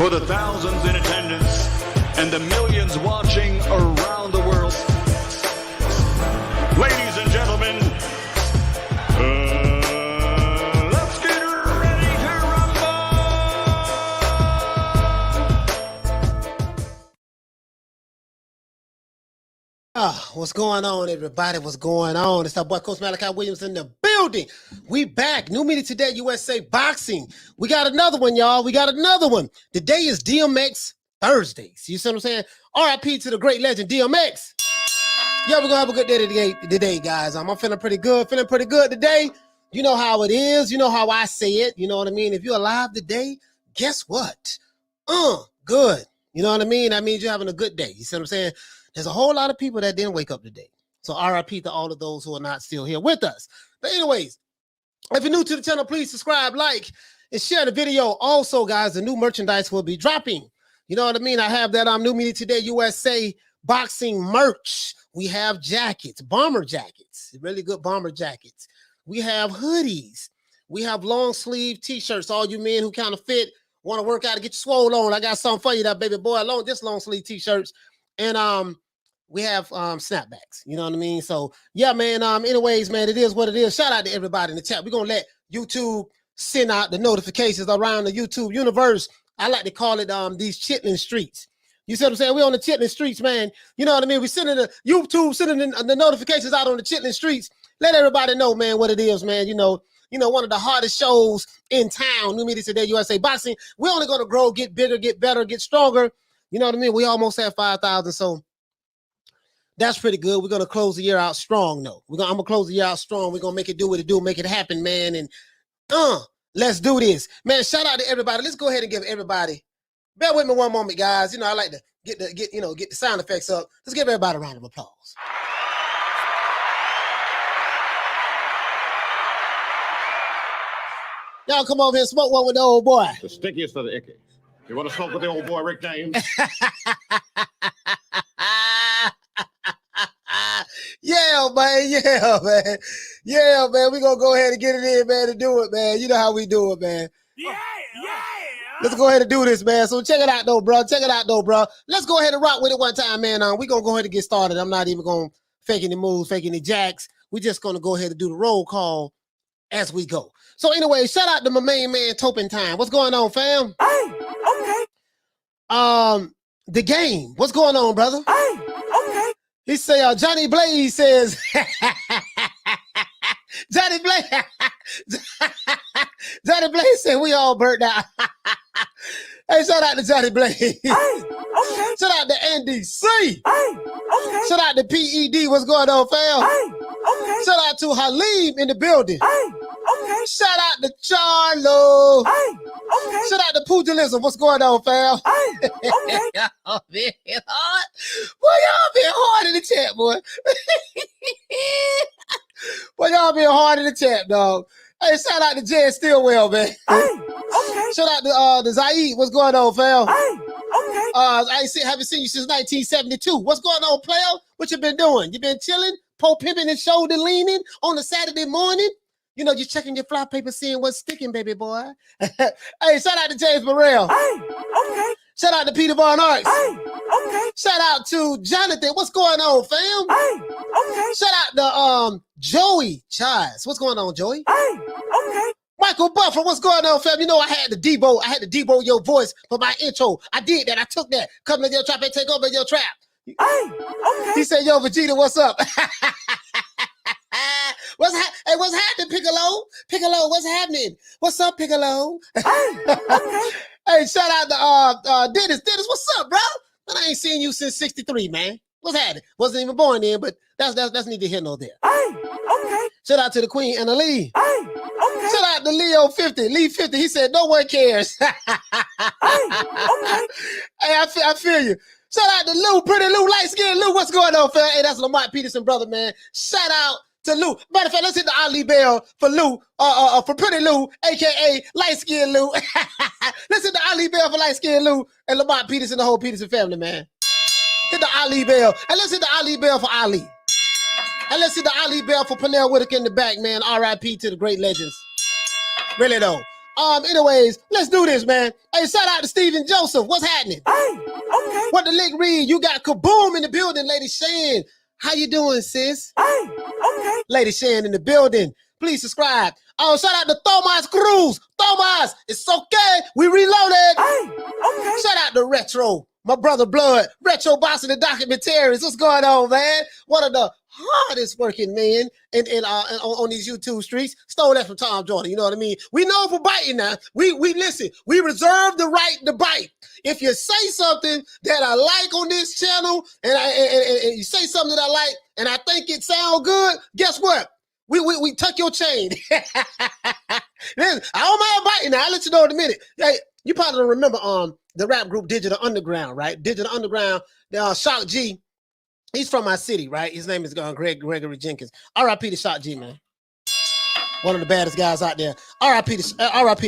for the thousands in attendance and the millions watching around the world. Ladies and gentlemen, let's get ready to rumble! What's going on, everybody? What's going on? It's our boy, Coach Malachi Williams in the building. We back. New meeting today, USA Boxing. We got another one, y'all. We got another one. Today is DMX Thursdays. You see what I'm saying? RIP to the great legend, DMX. Yeah, we're going to have a good day today, guys. I'm feeling pretty good today. You know how it is. You know how I say it. You know what I mean? If you're alive today, guess what? Good. You know what I mean? That means you're having a good day. You see what I'm saying? There's a whole lot of people that didn't wake up today. So RIP to all of those who are not still here with us. But anyways, if you're new to the channel, please subscribe, like, and share the video. Also, guys, the new merchandise will be dropping. You know what I mean? I have that New Media Today USA Boxing merch. We have jackets, bomber jackets, really good bomber jackets. We have hoodies. We have long sleeve t-shirts. All you men who kind of fit, want to work out to get you swole on. I got something for you, that baby boy. Alone, just long sleeve t-shirts. And we have snapbacks. You know what I mean? So yeah, man. Anyways, man, it is what it is. Shout out to everybody in the chat. We're gonna let YouTube send out the notifications around the YouTube universe. I like to call it these chitlin streets. You see what I'm saying? We're on the chitlin streets, man. You know what I mean? We're sending the YouTube sending the notifications out on the chitlin streets. Let everybody know, man, what it is, man. You know, one of the hardest shows in town, New Media Today USA Boxing. We're only gonna grow, get bigger, get better, get stronger. You know what I mean? We almost had 5,000, so that's pretty good. We're gonna close the year out strong, though. I'm gonna close the year out strong. We're gonna make it do what it do, make it happen, man. And let's do this, man. Shout out to everybody. Let's go ahead and give everybody. Bear with me one moment, guys. You know I like to get the sound effects up. Let's give everybody a round of applause. Y'all come over here and smoke one with the old boy. The stickiest of the icky. You want to smoke with the old boy, Rick James? Yeah, man. Yeah, man. We're going to go ahead and get it in, man, to do it, man. You know how we do it, man. Yeah. Let's go ahead and do this, man. So check it out, though, bro. Let's go ahead and rock with it one time, man. We're going to go ahead and get started. I'm not even going to fake any moves, fake any jacks. We're just going to go ahead and do the roll call as we go. So anyway, shout out to my main man, Topin Time. What's going on, fam? Hey, okay. The game. What's going on, brother? Hey, okay. He say, Johnny Blaze says, Johnny Blaze said we all burnt out. Hey, shout out to Johnny Blaze. Hey, okay. Shout out to Andy C. Hey, okay. Shout out to PED. What's going on, fam? Hey, okay. Shout out to Halim in the building. Hey, okay. Shout out to Charlo. Hey, okay. Shout out to Pugilism. What's going on, fam? Hey, okay. Y'all been hard. Boy, y'all been hard in the chat, boy. Boy, y'all been hard in the chat, dog. Hey, shout out to Jay Stillwell, man. Hey, okay. Shout out to Zaid. What's going on, fam? Hey, okay. I haven't seen you since 1972. What's going on, player? What you been doing? You been chilling, pimping and shoulder leaning on a Saturday morning? You know, you're checking your fly paper, seeing what's sticking, baby boy. Hey, shout out to James Burrell. Hey, okay. Shout out to Peter Von Arts. Hey, okay. Shout out to Jonathan. What's going on, fam? Hey, okay. Shout out to Joey Chise. What's going on, Joey? Hey, okay. Michael Buffer, what's going on, fam? You know I had to debo your voice for my intro. I did that. I took that. Come to your trap and take over your trap. Hey, okay. He said, yo, Vegeta, what's up? What's happening, Piccolo? Piccolo, what's happening? What's up, Piccolo? Hey, okay. Hey, shout out to Dennis. Dennis, what's up, bro? Man, I ain't seen you since 63, man. What's happening? Wasn't even born then, but that's neither here nor there. Hey, okay. Shout out to the Queen Anna Lee. Hey, okay. Shout out to Leo 50. Lee 50. He said, no one cares. Hey, okay. Hey, I feel you. Shout out to Lou, pretty Lou, light skin Lou. What's going on, fam? Hey, that's Lamont Peterson, brother, man. Shout out to Lou. Matter of fact, let's hit the Ali Bell for Lou, for pretty Lou, aka light skin Lou. Let's hit the Ali Bell for light skin Lou and Lamont Peterson, the whole Peterson family, man. Hit the Ali Bell. And let's hit the Ali Bell for Ali. And let's hit the Ali Bell for Pernell Whitaker in the back, man. RIP to the great legends. Really though. Anyways, let's do this, man. Hey, shout out to Steven Joseph. What's happening? Hey, okay. What the lick read? You got Kaboom in the building, Lady Shan. How you doing, sis? Hey, okay. Lady Shan in the building. Please subscribe. Oh, shout out to Thomas Cruz. Thomas, it's okay. We reloaded. Hey, okay. Shout out to Retro. My brother Blood. Retro Boxing and Documentaries. What's going on, man? One of the hardest working men on these YouTube streets. Stole that from Tom Jordan. You know what I mean? We know for biting now. We listen. We reserve the right to bite. If you say something that I like on this channel, and you say something that I like, and I think it sounds good, guess what? We tuck your chain. Listen, I don't mind biting now. I'll let you know in a minute. Hey, you probably don't remember the rap group Digital Underground, right? Digital Underground, Shock G. He's from my city, right? His name is Gregory Jenkins. R.I.P. to Shock G, man. One of the baddest guys out there. R.I.P. to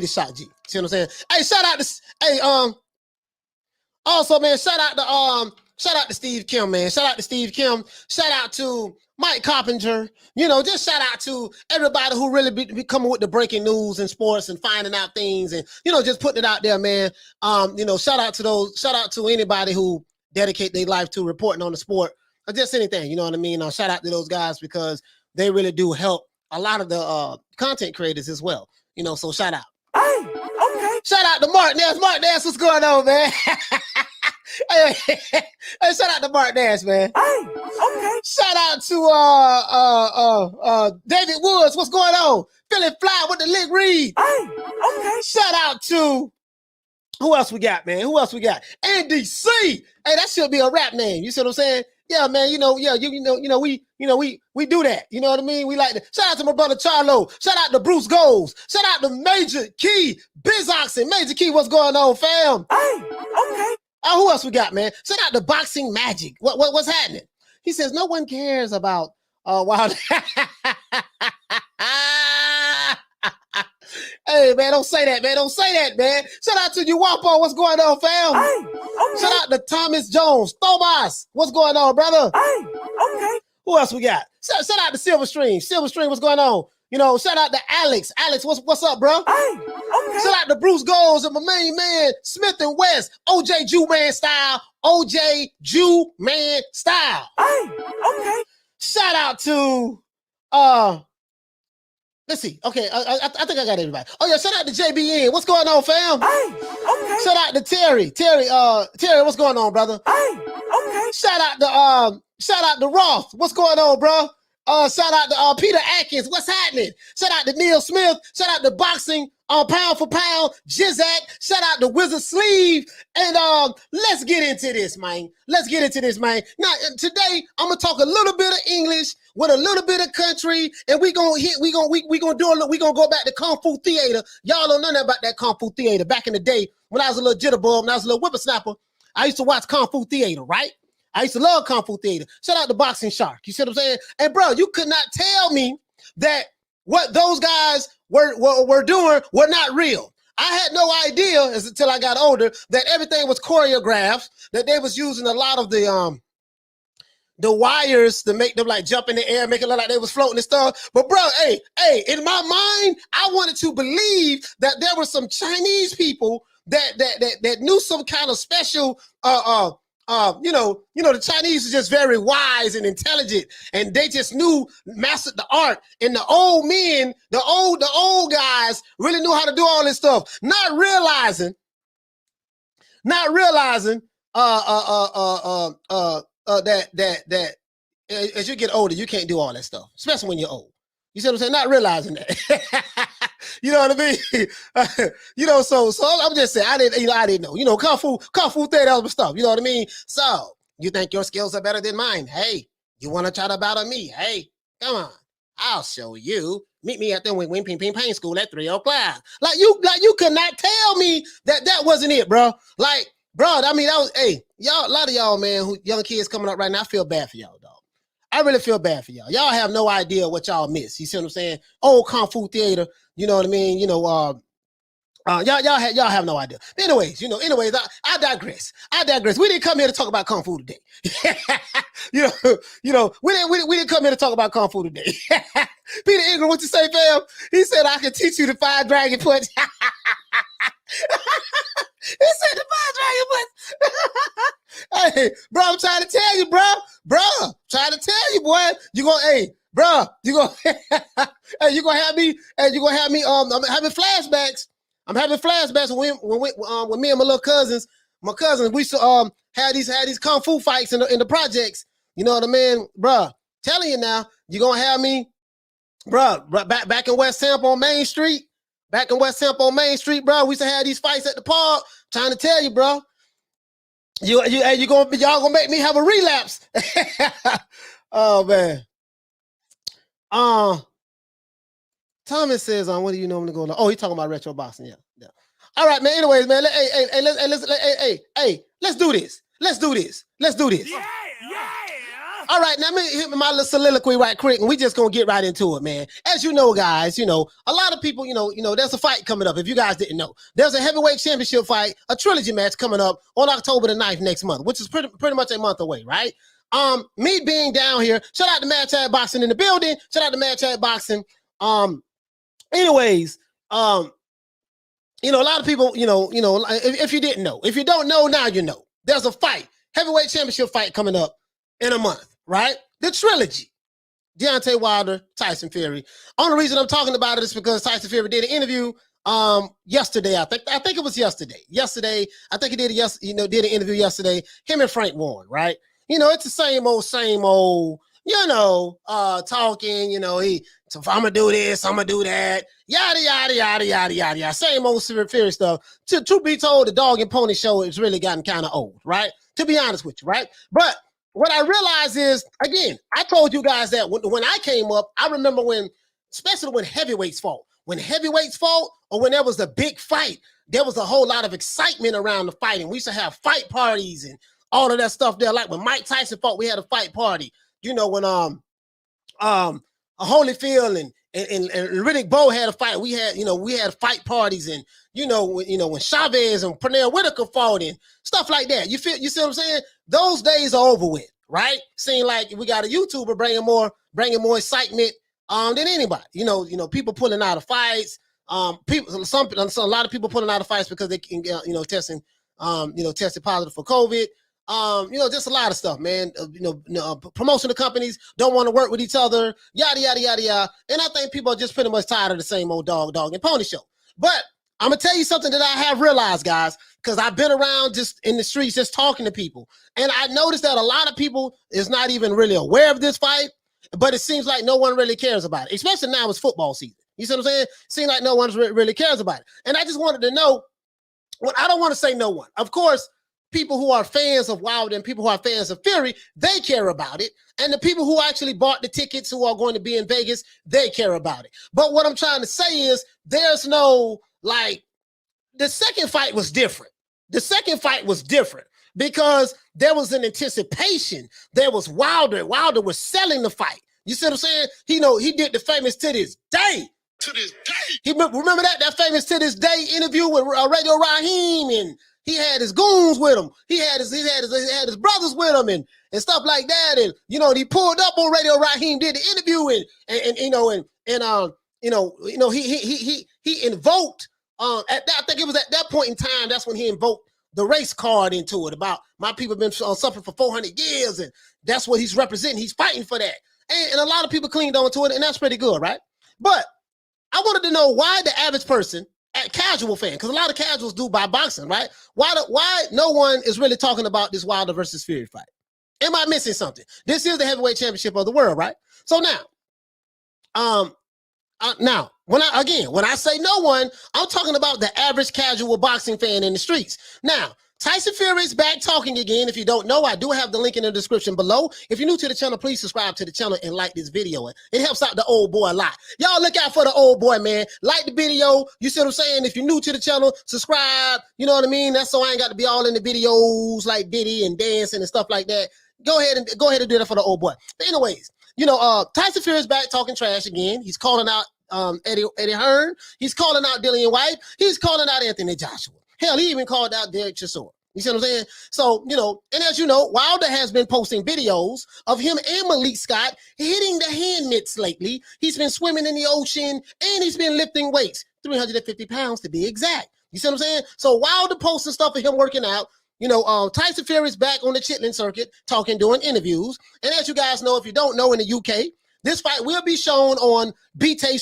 Shock G. See what I'm saying? Hey, shout out to also, man, shout out to Steve Kim, man. Shout out to Steve Kim. Shout out to Mike Carpenter. You know, just shout out to everybody who really be coming with the breaking news in sports and finding out things and, you know, just putting it out there, man. You know, shout out to anybody who dedicate their life to reporting on the sport or just anything, you know what I mean? Shout out to those guys because they really do help a lot of the content creators as well. You know, so shout out. Hey, okay. Shout out to Mark Nash. Mark Nash, what's going on, man? Hey, shout out to Mark Nash, man. Hey, okay. Shout out to David Woods. What's going on? Feeling fly with the lick read. Hey, okay. Shout out to who else we got, man? Who else we got? Andy C. Hey, that should be a rap name. You see what I'm saying? Yeah, man. You know, we do that. You know what I mean? We like to shout out to my brother Charlo. Shout out to Bruce Goals. Shout out to Major Key, Biz Oxen. Major Key, what's going on, fam? Hey, okay. Who else we got, man? Shout out to Boxing Magic. What's happening? He says no one cares about wild. Hey, man, don't say that, man. Don't say that, man. Shout out to you, Wapo. What's going on, fam? Hey, okay. Shout out to Thomas Jones. Thomas, what's going on, brother? Hey, okay. Who else we got? Shout out to Silverstream. Silverstream, what's going on? You know, shout out to Alex. Alex, what's up, bro? Hey, okay. Shout out to Bruce Goals and my main man, Smith and West. OJ Jew Man style. OJ Jew Man style. Hey, okay. Shout out to let's see. Okay, I think I got everybody. Oh yeah, shout out to JBN. What's going on, fam? Hey, okay. Shout out to Terry. Terry, what's going on, brother? Hey, okay. Shout out to Roth. What's going on, bro? Shout out to Peter Atkins. What's happening? Shout out to Neil Smith. Shout out to Boxing Pound for Pound. Jizak. Shout out to Wizard Sleeve. And let's get into this, man. Let's get into this, man. Now today I'm gonna talk a little bit of English with a little bit of country, and we gonna go back to Kung Fu Theater. Y'all don't know nothing about that Kung Fu Theater. Back in the day, when I was a little jitterbug, when I was a little whippersnapper, I used to watch Kung Fu Theater, right? I used to love Kung Fu Theater. Shout out to Boxing Shark. You see what I'm saying? And bro, you could not tell me that what those guys were doing were not real. I had no idea until I got older that everything was choreographed, that they was using a lot of the wires to make them like jump in the air, make it look like they was floating and stuff. But bro, hey, in my mind, I wanted to believe that there were some Chinese people that knew some kind of special the Chinese are just very wise and intelligent, and they just mastered the art. And the old men, the old guys really knew how to do all this stuff, not realizing that as you get older, you can't do all that stuff, especially when you're old. You see what I'm saying? Not realizing that. You know what I mean? So I'm just saying, I didn't know. Kung Fu Theater, that was stuff. You know what I mean? So you think your skills are better than mine? Hey, you want to try to battle me? Hey, come on, I'll show you. Meet me at the Wing Ping Ping Pain School at 3:00. Like you could not tell me that wasn't it, bro. Like, bro, I mean, that was, hey, y'all, a lot of y'all, man, who young kids coming up right now, I feel bad for y'all, dog. I really feel bad for y'all. Y'all have no idea what y'all miss. You see what I'm saying? Old Kung Fu Theater, you know what I mean? Y'all have no idea. Anyways, I digress. We didn't come here to talk about Kung Fu today. we didn't come here to talk about Kung Fu today. Peter Ingram, what you say, fam? He said I can teach you the 5 dragon punch. Hey, bro, I'm trying to tell you, bro. Trying to tell you, boy. You gonna, hey, bro, you gonna, hey, you gonna have me, I'm having flashbacks. I'm having flashbacks when me and my cousins, we used to had these kung fu fights in the projects. You know what I mean, bro? Telling you now, you gonna have me, bro. Back in West Tampa on Main Street. Bro. We used to have these fights at the park. Trying to tell you, bro. Y'all gonna make me have a relapse. Oh man. Thomas says, what do you normally go on? Oh, he's talking about retro boxing. Yeah. All right, man. Anyways, man. Let's do this. Yeah. All right, now let me hit my little soliloquy right quick, and we just gonna get right into it, man. As you know, guys, a lot of people, there's a fight coming up. If you guys didn't know, there's a heavyweight championship fight, a trilogy match coming up on October the 9th next month, which is pretty much a month away, right? Me being down here, shout out to Mad Chat Boxing in the building. Shout out to Mad Chat Boxing. Anyways, a lot of people, if you didn't know, if you don't know now, there's a fight, heavyweight championship fight coming up in a month. Right? The trilogy. Deontay Wilder, Tyson Fury. Only reason I'm talking about it is because Tyson Fury did an interview yesterday. I think it was yesterday. I think he did an interview yesterday. Him and Frank Warren, right? It's the same old, talking, so if I'm gonna do this, I'm gonna do that, yada. Same old Fury stuff. To be told, the dog and pony show has really gotten kind of old, right? To be honest with you, right? But what I realize is, again, I told you guys that when I came up, I remember especially when heavyweights fought. When heavyweights fought, or when there was a big fight, there was a whole lot of excitement around the fighting. We used to have fight parties and all of that stuff there. Like when Mike Tyson fought, we had a fight party. When Holyfield and Riddick Bowe had a fight, we had fight parties, and when Chavez and Pernell Whitaker fought and stuff like that. You see what I'm saying? Those days are over with, right? Seem like we got a YouTuber bringing more excitement than anybody. People pulling out of fights. A lot of people pulling out of fights because they can tested positive for COVID. Just a lot of stuff, man. Promotional companies don't want to work with each other, yada. And I think people are just pretty much tired of the same old dog and pony show. But I'm gonna tell you something that I have realized, guys, because I've been around just in the streets, just talking to people, and I noticed that a lot of people is not even really aware of this fight, but it seems like no one really cares about it, especially now it's football season. You see what I'm saying? Seems like no one really cares about it. And I just wanted to know, I don't want to say no one. Of course, people who are fans of Wilder and people who are fans of Fury, they care about it. And the people who actually bought the tickets who are going to be in Vegas, they care about it. But what I'm trying to say is there's no, the second fight was different. Because there was an anticipation. There was Wilder. Wilder was selling the fight. You see what I'm saying? He did the famous "To This Day." Remember that famous "To This Day" interview with Radio Raheem, and he had his goons with him. He had his brothers with him and stuff like that. And he pulled up on Radio Raheem, did the interview, he invoked I think it was at that point in time, that's when he invoked the race card into it about my people been suffering for 400 years, and that's what he's representing. He's fighting for that. And a lot of people cleaned on to it, and that's pretty good, right? But I wanted to know why the average person, a casual fan, because a lot of casuals do buy boxing, right? Why no one is really talking about this Wilder versus Fury fight? Am I missing something? This is the heavyweight championship of the world, right? So now, when I say no one, I'm talking about the average casual boxing fan in the streets. Now, Tyson Fury is back talking again. If you don't know, I do have the link in the description below. If you're new to the channel, please subscribe to the channel and like this video. It helps out the old boy a lot. Y'all look out for the old boy, man. Like the video. You see what I'm saying? If you're new to the channel, subscribe. You know what I mean? That's so I ain't got to be all in the videos like Diddy and dancing and stuff like that. Go ahead and do that for the old boy. But anyways, Tyson Fury is back talking trash again. He's calling out Eddie Hearn. He's calling out Dillian Whyte. He's calling out Anthony Joshua. Hell, he even called out Derek Chisora. You see what I'm saying? So, and as you know, Wilder has been posting videos of him and Malik Scott hitting the hand mitts lately. He's been swimming in the ocean, and he's been lifting weights, 350 pounds to be exact. You see what I'm saying? So Wilder posting stuff of him working out. Tyson Fury is back on the Chitlin circuit talking, doing interviews. And as you guys know, if you don't know, in the UK, this fight will be shown on BT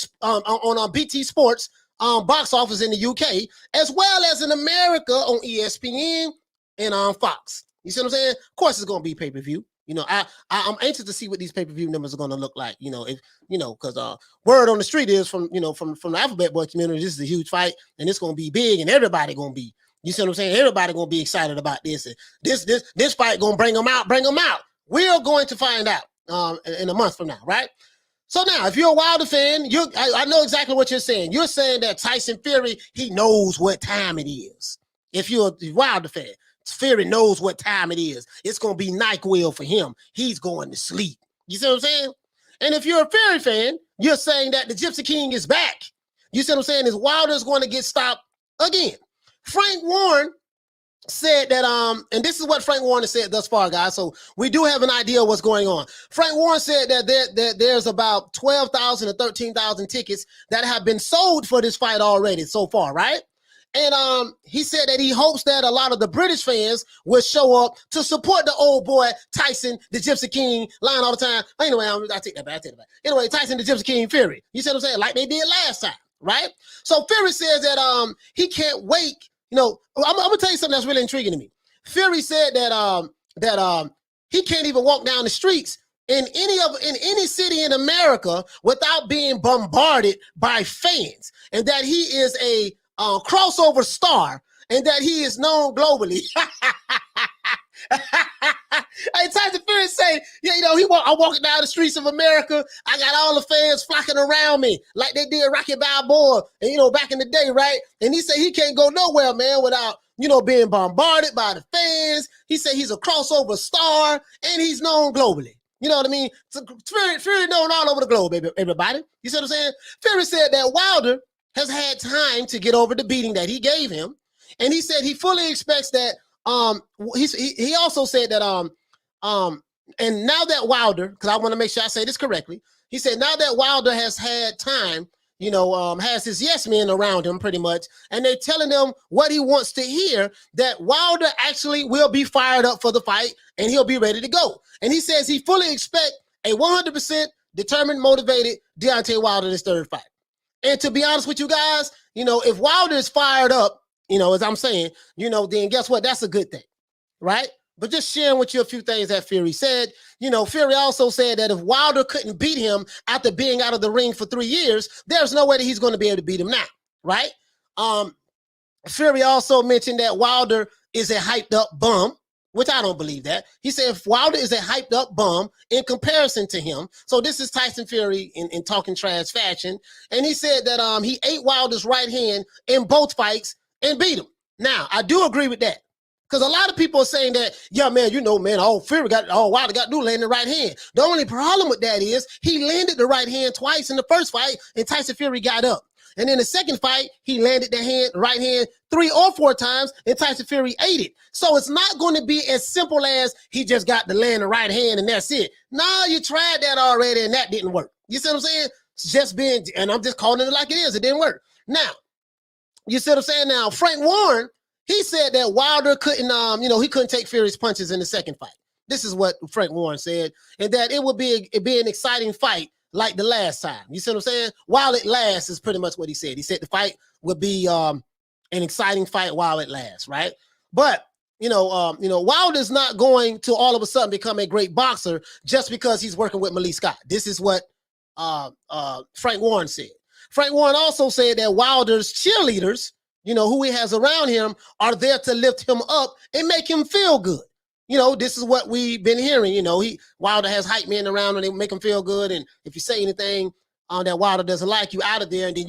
Sports box office in the UK, as well as in America on ESPN and on Fox. You see what I'm saying? Of course, it's going to be pay-per-view. I'm anxious to see what these pay-per-view numbers are going to look like. Because word on the street is from the Alphabet Boy community, this is a huge fight, and it's going to be big, and everybody going to be. You see what I'm saying? Everybody going to be excited about this. And this fight going to bring them out. We're going to find out in a month from now, right? So now, if you're a Wilder fan, I know exactly what you're saying. You're saying that Tyson Fury, he knows what time it is. If you're a Wilder fan, Fury knows what time it is. It's going to be NyQuil for him. He's going to sleep. You see what I'm saying? And if you're a Fury fan, you're saying that the Gypsy King is back. You see what I'm saying? Is Wilder's going to get stopped again. Frank Warren said that, and this is what Frank Warren has said thus far, guys. So we do have an idea of what's going on. Frank Warren said that there's about 12,000 or 13,000 tickets that have been sold for this fight already so far, right? And he said that he hopes that a lot of the British fans will show up to support the old boy Tyson, the Gypsy King, lying all the time. Anyway, I take that back. Anyway, Tyson, the Gypsy King Fury. You see what I'm saying? Like they did last time, right? So Fury says that he can't wait. I'm gonna tell you something that's really intriguing to me. Fury said that he can't even walk down the streets in any city in America without being bombarded by fans, and that he is a crossover star, and that he is known globally. Hey, Tyson Fury say, I'm walking down the streets of America. I got all the fans flocking around me like they did Rocky Balboa, and back in the day, right? And he said he can't go nowhere, man, without being bombarded by the fans. He said he's a crossover star, and he's known globally. You know what I mean? So Fury known all over the globe, everybody. You see what I'm saying? Fury said that Wilder has had time to get over the beating that he gave him, and he said he fully expects that. He also said that and now that Wilder, because I want to make sure I say this correctly, he said now that Wilder has had time, has his yes men around him pretty much, and they're telling him what he wants to hear, that Wilder actually will be fired up for the fight and he'll be ready to go. And he says he fully expects a 100% determined, motivated Deontay Wilder in his third fight. And to be honest with you guys, if Wilder is fired up, as I'm saying, then guess what? That's a good thing, right? But just sharing with you a few things that Fury said. Fury also said that if Wilder couldn't beat him after being out of the ring for 3 years, there's no way that he's going to be able to beat him now, right? Fury also mentioned that Wilder is a hyped up bum, which I don't believe that. He said if Wilder is a hyped up bum in comparison to him. So this is Tyson Fury in talking trash fashion. And he said that he ate Wilder's right hand in both fights and beat him. Now, I do agree with that. Because a lot of people are saying that, yeah, man, Wilder got to do land the right hand. The only problem with that is he landed the right hand twice in the first fight, and Tyson Fury got up. And in the second fight, he landed the right hand 3 or 4 times, and Tyson Fury ate it. So it's not going to be as simple as he just got to land the right hand and that's it. No, you tried that already, and that didn't work. You see what I'm saying? And I'm just calling it like it is. It didn't work. Now, you see what I'm saying? Now, Frank Warren, he said that Wilder couldn't, he couldn't take Fury's punches in the second fight. This is what Frank Warren said, and that it would be an exciting fight like the last time. You see what I'm saying? While it lasts is pretty much what he said. He said the fight would be an exciting fight while it lasts, right? But Wilder's not going to all of a sudden become a great boxer just because he's working with Malik Scott. This is what Frank Warren said. Frank Warren also said that Wilder's cheerleaders, who he has around him, are there to lift him up and make him feel good. This is what we've been hearing. Wilder has hype men around and they make him feel good. And if you say anything that Wilder doesn't like, you out of there, and then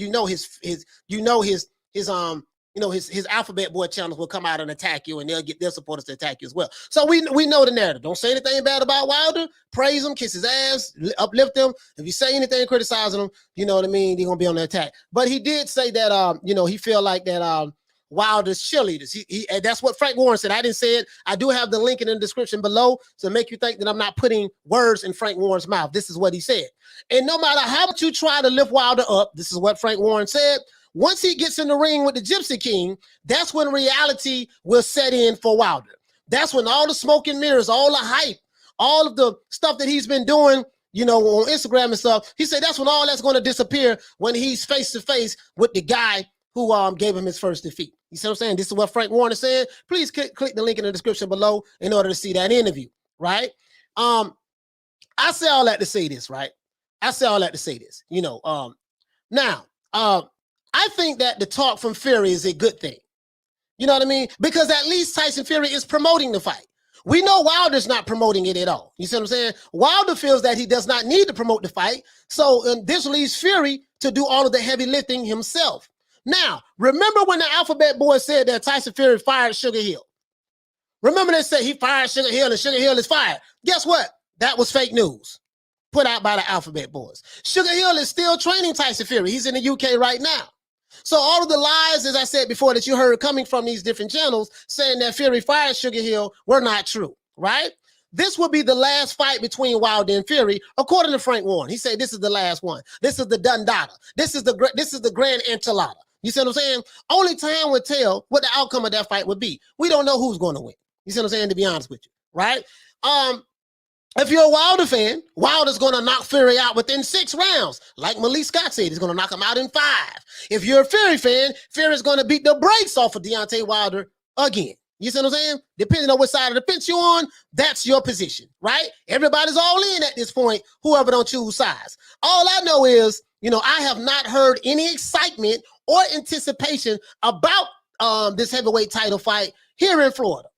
his Alphabet Boy channels will come out and attack you, and they'll get their supporters to attack you as well. So we know the narrative. Don't say anything bad about Wilder. Praise him, kiss his ass, uplift him. If you say anything criticizing him, you know what I mean, they're gonna be on the attack. But he did say that he feel like that Wilder's cheerleaders. And that's what Frank Warren said. I didn't say it. I do have the link in the description below to make you think that I'm not putting words in Frank Warren's mouth. This is what he said. And no matter how much you try to lift Wilder up, this is what Frank Warren said. Once he gets in the ring with the Gypsy King, that's when reality will set in for Wilder. That's when all the smoke and mirrors, all the hype, all of the stuff that he's been doing, you know, on Instagram and stuff, he said that's when all that's going to disappear when he's face to face with the guy who gave him his first defeat. You see what I'm saying? This is what Frank Warner said. Please click the link in the description below in order to see that interview, right? I say all that to say this, right? I say all that to say this, you know. Now, I think that the talk from Fury is a good thing. You know what I mean? Because at least Tyson Fury is promoting the fight. We know Wilder's not promoting it at all. You see what I'm saying? Wilder feels that he does not need to promote the fight. So this leaves Fury to do all of the heavy lifting himself. Now, remember when the Alphabet Boys said that Tyson Fury fired Sugar Hill? Remember they said he fired Sugar Hill and Sugar Hill is fired. Guess what? That was fake news put out by the Alphabet Boys. Sugar Hill is still training Tyson Fury. He's in the UK right now. So all of the lies, as I said before, that you heard coming from these different channels saying that Fury fired Sugar Hill were not true, right? This will be the last fight between Wilder and Fury, according to Frank Warren. He said this is the last one. This is the Dundada. This is the grand enchilada. You see what I'm saying? Only time will tell what the outcome of that fight would be. We don't know who's going to win. You see what I'm saying? To be honest with you, right? If you're a Wilder fan, Wilder's going to knock Fury out within 6 rounds. Like Malik Scott said, he's going to knock him out in 5. If you're a Fury fan, Fury's going to beat the brakes off of Deontay Wilder again. You see what I'm saying? Depending on what side of the fence you're on, that's your position, right? Everybody's all in at this point, whoever don't choose sides. All I know is, you know, I have not heard any excitement or anticipation about this heavyweight title fight here in Florida.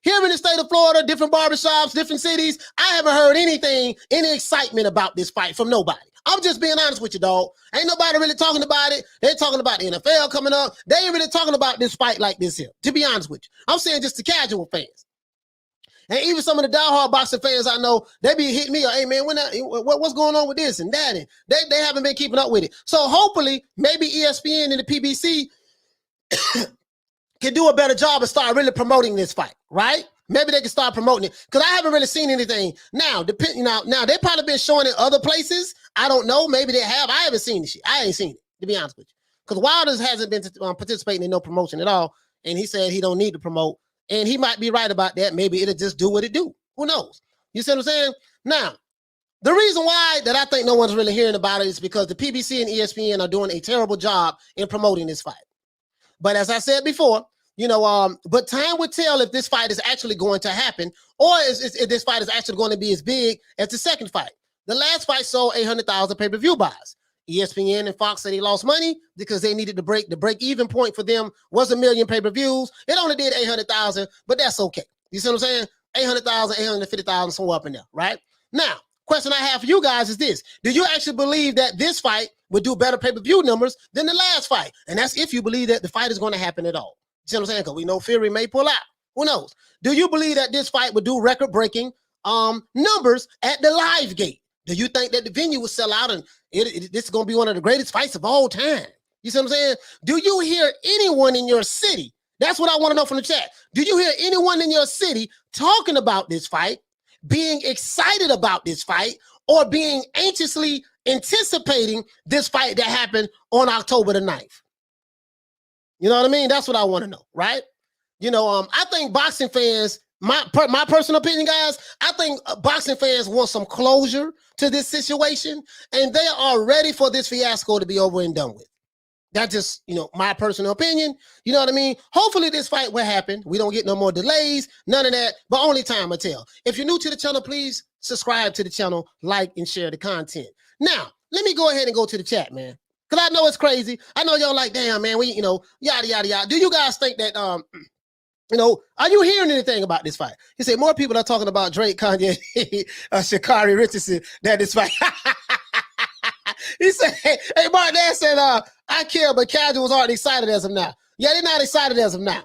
Here in the state of Florida, different barbershops, different cities, I haven't heard anything, any excitement about this fight from nobody. I'm just being honest with you, dog. Ain't nobody really talking about it. They're talking about the NFL coming up. They ain't really talking about this fight like this here, to be honest with you. I'm saying just the casual fans. And even some of the diehard boxing fans I know, they be hitting me, hey, man, what's going on with this and that? And they haven't been keeping up with it. So hopefully, maybe ESPN and the PBC can do a better job and start really promoting this fight, right? Maybe they can start promoting it because I haven't really seen anything. Now, now they've probably been showing it other places. I don't know. Maybe they have. I haven't seen this shit. I ain't seen it, to be honest with you, because Wilder hasn't been participating in no promotion at all, and he said he don't need to promote, and he might be right about that. Maybe it'll just do what it do. Who knows? You see what I'm saying? Now, the reason why that I think no one's really hearing about it is because the PBC and ESPN are doing a terrible job in promoting this fight. But as I said before, you know, but time will tell if this fight is actually going to happen or if this fight is actually going to be as big as the second fight. The last fight sold 800,000 pay-per-view buys. ESPN and Fox said he lost money because they needed to break the break-even point for them was 1 million pay-per-views. It only did 800,000, but that's okay. You see what I'm saying? 800,000, 850,000, somewhere up in there, right? Now, question I have for you guys is this. Do you actually believe that this fight would do better pay-per-view numbers than the last fight? And that's if you believe that the fight is going to happen at all. You see what I'm saying? Because we know Fury may pull out. Who knows? Do you believe that this fight would do record-breaking numbers at the live gate? Do you think that the venue will sell out and this is going to be one of the greatest fights of all time? You see what I'm saying? Do you hear anyone in your city? That's what I want to know from the chat. Do you hear anyone in your city talking about this fight, being excited about this fight, or being anxiously anticipating this fight that happened on October the 9th? You know what I mean? That's what I want to know, right? You know, I think boxing fans, my personal opinion, guys, I think boxing fans want some closure to this situation, and they are ready for this fiasco to be over and done with. That's just, you know, my personal opinion. You know what I mean? Hopefully this fight will happen. We don't get no more delays, none of that, but only time will tell. If you're new to the channel, please subscribe to the channel, like, and share the content. Now, let me go ahead and go to the chat, man. Because I know it's crazy. I know y'all like, damn, man, we, you know, yada, yada, yada. Do you guys think that, you know, are you hearing anything about this fight? He said more people are talking about Drake, Kanye, Sha'Carri Richardson than this fight. He said, hey, Mark Dad said, I care, but casuals aren't excited as of now. Yeah, they're not excited as of now.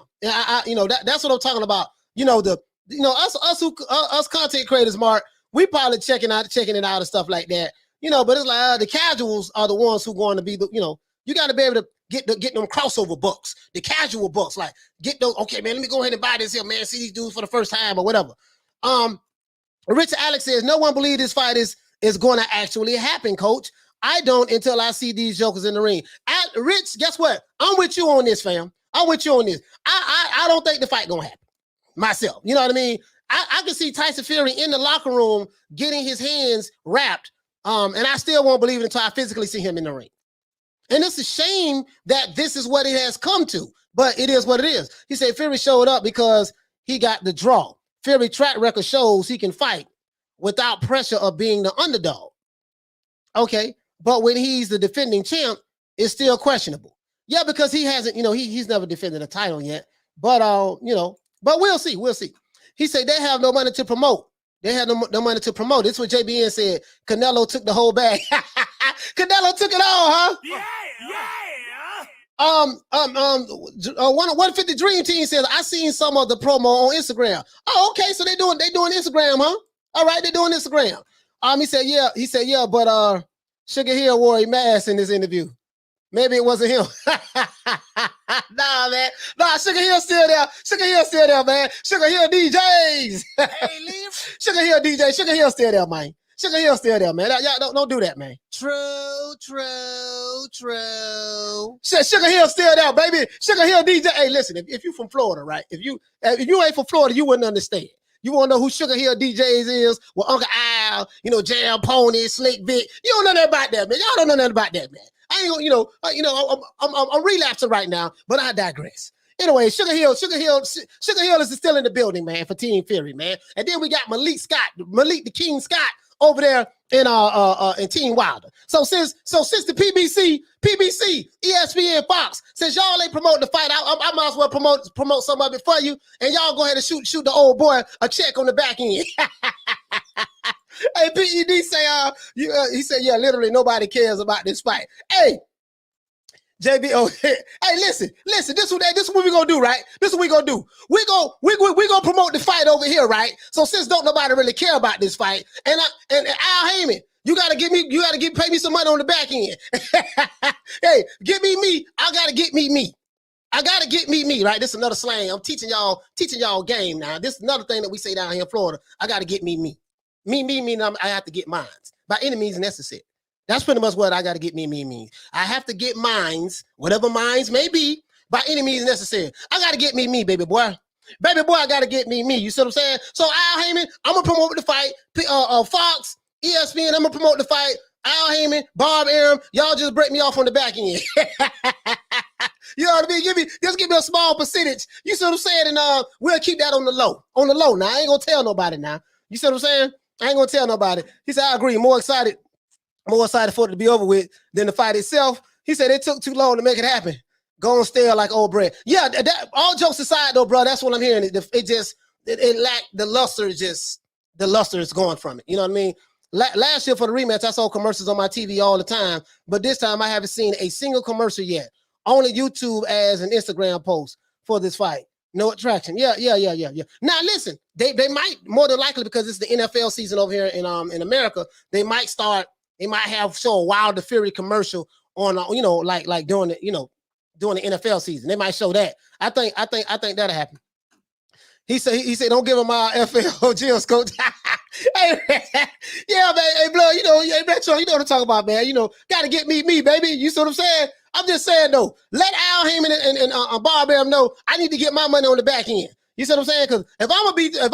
You know, that's what I'm talking about. You know, us content creators, Mark, we probably checking it out and stuff like that. You know, but it's like the casuals are the ones who going to be the, you know, you got to be able to get them crossover bucks, the casual bucks, like get those, okay, man, let me go ahead and buy this here, man, see these dudes for the first time or whatever. Rich Alex says, no one believes this fight is going to actually happen, coach. I don't until I see these jokers in the ring. Rich, guess what? I'm with you on this, fam. I'm with you on this. I don't think the fight going to happen. myself. You know what I mean? I can see Tyson Fury in the locker room getting his hands wrapped, and I still won't believe it until I physically see him in the ring. And it's a shame that this is what it has come to, but it is what it is. He said Fury showed up because he got the draw. Fury track record shows he can fight without pressure of being the underdog. Okay, but when he's the defending champ, it's still questionable. Yeah, because he hasn't, he's never defended a title yet. But but we'll see. We'll see. He said they have no money to promote. They have no money to promote. This is what JBN said. Canelo took the whole bag. Canelo took it all, huh? Yeah. 150 Dream Team says, I seen some of the promo on Instagram. Oh, okay. So they doing Instagram, huh? All right, they're doing Instagram. He said, yeah, but Sugar Hill wore a mask in this interview. Maybe it wasn't him. Nah, man. Nah, Sugar Hill still there. Sugar Hill still there, man. Sugar Hill DJs. Hey, leave. Sugar Hill DJ. Sugar Hill still there, man. Sugar Hill still there, man. Y'all don't do that, man. True. Sugar Hill still there, baby. Sugar Hill DJ. Hey, listen, if you from Florida, right? If you ain't from Florida, you wouldn't understand. You want to know who Sugar Hill DJs is? Well, Uncle Al, Jam Pony, Slick Vic. You don't know nothing about that, man. Y'all don't know nothing about that, man. I ain't gonna, I'm relapsing right now, but I digress. Anyway, Sugar Hill is still in the building, man, for Team Fury, man. And then we got Malik the King Scott over there in Team Wilder. So since the PBC, ESPN Fox, since y'all ain't promoting the fight, I might as well promote some of it for you, and y'all go ahead and shoot the old boy a check on the back end. Hey, PED say, he said, yeah, literally nobody cares about this fight. Hey, JB, hey, listen, this is what we gonna do, right? This is what we gonna do. We gonna promote the fight over here, right? So since don't nobody really care about this fight, and Al Heyman, you gotta pay me some money on the back end. Hey, give me. I gotta get me. I gotta get me, right? This is another slang. I'm teaching y'all game now. This is another thing that we say down here in Florida. I gotta get me. Me, I have to get mines by any means necessary. That's pretty much what I got to get me. I have to get mines, whatever mines may be, by any means necessary. I got to get me, baby boy. Baby boy, I got to get me. You see what I'm saying? So Al Heyman, I'm going to promote the fight. Fox, ESPN, I'm going to promote the fight. Al Heyman, Bob Arum, y'all just break me off on the back end. You know what I mean? Just give me a small percentage. You see what I'm saying? And we'll keep that on the low. On the low now. I ain't going to tell nobody now. You see what I'm saying? I ain't gonna tell nobody. He said, I agree. More excited for it to be over with than the fight itself. He said it took too long to make it happen. Go on stale like old bread. Yeah, that all jokes aside though, bro, that's what I'm hearing. It lacked the luster, the luster is gone from it. You know what I mean? Last year for the rematch, I saw commercials on my TV all the time, but this time I haven't seen a single commercial yet. Only YouTube as an Instagram post for this fight. No attraction. Yeah. Now listen, they might more than likely, because it's the NFL season over here in America, they might show a Wilder Fury commercial on like during the NFL season. They might show that. I think that'll happen. He said don't give him my FL Jill's coach. Hey, yeah, man. Hey, blood, hey, Metro, you know what I'm talking about, man. Gotta get me, baby. You see what I'm saying? I'm just saying though, let Al Heyman and Bob Arum know I need to get my money on the back end. You see what I'm saying? Because if I'm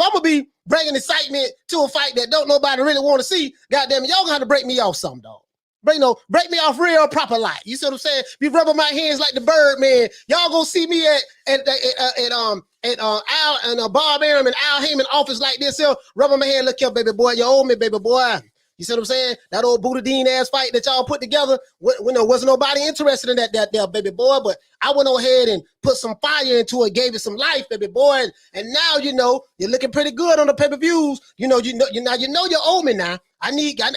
gonna be bringing excitement to a fight that don't nobody really want to see, goddamn it, y'all gonna have to break me off some, dog. Break me off real proper light. You see what I'm saying? Be rubbing my hands like the bird, man. Y'all gonna see me at Al and Bob Arum and Al Heyman office like this here, rubbing my hand. Look here, baby boy, you owe me, baby boy. You see what I'm saying? That old Boudadine ass fight that y'all put together, when there wasn't nobody interested in that baby boy, but I went on ahead and put some fire into it, gave it some life, baby boy, and now you're looking pretty good on the pay-per-views. You know you owe me now. I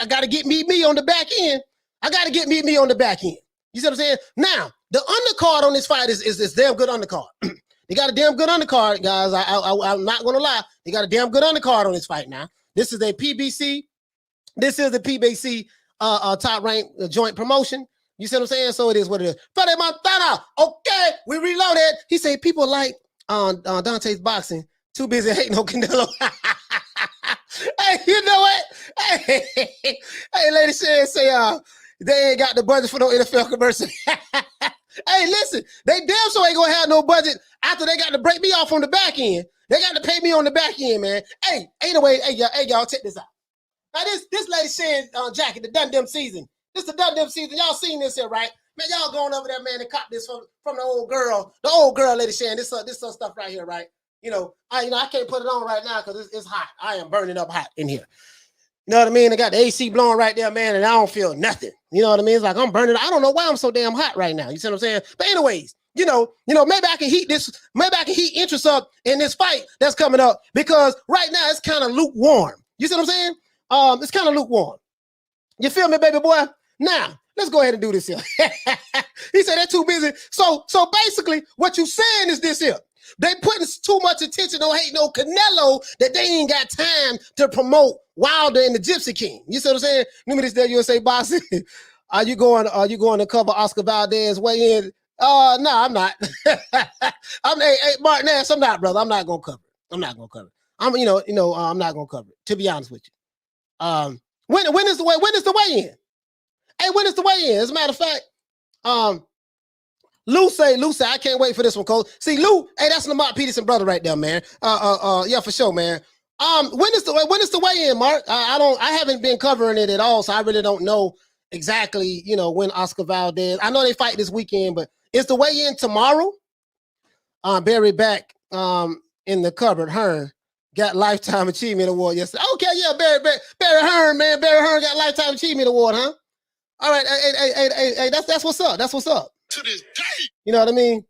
gotta get me on the back end. I gotta get me on the back end. You see what I'm saying? Now the undercard on this fight is damn good undercard. They got a damn good undercard, guys. I'm not gonna lie. They got a damn good undercard on this fight now. This is a PBC. This is the PBC top rank joint promotion. You see what I'm saying? So it is what it is. Fede Montana, okay, we reloaded. He said people like Dante's boxing, too busy hating on Canelo. Hey, you know what? Hey, Lady Shan say they ain't got the budget for no NFL commercial. Hey, listen, they damn sure ain't gonna have no budget after they got to break me off on the back end. They got to pay me on the back end, man. Hey, anyway, hey, y'all, check this out. Now, this lady saying, Jackie, the Dun Dem season. This the Dun Dem season. Y'all seen this here, right? Man, y'all going over there, man, and cop this from the old girl. The old girl lady saying this stuff right here, right? I can't put it on right now because it's hot. I am burning up hot in here. You know what I mean? I got the AC blowing right there, man, and I don't feel nothing. You know what I mean? It's like I'm burning. I don't know why I'm so damn hot right now. You see what I'm saying? But anyways, maybe I can heat this. Maybe I can heat interest up in this fight that's coming up because right now it's kind of lukewarm. You see what I'm saying? It's kind of lukewarm. You feel me, baby boy? Now let's go ahead and do this here. He said they're too busy. So basically, what you saying is this here. They putting too much attention on hating on Canelo that they ain't got time to promote Wilder and the Gypsy King. You see what I'm saying? Remember this day USA boxing. Are you going to cover Oscar Valdez weigh in? No, I'm not. Hey, Martin Nash, I'm not, brother. I'm not gonna cover it. I'm not gonna cover it. I'm not gonna cover it. To be honest with you. When is the weigh-in? Hey, when is the weigh-in? As a matter of fact, Lou say, I can't wait for this one, Cole. See, Lou, hey, that's Lamont Peterson brother right there, man. Yeah, for sure, man. When is the weigh-in, Mark? I haven't been covering it at all, so I really don't know exactly, when Oscar Valdez. I know they fight this weekend, but is the weigh-in tomorrow? Barry back in the cupboard. Hearn got Lifetime Achievement Award yesterday. Okay, yeah, Barry Hearn, man. Barry Hearn got Lifetime Achievement Award, huh? All right, hey, that's what's up. That's what's up. To this day. You know what I mean?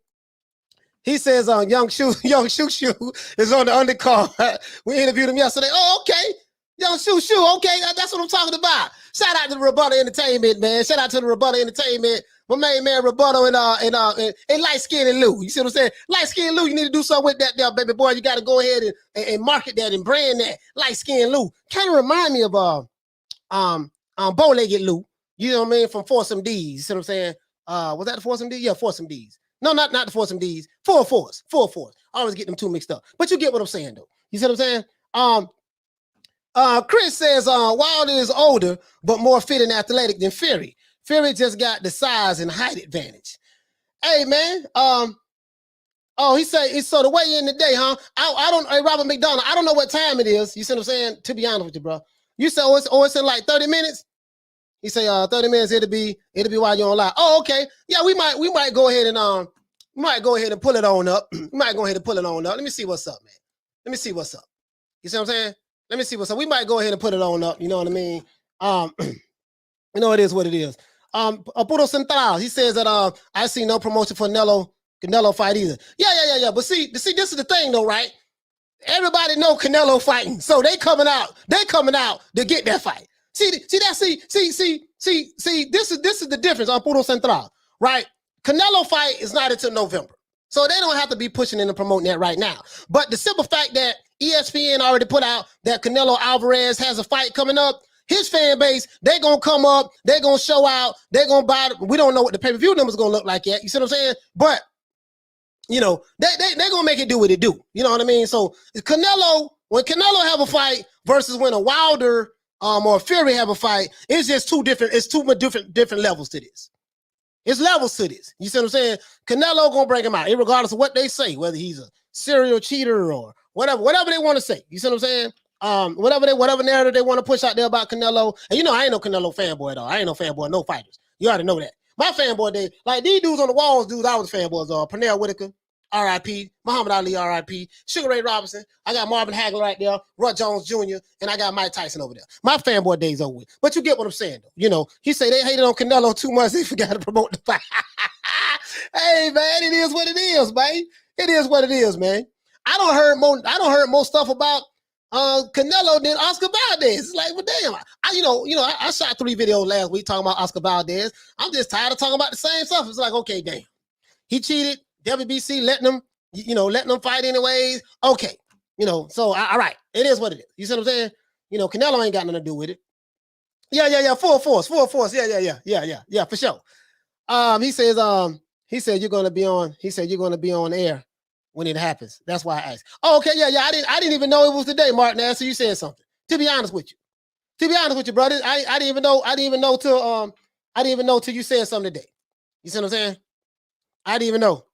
He says Young Shoo is on the undercard. We interviewed him yesterday. Oh, okay. Young Shoo, okay. That's what I'm talking about. Shout out to the Rebuttal Entertainment, man. Shout out to the Rebuttal Entertainment. My main man Rebuttal and light skin and Lou. You see what I'm saying? Light skin Lou, you need to do something with that there, baby boy. You got to go ahead and market that and brand that. Light skin Lou. Kind of remind me of bow-legged Lou. You know what I mean? From Foursome D's. You see what I'm saying? Was that the Foursome D's? Yeah, Foursome D's. No, not the Foursome D's. Full Force. I always get them two mixed up. But you get what I'm saying, though. You see what I'm saying? Chris says Wilder is older, but more fit and athletic than Fury. Fury just got the size and height advantage. Hey, man. He said it's so the way in the day, huh? I don't. Hey, Robert McDonald. I don't know what time it is. You see what I'm saying? To be honest with you, bro. You said it's in like 30 minutes. He say 30 minutes. It'll be while you're on live. Oh, okay. Yeah, we might go ahead and pull it on up. We might go ahead and pull it on up. Let me see what's up, man. Let me see what's up. You see what I'm saying? Let me see what's up. We might go ahead and put it on up. You know what I mean? It is what it is. Puro Central, he says that I see no promotion for Canelo fight either. Yeah. But see, this is the thing though, right? Everybody know Canelo fighting, so they coming out to get that fight. See, this is the difference on Puro Central, right? Canelo fight is not until November. So they don't have to be pushing and promoting that right now. But the simple fact that ESPN already put out that Canelo Alvarez has a fight coming up, his fan base, they're going to come up, they're going to show out, they're going to buy. We don't know what the pay-per-view number is going to look like yet. You see what I'm saying? But, they're going to make it do what it do. You know what I mean? So when Canelo have a fight versus when a Wilder or Fury have a fight, it's just two different levels to this. It's levels to this. You see what I'm saying? Canelo gonna bring him out, regardless of what they say, whether he's a serial cheater or whatever they want to say. You see what I'm saying? Whatever narrative they want to push out there about Canelo. And I ain't no Canelo fanboy at all. I ain't no fanboy of no fighters. You already know that. My fanboy days, like these dudes on the walls, dudes I was fanboys of. Pernell Whitaker, R.I.P. Muhammad Ali, R.I.P. Sugar Ray Robinson. I got Marvin Hagler right there, Rudd Jones Jr., and I got Mike Tyson over there. My fanboy days over with. But you get what I'm saying, though. He say they hated on Canelo too much. They forgot to promote the fight. Hey, man, it is what it is, man. It is what it is, man. I don't heard more stuff about Canelo than Oscar Valdez. It's like, well, damn. I shot 3 videos last week talking about Oscar Valdez. I'm just tired of talking about the same stuff. It's like, okay, damn. He cheated. WBC letting them fight anyways. Okay. So all right. It is what it is. You see what I'm saying? Canelo ain't got nothing to do with it. Yeah. Full force. Yeah, for sure. He said you're gonna be on air when it happens. That's why I asked. Oh, okay, yeah. I didn't even know it was today, Mark. Now, so you said something. To be honest with you, brother, I didn't even know till you said something today. You see what I'm saying? I didn't even know.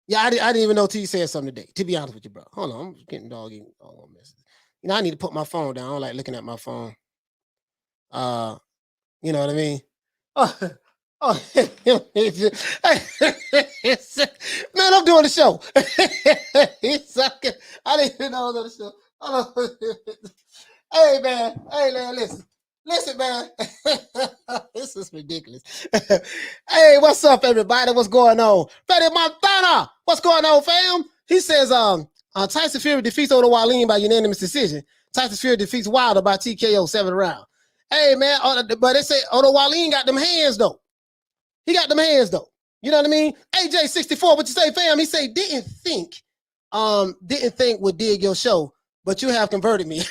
Yeah, I didn't even know till you said something today. To be honest with you, bro. Hold on, I'm getting doggy messages. You know, I need to put my phone down. I don't like looking at my phone. You know what I mean? Oh, man, I'm doing the show. I didn't even know I was on the show. Hold on. Hey, man, listen, man. This is ridiculous. Hey, what's up, everybody? What's going on? Freddie Montana, what's going on, fam? He says, Tyson Fury defeats Odo Wallin by unanimous decision. Tyson Fury defeats Wilder by TKO 7th round. Hey, man, but they say Odo Wallin got them hands, though. He got them hands, though. You know what I mean? AJ64, what you say, fam? He say, didn't think would dig your show, but you have converted me.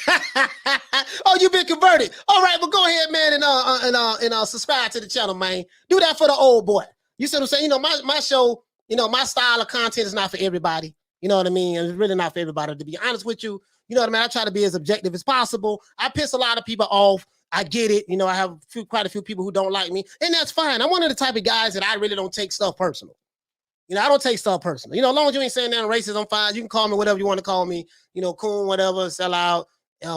Oh, you've been converted. All right, well, go ahead, man, and subscribe to the channel, man. Do that for the old boy. You see what I'm saying? You know, my show, you know, my style of content is not for everybody. You know what I mean? And it's really not for everybody, to be honest with you. You know what I mean? I try to be as objective as possible. I piss a lot of people off. I get it. You know, I have quite a few people who don't like me, and that's fine. I'm one of the type of guys that I really don't take stuff personal. You know, I don't take stuff personal. You know, as long as you ain't saying that racist, I'm fine. You can call me whatever you want to call me. You know, coon, whatever, sell out,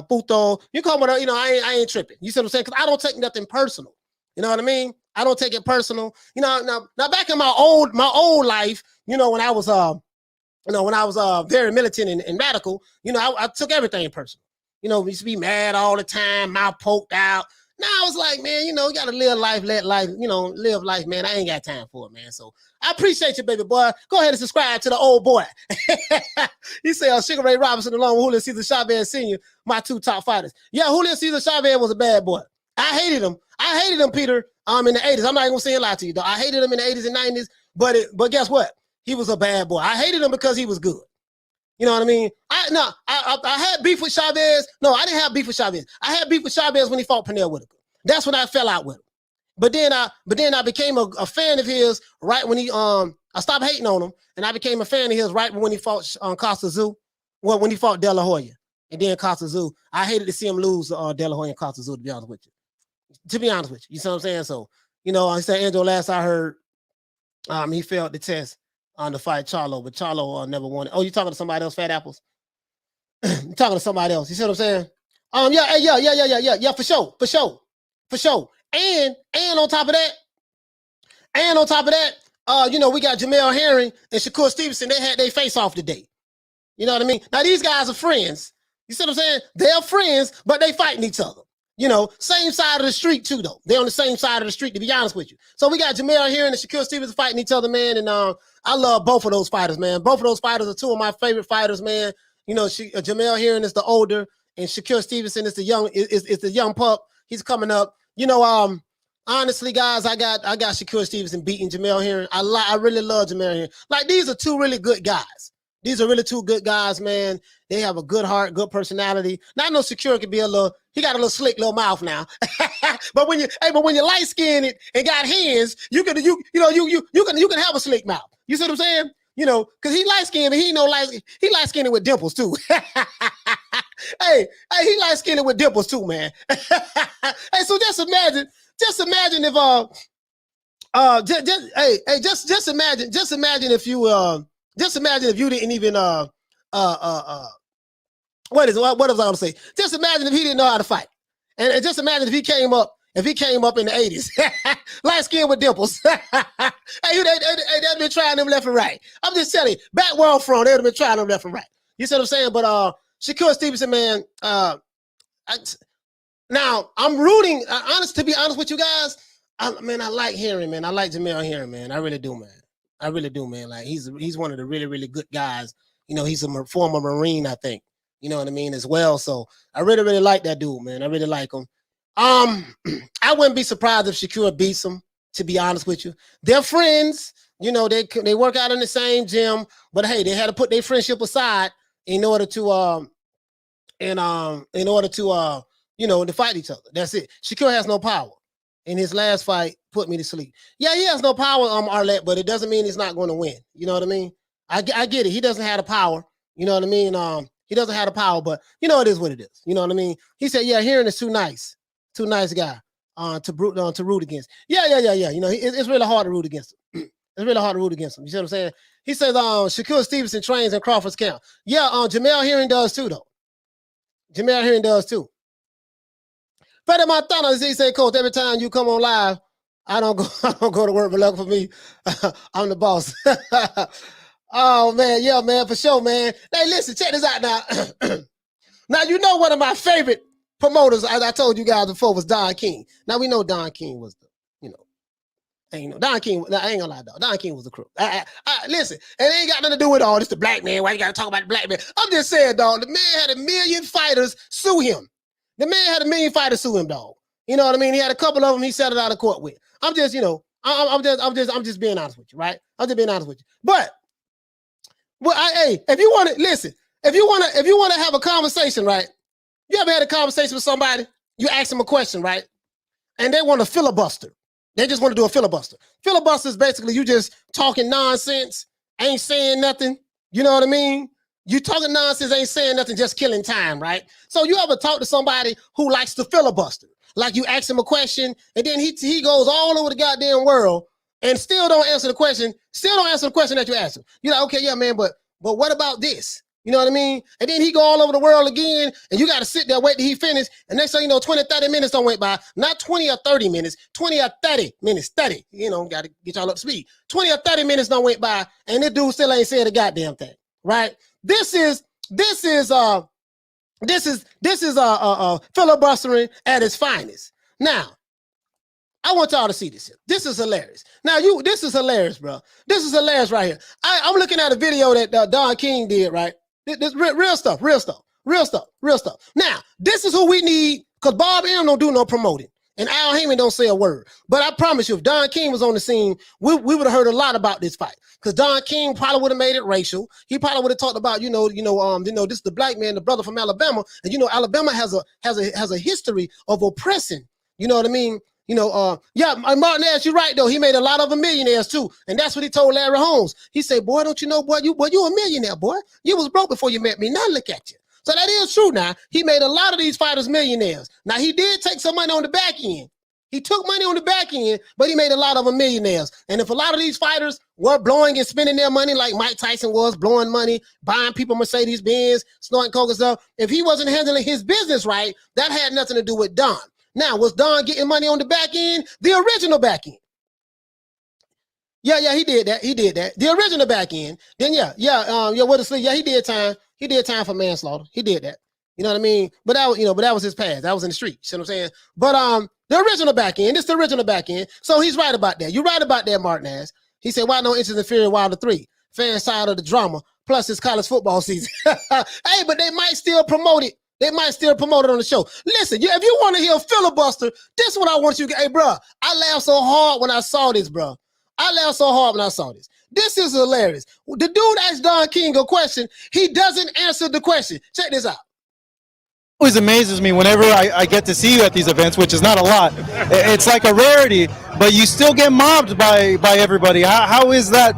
puto. You call me whatever. You know, I ain't tripping. You see what I'm saying? Because I don't take nothing personal. You know what I mean? I don't take it personal. You know, now back in my old life, you know, when I was very militant and radical, you know, I took everything personal. You know, we used to be mad all the time, mouth poked out. Now I was like, man, you know, you got to live life, let life, you know, live life, man. I ain't got time for it, man. So I appreciate you, baby boy. Go ahead and subscribe to the old boy. He said, Sugar Ray Robinson along with Julio Cesar Chavez Sr., my two top fighters. Yeah, Julio Cesar Chavez was a bad boy. I hated him, Peter, in the 80s. I'm not even going to say a lie to you, though. I hated him in the 80s and 90s, but guess what? He was a bad boy. I hated him because he was good. You know what I mean? I had beef with Chavez. No, I didn't have beef with Chavez. I had beef with Chavez when he fought Pernell Whitaker. That's when I fell out with him. But then I became a fan of his right when he I stopped hating on him, and I became a fan of his right when he fought Costa Zoo. Well, when he fought De La Hoya, and then Costa Zoo. I hated to see him lose De La Hoya and Costa Zoo, to be honest with you. You see what I'm saying? So, you know, I said Angelo, last I heard, he failed the test on the fight Charlo, but Charlo never won it. Oh, you talking to somebody else, Fat Apples? You talking to somebody else? You see what I'm saying? Yeah, for sure. And on top of that, you know, we got Jamel Herring and Shakur Stevenson. They had their face off today. You know what I mean? Now these guys are friends. You see what I'm saying? They're friends, but they fighting each other. You know, same side of the street too, though. They're on the same side of the street, to be honest with you. So we got Jamel Herring and Shakur Stevenson fighting each other, man. And I love both of those fighters, man. Both of those fighters are two of my favorite fighters, man. You know, Jamel Herring is the older, and Shakur Stevenson is the young pup. He's coming up. You know, honestly, guys, I got Shakur Stevenson beating Jamel Herring. I really love Jamel Herring. Like, these are two really good guys. These are really two good guys, man. They have a good heart, good personality. Now I know Shakur can be he got a little slick little mouth now. but when you're light skinned and got hands, you can have a slick mouth. You see what I'm saying? You know, because he light skinned, but he light skinned with dimples too. Hey, he light skinned with dimples too, man. Hey, so just imagine if just imagine if you didn't even what was I gonna say? Just imagine if he didn't know how to fight, and just imagine if he came up in the 80s, light skin with dimples. Hey, they've been trying them left and right. I'm just telling you, back where I'm from, they'd have been trying them left and right. You see what I'm saying? But Shakur Stevenson, man. Now I'm rooting. To be honest with you guys, I like Herring, man. I like Jamel Herring, man. I really do, man. Like he's one of the really, really good guys. You know, he's a former Marine, I think. You know what I mean, as well. So I really, really like that dude, man. I really like him. I wouldn't be surprised if Shakur beats him, to be honest with you. They're friends. You know, they work out in the same gym, but hey, they had to put their friendship aside in order to to fight each other. That's it. Shakur has no power. In his last fight, put me to sleep. Yeah, he has no power, Arlette, but it doesn't mean he's not going to win. You know what I mean? I get it. He doesn't have the power. You know what I mean? He doesn't have the power, but you know it is what it is. You know what I mean? He said, "Yeah, Herring is too nice guy to root against." Yeah. You know, it's really hard to root against him. It's really hard to root against him. You see what I'm saying? He says, Shakur Stevenson trains in Crawford's camp. Yeah, Jamel Herring does too, though. Jamel Herring does too. Freddie Montana, he said, Coach, every time you come on live, I don't go to work, but lucky for me, I'm the boss. Oh, man, yeah, man, for sure, man. Hey, listen, check this out now. Now, you know one of my favorite promoters, as I told you guys before, was Don King. Now, we know Don King was the, Don King, I ain't gonna lie, dog. Don King was a crook. Listen, it ain't got nothing to do with all this, the black man. Why you gotta talk about the black man? I'm just saying, dog, the man had 1 million fighters sue him. The man had 1 million fighters sue him, dog. You know what I mean? He had a couple of them he settled out of court with. I'm just, I'm just being honest with you, right? I'm just being honest with you. But, hey, if you want to, listen, if you want to have a conversation, right? You ever had a conversation with somebody? You ask them a question, right? And they want to filibuster. They just want to do a filibuster. Filibuster is basically you just talking nonsense, ain't saying nothing. You know what I mean? You talking nonsense, ain't saying nothing, just killing time, right? So you ever talk to somebody who likes to filibuster? Like you ask him a question, and then he goes all over the goddamn world and still don't answer the question, that you asked him. You're like, okay, yeah, man, but what about this? You know what I mean? And then he go all over the world again, and you got to sit there, wait till he finish. And next thing you know, 20, 30 minutes don't went by. Not 20 or 30 minutes, 20 or 30 minutes, 30. Got to get y'all up to speed. 20 or 30 minutes don't went by, and this dude still ain't said a goddamn thing, right? This is filibustering at its finest. Now, I want y'all to see this here. This is hilarious. Now, this is hilarious, bro. This is hilarious right here. I'm looking at a video that Don King did, right? This real stuff. Now, this is who we need, because Bob M don't do no promoting, and Al Heyman don't say a word. But I promise you, if Don King was on the scene, we would have heard a lot about this fight, because Don King probably would have made it racial. He probably would have talked about, this is the black man, the brother from Alabama, and Alabama has a history of oppressing. You know what I mean? Martinez, you're right, though. He made a lot of them millionaires, too. And that's what he told Larry Holmes. He said, boy, don't you know, boy, you a millionaire, boy. You was broke before you met me. Now look at you. So that is true now. He made a lot of these fighters millionaires. Now, he did take some money on the back end. He took money on the back end, but he made a lot of them millionaires. And if a lot of these fighters were blowing and spending their money like Mike Tyson was, blowing money, buying people Mercedes-Benz, snorting coke and stuff, if he wasn't handling his business right, that had nothing to do with Don. Now, was Don getting money on the back end? The original back end. Yeah, he did that. The original back end. Then he did time. He did time for manslaughter. He did that. You know what I mean? But that was his past. That was in the street. See what I'm saying? But the original back end. It's the original back end. So he's right about that. You're right about that, Martinez. He said, why no interest in Fury Wilder 3? Fan side of the drama, plus it's college football season. Hey, but they might still promote it. They might still promote it on the show. Listen, if you want to hear a filibuster, this is what I want you to get. Hey, bro, I laughed so hard when I saw this, bro. This is hilarious. The dude asked Don King a question. He doesn't answer the question. Check this out. Always amazes me whenever I get to see you at these events, which is not a lot. It's like a rarity, but you still get mobbed by everybody. How is that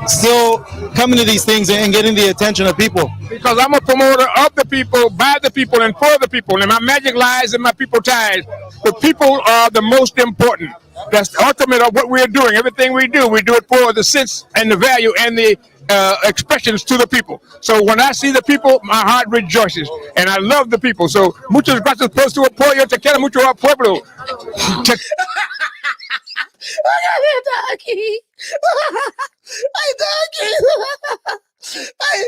still coming to these things and getting the attention of people? Because I'm a promoter of the people, by the people, and for the people. And my magic lies in my people ties. The people are the most important. That's the ultimate of what we're doing. Everything we do it for the sense and the value and the expressions to the people. So when I see the people, my heart rejoices. And I love the people. So, muchas gracias por su apoyo. Te quiero mucho al pueblo. Hey,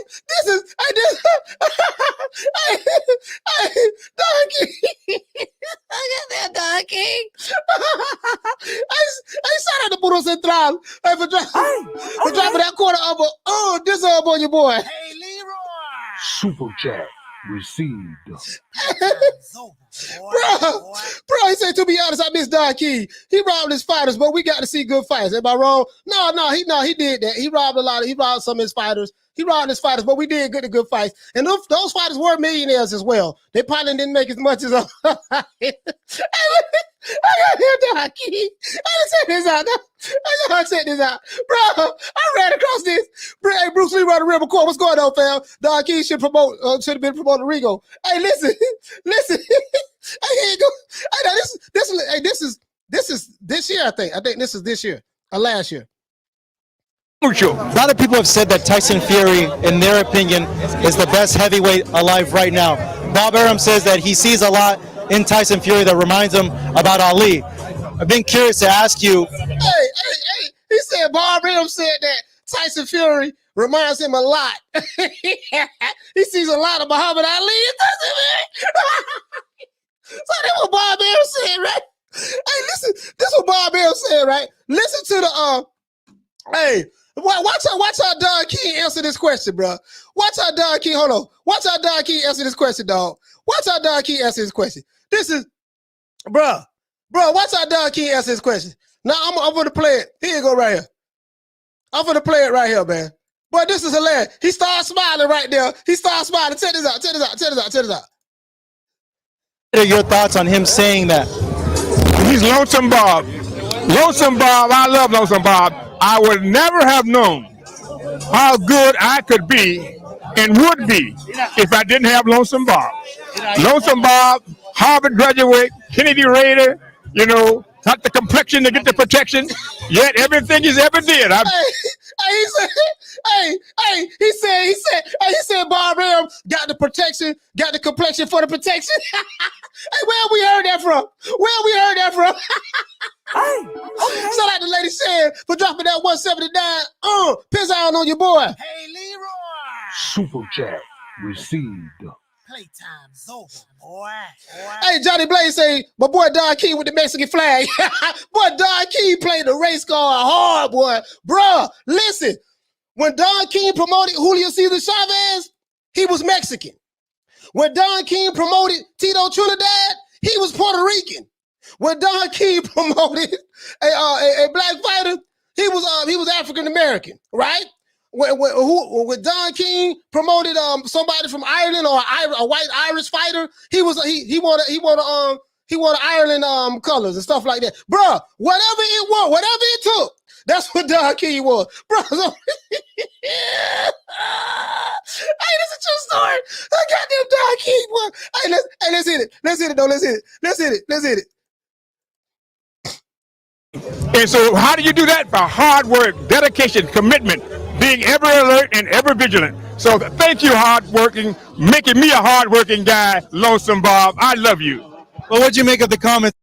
shout out to Puro Central. Hey, for dropping that quarter up. This up on your boy. Hey, Leroy. Super chat received. Bro, he said, to be honest, I miss Don King. He robbed his fighters, but we got to see good fights. Am I wrong? No, he did that. He robbed some of his fighters. He robbed his fighters, but we did get the good fights. And those fighters were millionaires as well. They probably didn't make as much as I got here, Don King. Check this out. Bro, I ran across this. Hey, Bruce Lee running River Court. What's going on, fam? Don King should have been promoting Rigo. Hey, listen. Hey, here you go. Hey, this is this year, I think. I think this is this year or last year. Crucial. A lot of people have said that Tyson Fury, in their opinion, is the best heavyweight alive right now. Bob Arum says that he sees a lot in Tyson Fury that reminds him about Ali. I've been curious to ask you. Hey, he said Bob Arum said that Tyson Fury reminds him a lot. He sees a lot of Muhammad Ali in Tyson Fury. So that's what Bob Arum said, right? Hey, listen, this is what Bob Arum said, right? Listen to the hey, watch how Don King answer this question, bro. Watch how Don King, hold on. Watch how Don King answer this question, dog. Watch how Don King answer this question. This is, bro, watch how Don King answer this question. Now I'm gonna play it. Here you go, right here. I'm gonna play it right here, man. Boy, this is hilarious. He starts smiling right there. He starts smiling. Check this out. What are your thoughts on him saying that? He's Lonesome Bob. Lonesome Bob, I love Lonesome Bob. I would never have known how good I could be and would be if I didn't have Lonesome Bob. Lonesome Bob, Harvard graduate, Kennedy Raider, you know, got the complexion to get the protection, yet everything he's ever did. He said Bob Arum got the protection, got the complexion for the protection. Hey, where we heard that from? Shout out to Lady Shan for dropping that 179. Piss on your boy. Hey, Leroy. Super chat received. Playtime's over, boy. Hey, Johnny Blaze say, my boy Don King with the Mexican flag. Boy, Don King played the race car hard, boy. Bruh, listen. When Don King promoted Julio Cesar Chavez, he was Mexican. When Don King promoted Tito Trinidad, he was Puerto Rican. When Don King promoted a black fighter, he was African American, right? When Don King promoted somebody from Ireland or a white Irish fighter, he wanted Ireland colors and stuff like that. Bruh, whatever it took, that's what Don King was. Bro, so hey, this is a true story. I got them Don King, boy. Hey, let's hit it. Let's hit it. And so how do you do that? By hard work, dedication, commitment, being ever alert and ever vigilant. So thank you, hardworking, making me a hardworking guy, Lonesome Bob. I love you. Well, what'd you make of the comment?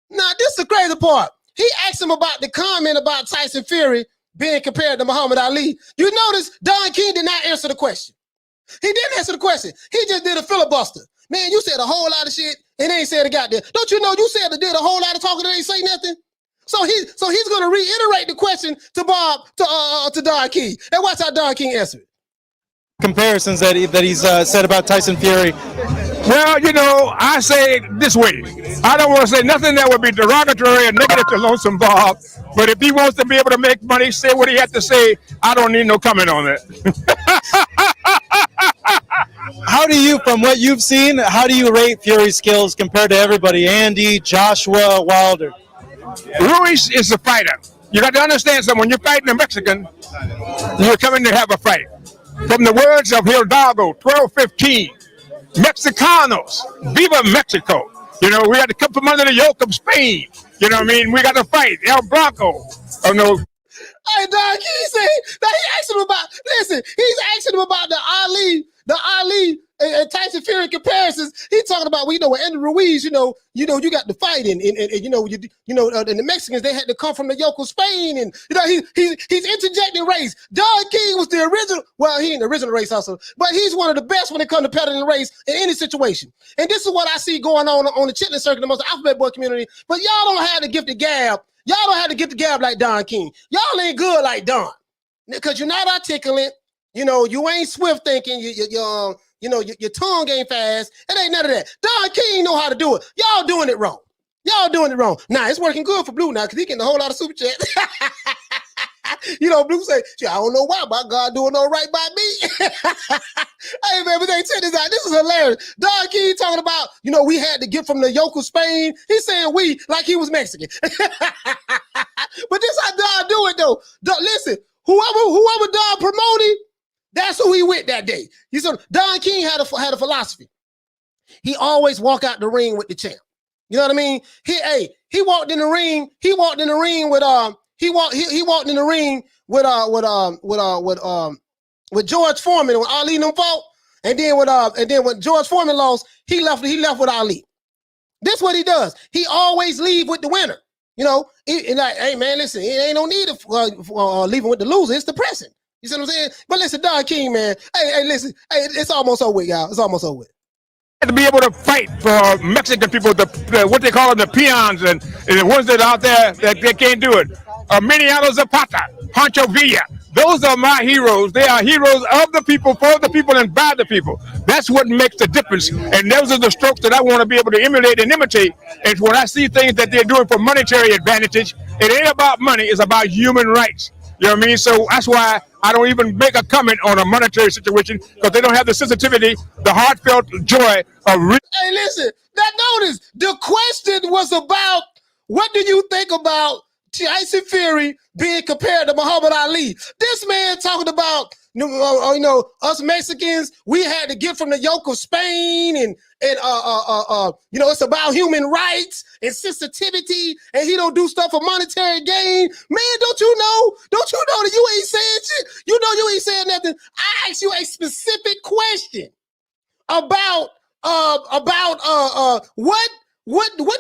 Now, this is the crazy part. He asked him about the comment about Tyson Fury being compared to Muhammad Ali. You notice Don King did not answer the question. He didn't answer the question. He just did a filibuster. Man, you said a whole lot of shit and ain't said a goddamn. Don't you know you said did a whole lot of talking and ain't say nothing? So he's gonna reiterate the question to Don King. And watch how Don King answered it. Comparisons that he's said about Tyson Fury. Well, you know, I say it this way. I don't want to say nothing that would be derogatory or negative to Lonesome Bob, but if he wants to be able to make money, say what he has to say, I don't need no comment on that. How do you, from what you've seen, how do you rate Fury's skills compared to everybody? Andy, Joshua, Wilder? Ruiz is a fighter. You got to understand something. When you're fighting a Mexican, you're coming to have a fight. From the words of Hidalgo, 1215, Mexicanos, viva Mexico. You know, we got to come from under the yoke of Spain. You know what I mean? We got to fight. El Bronco. Oh, no. Hey, Don King said that he asked him about, listen, he's asking him about the Ali and Tyson Fury comparisons. He's talking about, well, you know, with Andy Ruiz, you got the fight and the Mexicans, they had to come from the yoke of Spain, and you know, he's interjecting race. Don King was the original, well, he ain't the original race hustler, but he's one of the best when it comes to peddling race in any situation. And this is what I see going on the chitlin circuit amongst the alphabet boy community. But y'all don't have to give the gab. Y'all don't have to get the gab like Don King. Y'all ain't good like Don, because you're not articulate. You know, you ain't swift thinking. Your tongue ain't fast. It ain't none of that. Don King know how to do it. Y'all doing it wrong. Nah, it's working good for Blue now because he getting a whole lot of super chats. You know, Blue say, I don't know why, but God doing all right by me. Hey, man, but they check this out. This is hilarious. Don King talking about, you know, we had to get from the yoke of Spain. He's saying we like he was Mexican. But this how Don do it, though. Listen, whoever Don promoted, that's who he with that day. He said Don King had a philosophy. He always walk out the ring with the champ. You know what I mean? He walked in the ring. He walked in the ring with he walked in the ring with George Foreman when Ali and them fought, and then when George Foreman lost, he left with Ali. This what he does. He always leave with the winner. You know, and like, hey man, listen, it ain't no need of leaving with the loser. It's the present. You see what I'm saying? But listen, Don King, man. Hey, listen. Hey, it's almost over with, y'all. It's almost over with. To be able to fight for Mexican people, what they call them, the peons, and the ones that are out there that they can't do it. Emiliano Zapata, Pancho Villa. Those are my heroes. They are heroes of the people, for the people, and by the people. That's what makes the difference. And those are the strokes that I want to be able to emulate and imitate. And when I see things that they're doing for monetary advantage, it ain't about money. It's about human rights. You know what I mean? So that's why I don't even make a comment on a monetary situation, because they don't have the sensitivity, the heartfelt joy of. Hey, listen, notice the question was about, what do you think about Tyson Fury being compared to Muhammad Ali? This man talking about, us Mexicans, we had to get from the yoke of Spain, and it's about human rights and sensitivity, and he don't do stuff for monetary gain. Man, don't you know that you ain't saying shit? You know you ain't saying nothing. I asked you a specific question about what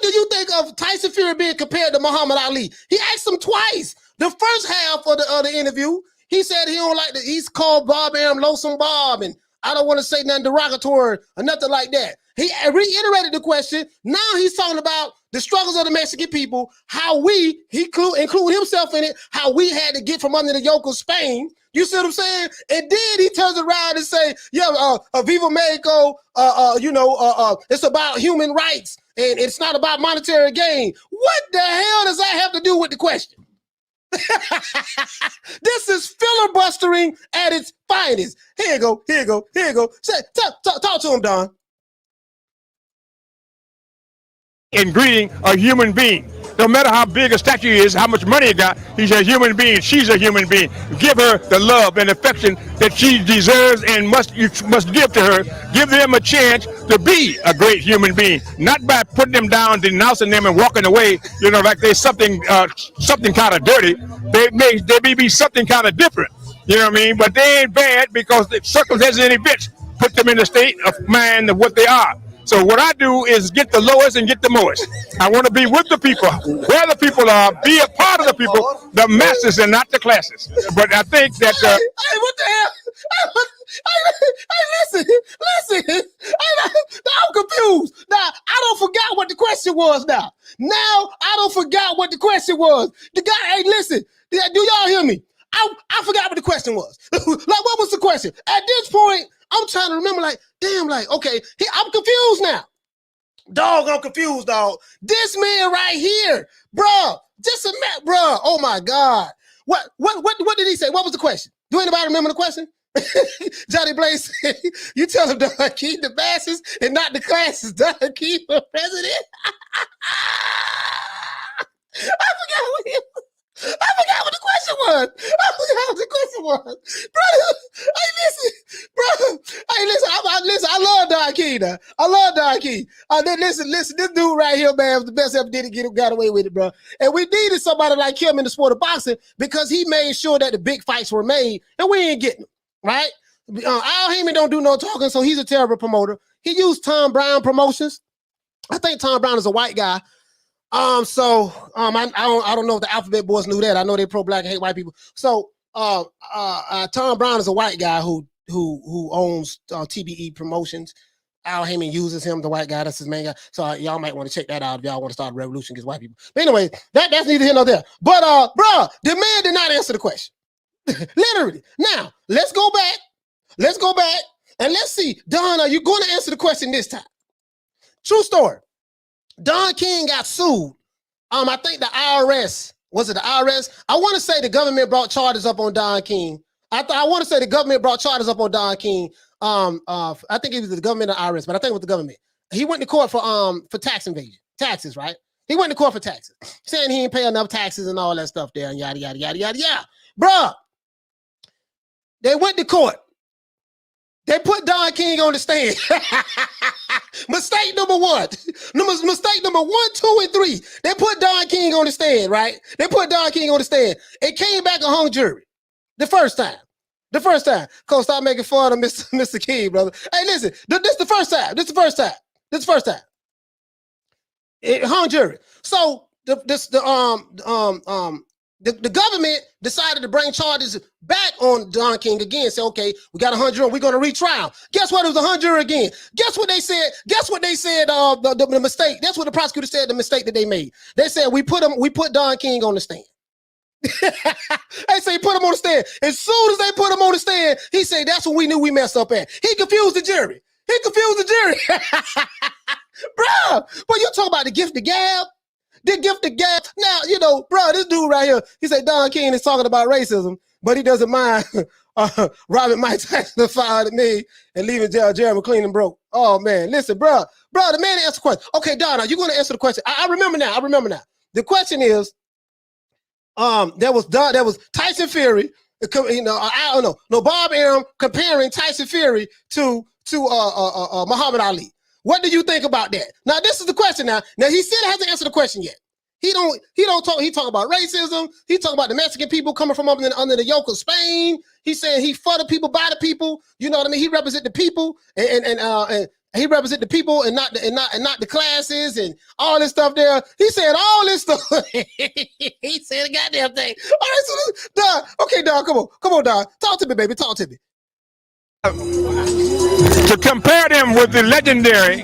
do you think of Tyson Fury being compared to Muhammad Ali? He asked him twice. The first half of the interview, he said he don't like he's called Bob Arum Lonesome Bob, and I don't want to say nothing derogatory or nothing like that. He reiterated the question. Now he's talking about the struggles of the Mexican people, how he include himself in it, how we had to get from under the yoke of Spain. You see what I'm saying? And then he turns around and say, Viva Mexico, it's about human rights, and it's not about monetary gain. What the hell does that have to do with the question? This is filibustering at its finest. Here you go. Say, talk to him, Don. In greeting a human being. No matter how big a statue is, how much money he got, he's a human being. She's a human being. Give her the love and affection that she deserves and you must give to her. Give them a chance to be a great human being, not by putting them down, denouncing them, and walking away. Like they're something kind of dirty. They may be something kind of different. You know what I mean? But they ain't bad, because the circumstances and events put them in the state of mind of what they are. So what I do is get the lowest and get the most. I want to be with the people, where the people are, be a part of the people, the masses and not the classes. But I think that... Hey, what the hell? Hey, listen. I'm confused. Now, I don't forgot what the question was now. The guy, hey, listen, do y'all hear me? I forgot what the question was. Like, what was the question? At this point, I'm trying to remember, okay, I'm confused now. Dog, I'm confused, dog. This man right here, bruh, oh my God. What did he say? What was the question? Do anybody remember the question? Johnny Blaze said, you tell him, Don, keep the masses and not the classes. Don, keep the president. I forgot what the question was. Brother, hey, listen, I love Don King now. I love Don King. Listen, this dude right here, man, was the best ever did it, got away with it, bro. And we needed somebody like him in the sport of boxing, because he made sure that the big fights were made, and we ain't getting them, right? Al Heyman don't do no talking, so he's a terrible promoter. He used Tom Brown Promotions. I think Tom Brown is a white guy. I don't know if the Alphabet Boys knew that. I know they pro-black and hate white people. So Tom Brown is a white guy who owns TBE Promotions. Al Heyman uses him, the white guy. That's his main guy. So y'all might want to check that out if y'all want to start a revolution against white people. But anyway, that's neither here nor there. But the man did not answer the question. Literally. Now let's go back and let's see, Don, are you going to answer the question this time? True story. Don King got sued. I think the IRS, was it the IRS? I want to say the government brought charges up on Don King. I want to say the government brought charges up on Don King. I think it was the government or IRS, but I think it was the government. He went to court for tax evasion, taxes, right? He went to court for taxes, saying he didn't pay enough taxes and all that stuff there, and yada, yada, yada, yada, yada. Bruh, they went to court. They put Don King on the stand. Mistake number one. Mistake number 1, 2, and 3. They put Don King on the stand, right? They put Don King on the stand. It came back a hung jury. The first time. Coach, stop making fun of Mr. King, brother. Hey, listen, this is the first time. This is the first time. It hung jury. So the government decided to bring charges back on Don King again. Say, okay, we got a hung jury. We're going to retrial. Guess what? It was a hung jury again. Guess what they said? The mistake. That's what the prosecutor said. The mistake that they made. They said we put Don King on the stand. They say put him on the stand. As soon as they put him on the stand, he said that's when we knew we messed up at. He confused the jury. Bro, you talk about the gift of gab. Now, bro, this dude right here, he said Don King is talking about racism, but he doesn't mind robbing Mike Tyson $500 million and leaving Jeremy clean and broke. Oh, man, listen, bro, the man answered the question. Okay, Don, are you going to answer the question? I remember now. The question is, there was Tyson Fury, I don't know, no Bob Arum comparing Tyson Fury to Muhammad Ali. What do you think about that? Now, this is the question now. Now, he still hasn't answered the question yet. He talk about racism. He talk about the Mexican people coming from under the yoke of Spain. He said he for the people, by the people. You know what I mean? He represent the people and he represent the people and not the classes and all this stuff there. He said all this stuff. He said a goddamn thing. All right, so Don, okay, Don, come on, Don. Talk to me, baby. Talk to me. To compare them with the legendary,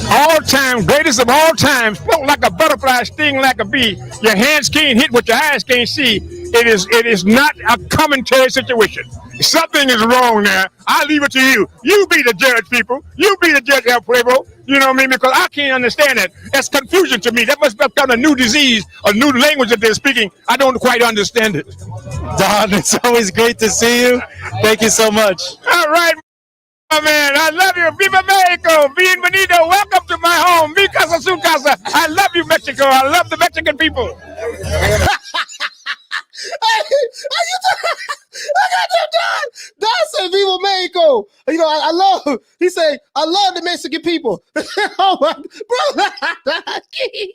all-time greatest of all time, float like a butterfly, sting like a bee. Your hands can't hit what your eyes can't see. It is not a commentary situation. Something is wrong there. I leave it to you. You be the judge, people. You be the judge, El Pueblo. You know what I mean? Because I can't understand it. That's confusion to me. That must have become a new disease, a new language that they're speaking. I don't quite understand it. Don, it's always great to see you. Thank you so much. All right, my man. I love you. Viva Mexico. Bienvenido. Welcome to my home. Mi casa, su casa. I love you, Mexico. I love the Mexican people. I got them Don. Don said Viva Mexico. You know, I love, he said, I love the Mexican people. Oh my, bro. Hey,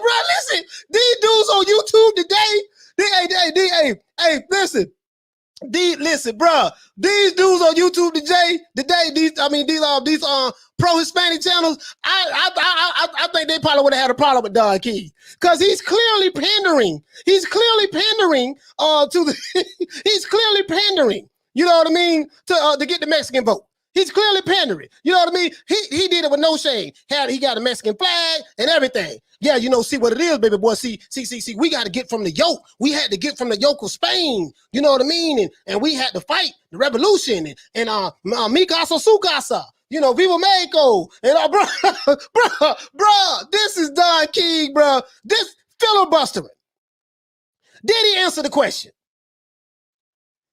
bro, listen. These dudes on YouTube today, listen, bro. These dudes on YouTube today, these pro-Hispanic channels, I think they probably would have had a problem with Don King. Because he's clearly pandering. He's clearly pandering he's clearly pandering, you know what I mean, to get the Mexican vote. He's clearly pandering. You know what I mean? He did it with no shame. He got a Mexican flag and everything. Yeah, see what it is, baby boy. See, we got to get from the yoke. We had to get from the yoke of Spain. You know what I mean? And we had to fight the revolution and mi casa, su casa. Viva Mexico. And bro, this is Don King, bro. This filibustering. Did he answer the question?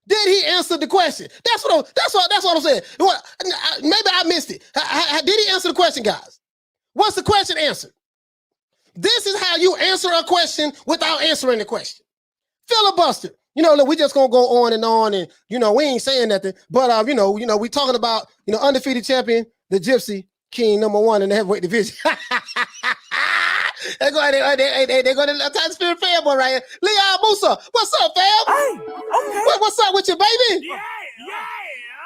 Did he answer the question? That's what I'm saying. Maybe I missed it. Did he answer the question, guys? What's the question answered? This is how you answer a question without answering the question. Filibuster. Look, we just gonna go on, and we ain't saying nothing. But we talking about undefeated champion, the Gypsy King, #1 in the heavyweight division. They're going to Tyson Fury fanboy right here. Leon Musa, what's up, fam? Hey, okay. What's up with you, baby? Yeah.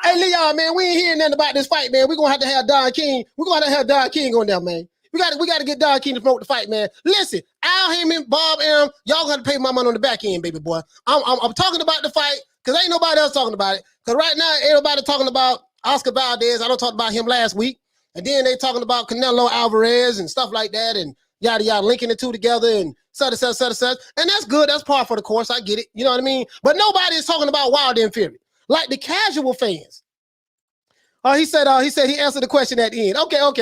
Hey, Leon, man, we ain't hearing nothing about this fight, man. We're going to have Don King. We're going to have Don King on there, man. We got to get Don King to promote the fight, man. Listen, Al Heyman, Bob Arum, y'all got to pay my money on the back end, baby boy. I'm talking about the fight because ain't nobody else talking about it. Because right now, everybody talking about Oscar Valdez. I don't talk about him last week. And then they talking about Canelo Alvarez and stuff like that and yada, yada, linking the two together and such. And that's good. That's par for the course. I get it. You know what I mean? But nobody is talking about Wilder and Fury. Like the casual fans. He said he answered the question at the end. Okay. All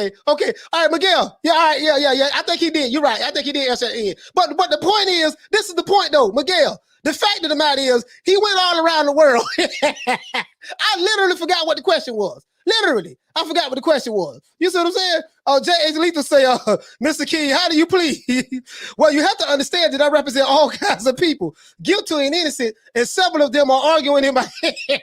right, Miguel. Yeah, all right, yeah. I think he did. You're right. I think he did answer at the end. But the point is, this is the point though, Miguel. The fact of the matter is, he went all around the world. I literally forgot what the question was. Literally, I forgot what the question was. You see what I'm saying? J.H. Letha say, Mr. King, how do you plead? Well, you have to understand that I represent all kinds of people, guilty and innocent, and several of them are arguing in my head.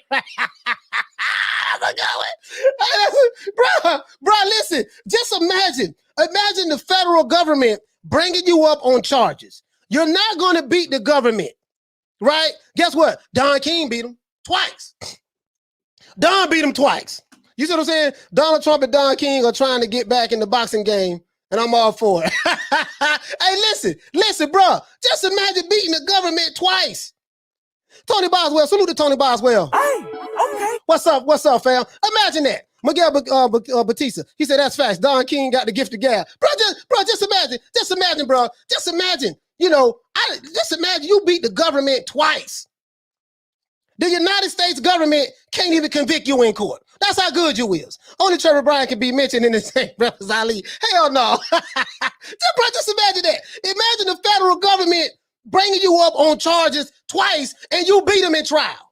Bro, listen. Just imagine the federal government bringing you up on charges. You're not going to beat the government, right? Guess what? Don King beat him twice. Don beat him twice. You see what I'm saying? Donald Trump and Don King are trying to get back in the boxing game, and I'm all for it. Hey, listen, bro. Just imagine beating the government twice. Tony Boswell, salute to Tony Boswell. Hey, okay. What's up, fam? Imagine that. Miguel Batista, he said that's facts. Don King got the gift of gab. Just imagine, bro. Just imagine, just imagine you beat the government twice. The United States government can't even convict you in court. That's how good you is. Only Trevor Bryan can be mentioned in the same breath as Ali. Hell no. Just imagine that. Imagine the federal government bringing you up on charges twice and you beat him in trial.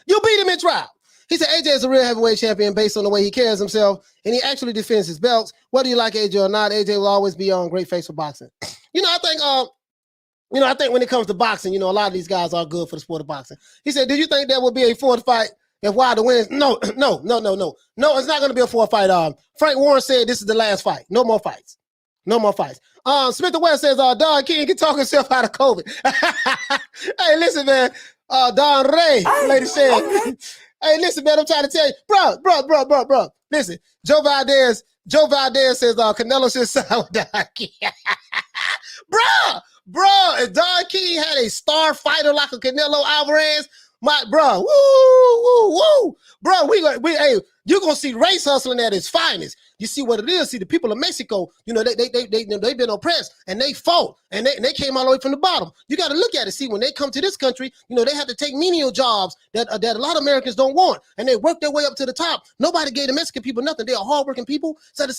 You beat him in trial. He said AJ is a real heavyweight champion based on the way he carries himself and he actually defends his belts. Whether you like AJ or not, AJ will always be on great face for boxing. I think when it comes to boxing, a lot of these guys are good for the sport of boxing. He said, do you think there will be a fourth fight if Wilder wins? No, it's not going to be a fourth fight. Frank Warren said this is the last fight. No more fights. Smith West says, Don King can talk himself out of COVID. Hey, listen, man. Don Ray, lady said, hey, listen, man, I'm trying to tell you. Bro. Listen, Joe Valdez says, Canelo should sign with Don King. Bro, if Don King had a star fighter like a Canelo Alvarez, bro, hey, you're gonna see race hustling at its finest. You see what it is. See, the people of Mexico, they've been oppressed and they fought and they came all the way from the bottom. You got to look at it. See, when they come to this country, they have to take menial jobs that a lot of Americans don't want, and they work their way up to the top. Nobody gave the Mexican people nothing. They are hardworking people. Set,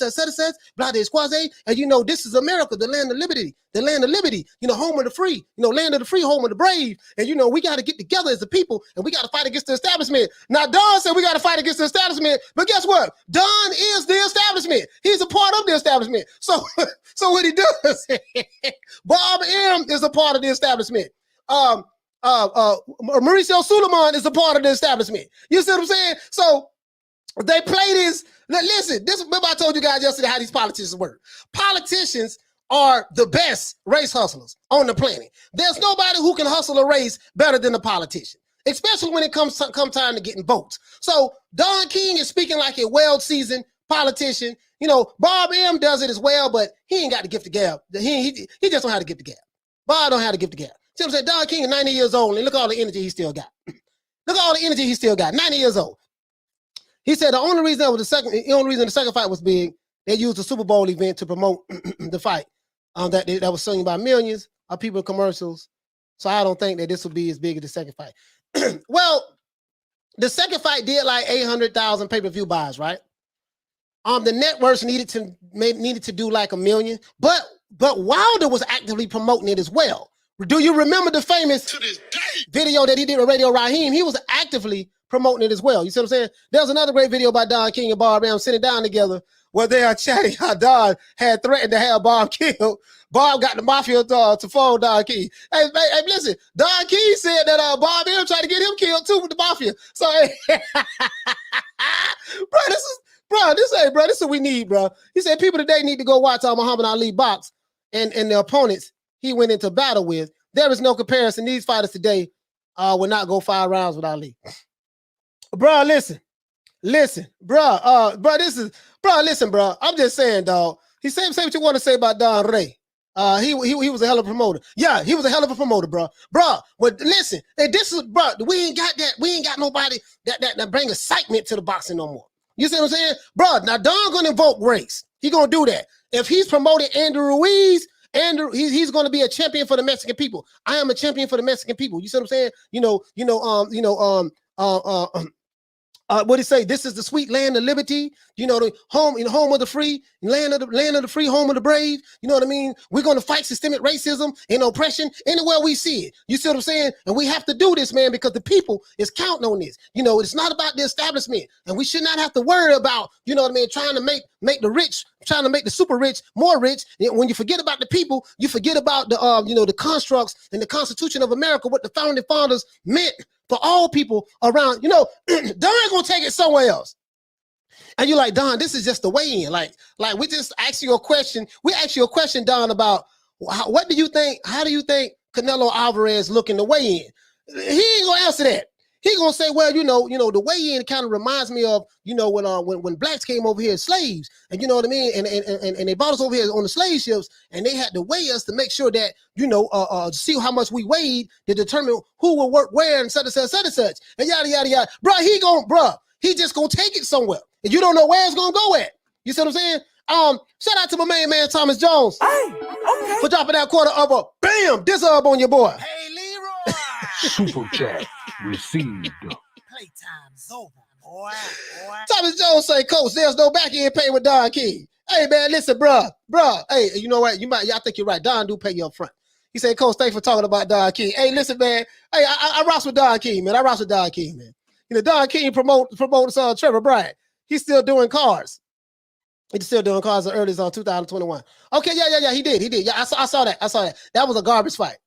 blah, de squaze. And this is America, the land of liberty, home of the free, land of the free, home of the brave. And we got to get together as a people and we got to fight against the establishment. Now, Don said we got to fight against the establishment, but guess what? Don is the establishment. He's a part of the establishment. So what he does, Bob M is a part of the establishment. Mauricio Suleiman is a part of the establishment. You see what I'm saying? So they play this. Listen, remember I told you guys yesterday how these politicians work. Politicians are the best race hustlers on the planet. There's nobody who can hustle a race better than a politician, especially when it comes time to getting votes. So Don King is speaking like a well-seasoned politician. Bob M does it as well, but he ain't got the gift of gab. He just don't have to gift the gab. Bob don't have to gift the gab. See what I'm saying? Don King is 90 years old, and look at all the energy he still got. 90 years old. He said the only reason the second fight was big, they used the Super Bowl event to promote the fight. That was seen by millions of people in commercials. So I don't think that this will be as big as the second fight. Well, the second fight did like 800,000 pay-per-view buys, right? The networks needed to do like 1 million, but Wilder was actively promoting it as well. Do you remember the famous video that he did with Radio Raheem? He was actively promoting it as well. You see what I'm saying? There's another great video by Don King and Bob Ram sitting down together where they are chatting how Don had threatened to have Bob killed. Bob got the mafia to phone Don King. Hey, listen, Don King said that Bob M tried to get him killed too with the mafia. So, hey, this is what we need, bro. He said people today need to go watch Muhammad Ali box and the opponents he went into battle with. There is no comparison. These fighters today will not go 5 rounds with Ali. Bro, listen, bro. Listen, bro. I'm just saying, dog. He say what you want to say about Don Ray. He was a hell of a promoter. Yeah, he was a hell of a promoter, bro. Bro, but listen, and this is, bro, we ain't got that. We ain't got nobody that bring excitement to the boxing no more. You see what I'm saying? Bro, now Don gonna invoke race. He gonna do that. If he's promoting Andrew Ruiz, he's gonna be a champion for the Mexican people. I am a champion for the Mexican people. You see what I'm saying? What do you say? This is the sweet land of liberty. The home of the free, land of the free, home of the brave. You know what I mean? We're going to fight systemic racism and oppression anywhere we see it. You see what I'm saying? And we have to do this, man, because the people is counting on this. It's not about the establishment, and we should not have to worry about, trying to make the rich, trying to make the super rich more rich. When you forget about the people, you forget about the constructs and the Constitution of America, what the founding fathers meant for all people around. You know, Don gonna take it somewhere else. And you're like, Don, this is just the weigh-in. Like we just asked you a question. We asked you a question, Don, about what do you think? How do you think Canelo Alvarez looking to weigh in? He ain't gonna answer that. He gonna say, well, you know, the weigh-in kind of reminds me of, you know, when blacks came over here as slaves, and you know what I mean, and they brought us over here on the slave ships, and they had to weigh us to make sure that, you know, see how much we weighed to determine who will work where and such and such and such, and yada yada yada. He just gonna take it somewhere, and you don't know where it's gonna go at. You see what I'm saying? Shout out to my main man Thomas Jones for dropping that quarter of a bam disub on your boy. Hey, Leroy. Super chat received. Playtime's over, boy. Thomas Jones say, Coach, there's no back end pay with Don King. Hey man, listen, bruh. Hey, you know what? I think you're right. Don do pay you up front. He said, Coach, thanks for talking about Don King. Hey, listen, man. Hey, I rocks with Don King, man. You know, Don King promotes Trevor Bryant. He's still doing cars. He's still doing cars as early as 2021. Okay, yeah. He did. Yeah, I saw that. That was a garbage fight.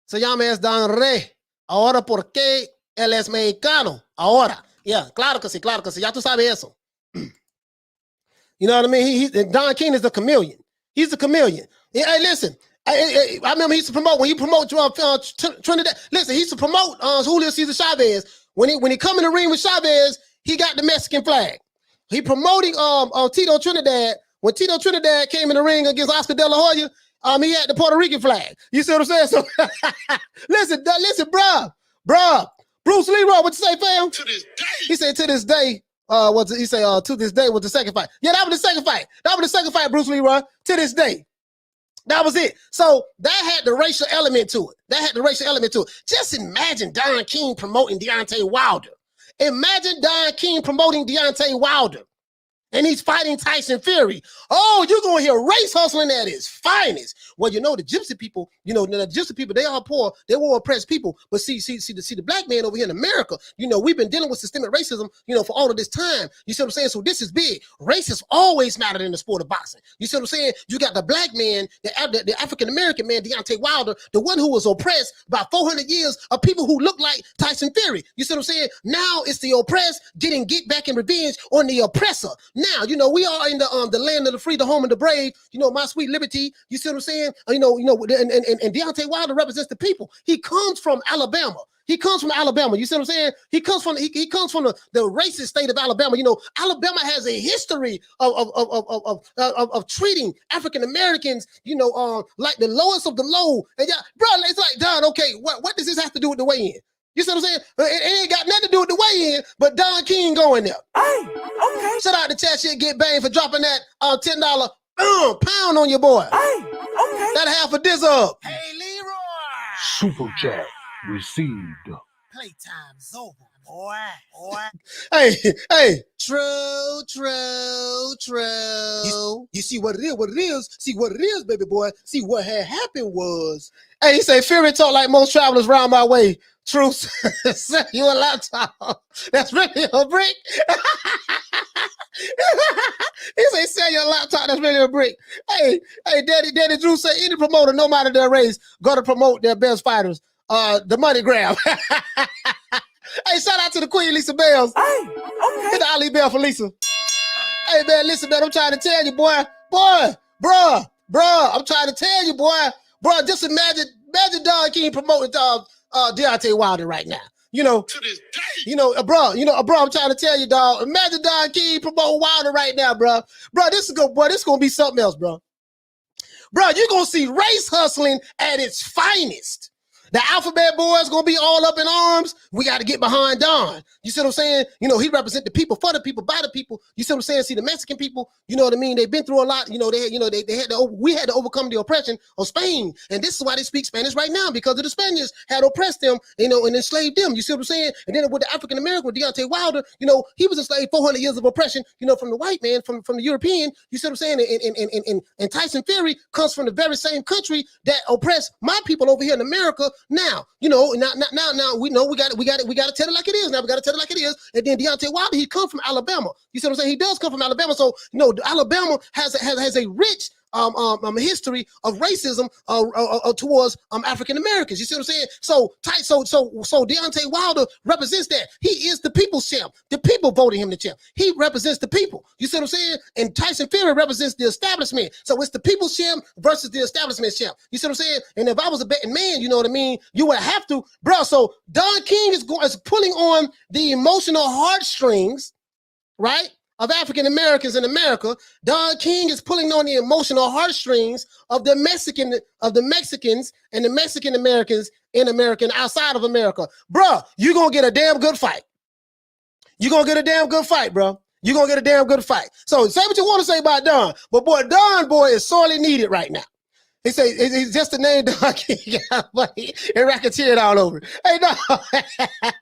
Se llama es Don Rey. Ahora por qué él es mexicano. Ahora. Yeah, claro que sí. Ya tú sabes eso. You know what I mean? Don King is the chameleon. He's a chameleon. Hey, listen. I remember he used to promote when he promote Trinidad. Listen, he used to promote Julio Cesar Chavez. When he come in the ring with Chavez, he got the Mexican flag. He promoting Tito Trinidad. When Tito Trinidad came in the ring against Oscar De La Hoya, he had the Puerto Rican flag. You see what I'm saying? So listen, bruh. Bruce Leroy, what you say, fam? To this day. He said to this day. To this day was the second fight. Yeah, that was the second fight. Bruce Leroy. To this day. That was it. So that had the racial element to it. Just imagine Don King promoting Deontay Wilder. And he's fighting Tyson Fury. Oh, you're going to hear race hustling at its finest. Well, you know, the gypsy people, they are poor. They were oppressed people. But see the black man over here in America, you know, we've been dealing with systemic racism, you know, for all of this time. You see what I'm saying? So this is big. Race has always mattered in the sport of boxing. You see what I'm saying? You got the black man, the African-American man, Deontay Wilder, the one who was oppressed by 400 years of people who look like Tyson Fury. You see what I'm saying? Now it's the oppressed getting back in revenge on the oppressor. Now, you know, we are in the land of the free, the home of the brave, you know, my sweet liberty. You see what I'm saying? And Deontay Wilder represents the people. He comes from Alabama. You see what I'm saying? He comes from the racist state of Alabama. You know, Alabama has a history of treating African Americans, you know, like the lowest of the low. And yeah, bro, it's like, Don, okay, what does this have to do with the weigh-in? You see what I'm saying? It ain't got nothing to do with the weigh-in, but Don King going there. Hey, okay. Shout out to Chat Shit Get Bang for dropping that $10 pound on your boy. Hey, okay. That half a diz up. Hey, Leroy. Super chat received. Playtime's over, boy. Hey. True. You see what it is? See what it is, baby boy. See what had happened was. Hey, he say Fury talk like most travelers round my way. True. Sell you a laptop. That's really a brick. He say sell your laptop. That's really a brick. Hey, Daddy Drew say any promoter, no matter their race, got to promote their best fighters. The money grab. Hey, shout out to the Queen Lisa Bells. Hey, okay. Hit the Ali Bell for Lisa. Hey man, listen, man, I'm trying to tell you, bruh. I'm trying to tell you, bro. Just imagine Don King promoting Deontay Wilder right now. You know, To this day. Bro, I'm trying to tell you, dog. Imagine Don King promoting Wilder right now, bro. This is gonna be something else, bro. Bro, you're gonna see race hustling at its finest. The Alphabet Boys gonna be all up in arms. We got to get behind Don. You see what I'm saying? You know, he represent the people, for the people, by the people. You see what I'm saying? See, the Mexican people, you know what I mean? They've been through a lot. You know, we had to overcome the oppression of Spain. And this is why they speak Spanish right now, because of the Spaniards had oppressed them, you know, and enslaved them. You see what I'm saying? And then with the African American, with Deontay Wilder, you know, he was enslaved 400 years of oppression, you know, from the white man, from the European. You see what I'm saying? And Tyson Fury comes from the very same country that oppressed my people over here in America. Now, you know, now we know we got to tell it like it is. Now we got to tell it like it is. And then Deontay Wilder, he comes from Alabama. You see what I'm saying? He does come from Alabama. So, you know, Alabama has a rich history of racism towards African Americans. You see what I'm saying? So Deontay Wilder represents that. He is the people's champ. The people voted him the champ. He represents the people. You see what I'm saying? And Tyson Fury represents the establishment. So it's the people's champ versus the establishment champ. You see what I'm saying? And if I was a betting man, you know what I mean, you would have to, bro. So Don King is pulling on the emotional heartstrings, right, of African Americans in America. Don King is pulling on the emotional heartstrings of the Mexicans and the Mexican Americans in America and outside of America. Bro, you're gonna get a damn good fight. You're gonna get a damn good fight, bro. You're gonna get a damn good fight. So say what you want to say about Don, but boy, Don is sorely needed right now. He say it's just the name Don King and racketeered all over. Hey, no,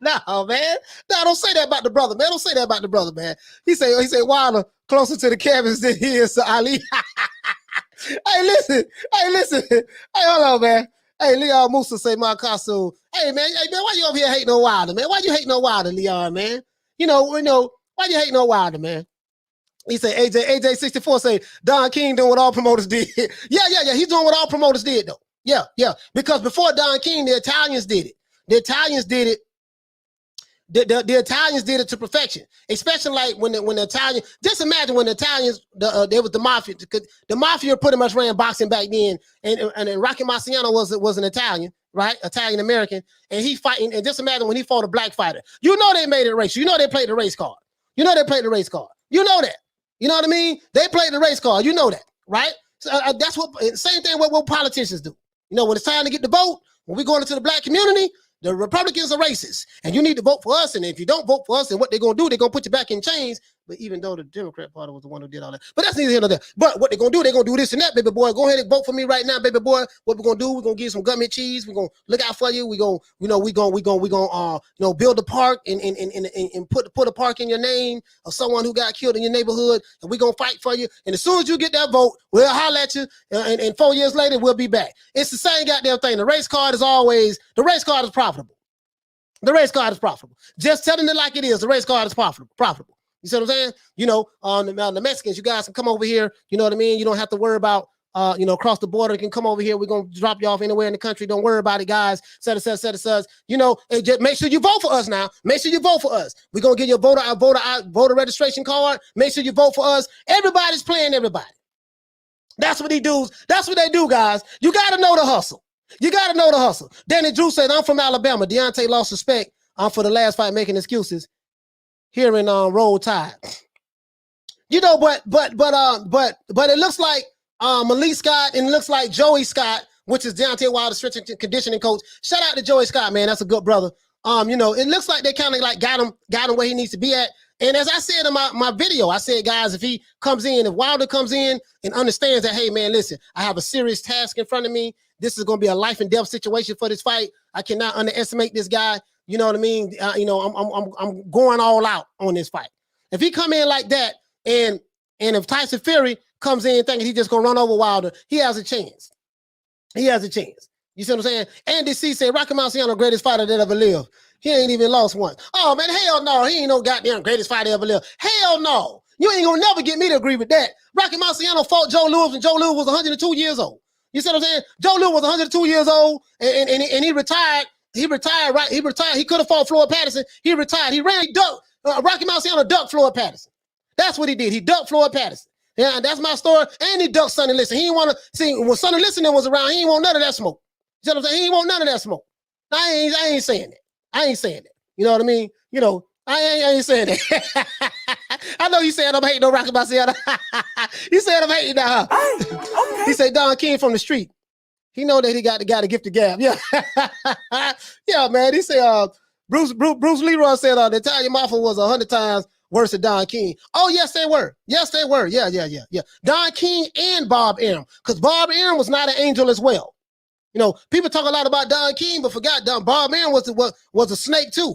no, man. No, don't say that about the brother, man. Don't say that about the brother, man. He say Wilder closer to the canvas than he is to Ali. Hey, listen. Hey, hold on, man. Hey, Leon Musa say Marcasso. Hey, man, why you over here hating on Wilder, man? Why you hating on Wilder, Leon, man? You know, why you hating on Wilder, man? He said AJ64 say Don King doing what all promoters did. Yeah. He's doing what all promoters did though. Yeah. Because before Don King, the Italians did it. The Italians did it to perfection. Especially like when the Italian. Just imagine when the Italians, they was the mafia. The mafia pretty much ran boxing back then, and Rocky Marciano was an Italian, right? Italian American, and he fighting. And just imagine when he fought a black fighter. You know they made it race. You know they played the race card. You know that. You know what I mean? They played the race card. You know that, right? So that's what same thing what politicians do. You know, when it's time to get the vote, when we going into the black community, the Republicans are racist, and you need to vote for us. And if you don't vote for us, then what they're gonna do? They're gonna put you back in chains. But even though the Democrat Party was the one who did all that, but that's neither here nor there. But what they're gonna do? They're gonna do this and that, baby boy. Go ahead and vote for me right now, baby boy. What we're gonna do? We're gonna give you some gummy cheese. We're gonna look out for you. We're gonna build a park and put a park in your name of someone who got killed in your neighborhood, and we're gonna fight for you. And as soon as you get that vote, we'll holler at you. And 4 years later, we'll be back. It's the same goddamn thing. The race card is profitable. The race card is profitable. Just telling it like it is. The race card is profitable. You see what I'm saying? You know, the Mexicans, you guys can come over here. You know what I mean? You don't have to worry about, across the border. You can come over here. We're going to drop you off anywhere in the country. Don't worry about it, guys. Set. You know, and just make sure you vote for us now. Make sure you vote for us. We're going to get your voter registration card. Make sure you vote for us. Everybody's playing everybody. That's what they do. That's what they do, guys. You got to know the hustle. Danny Drew said, I'm from Alabama. Deontay lost respect for the last fight, making excuses here in Roll Tide. You know, but it looks like Malik Scott and it looks like Joey Scott, which is Deontay Wilder's strength and conditioning coach. Shout out to Joey Scott, man. That's a good brother. You know, it looks like they kind of like got him where he needs to be at. And as I said in my video, I said, guys, if Wilder comes in and understands that, hey, man, listen, I have a serious task in front of me. This is going to be a life and death situation for this fight. I cannot underestimate this guy. You know what I mean? I'm going all out on this fight. If he come in like that, and if Tyson Fury comes in thinking he's just going to run over Wilder, he has a chance. You see what I'm saying? Andy C said, Rocky Marciano, greatest fighter that ever lived. He ain't even lost once. Oh, man, hell no. He ain't no goddamn greatest fighter ever lived. Hell no. You ain't going to never get me to agree with that. Rocky Marciano fought Joe Louis when Joe Louis was 102 years old. You see what I'm saying? Joe Louis was 102 years old, and he retired. He retired, right? He retired. He could have fought Floyd Patterson. He retired. He ducked. Rocky Marciano ducked Floyd Patterson. That's what he did. He ducked Floyd Patterson. Yeah, that's my story. And he ducked Sonny Liston. He didn't want to see when Sonny Liston was around. He didn't want none of that smoke. You know what I'm saying? He didn't want none of that smoke. I ain't saying that. You know what I mean? You know, I ain't saying that. I know you saying I'm hating on Rocky Marciano. You said I'm hating now, huh? Okay. He said Don King from the street. He know that he got the gift of gab. Yeah. Yeah, man. He said Bruce Leroy said the Italian Mafia was 100 times worse than Don King. Oh, yes, they were. Yeah. Don King and Bob Arum. Because Bob Arum was not an angel as well. You know, people talk a lot about Don King, but forgot Bob Arum was a snake too.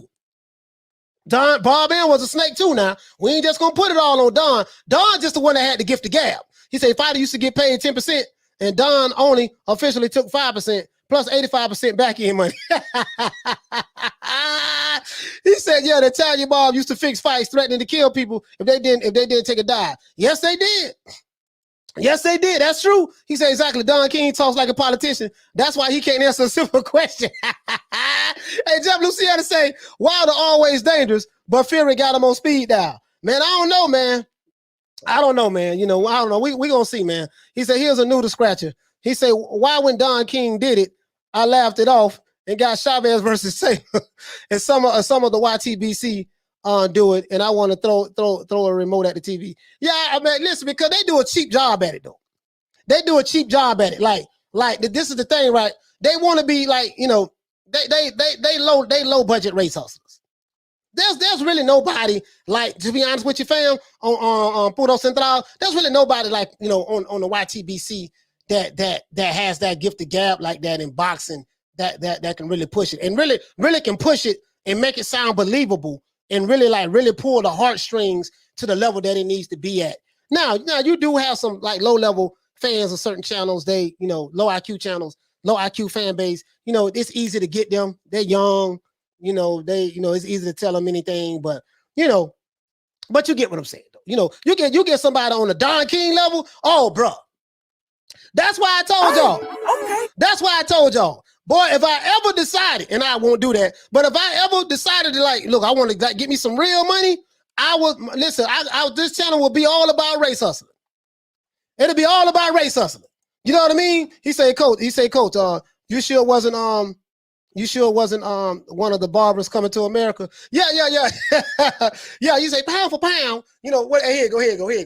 Bob Arum was a snake too. Now, we ain't just gonna put it all on Don. Don just the one that had the gift of gab. He said fighter used to get paid 10%, and Don only officially took 5%, plus 85% back end money. He said, yeah, the Italian mob used to fix fights, threatening to kill people if they didn't take a dive. Yes, they did. Yes, they did. That's true. He said exactly. Don King talks like a politician. That's why he can't answer a simple question. Hey, Jeff Luciano say, Wilder always dangerous, but Fury got him on speed dial. Man, I don't know, man. I don't know, man. You know, I don't know. We gonna see, man. He said, here's a noodle scratcher. He said, why when Don King did it, I laughed it off and got Chavez versus Taylor. And some of the YTBC do it, and I want to throw a remote at the TV. Yeah, I mean, listen, because they do a cheap job at it, though. They do a cheap job at it. Like this is the thing, right? They want to be like, you know, they low budget race hustlers. There's really nobody, like, to be honest with you, fam, on Puro Central, there's really nobody like, you know, on the YTBC that has that gifted gab like that in boxing that can really push it and really can push it and make it sound believable and really pull the heartstrings to the level that it needs to be at. Now you do have some like low level fans of certain channels. They, you know, low IQ channels, low IQ fan base. You know, it's easy to get them. They're young. You know, it's easy to tell them anything, but you get what I'm saying, though. You know, you get somebody on the Don King level. Oh, bro, that's why I told y'all. Okay. That's why I told y'all. Boy, if I ever decided, and I won't do that, but if I ever decided to, like, look, I want to get me some real money, I would listen. This channel will be all about race hustling. It'll be all about race hustling. You know what I mean? He said, Coach. You sure wasn't one of the barbers coming to America? Yeah. Yeah, you say pound for pound. You know what? Here you go. He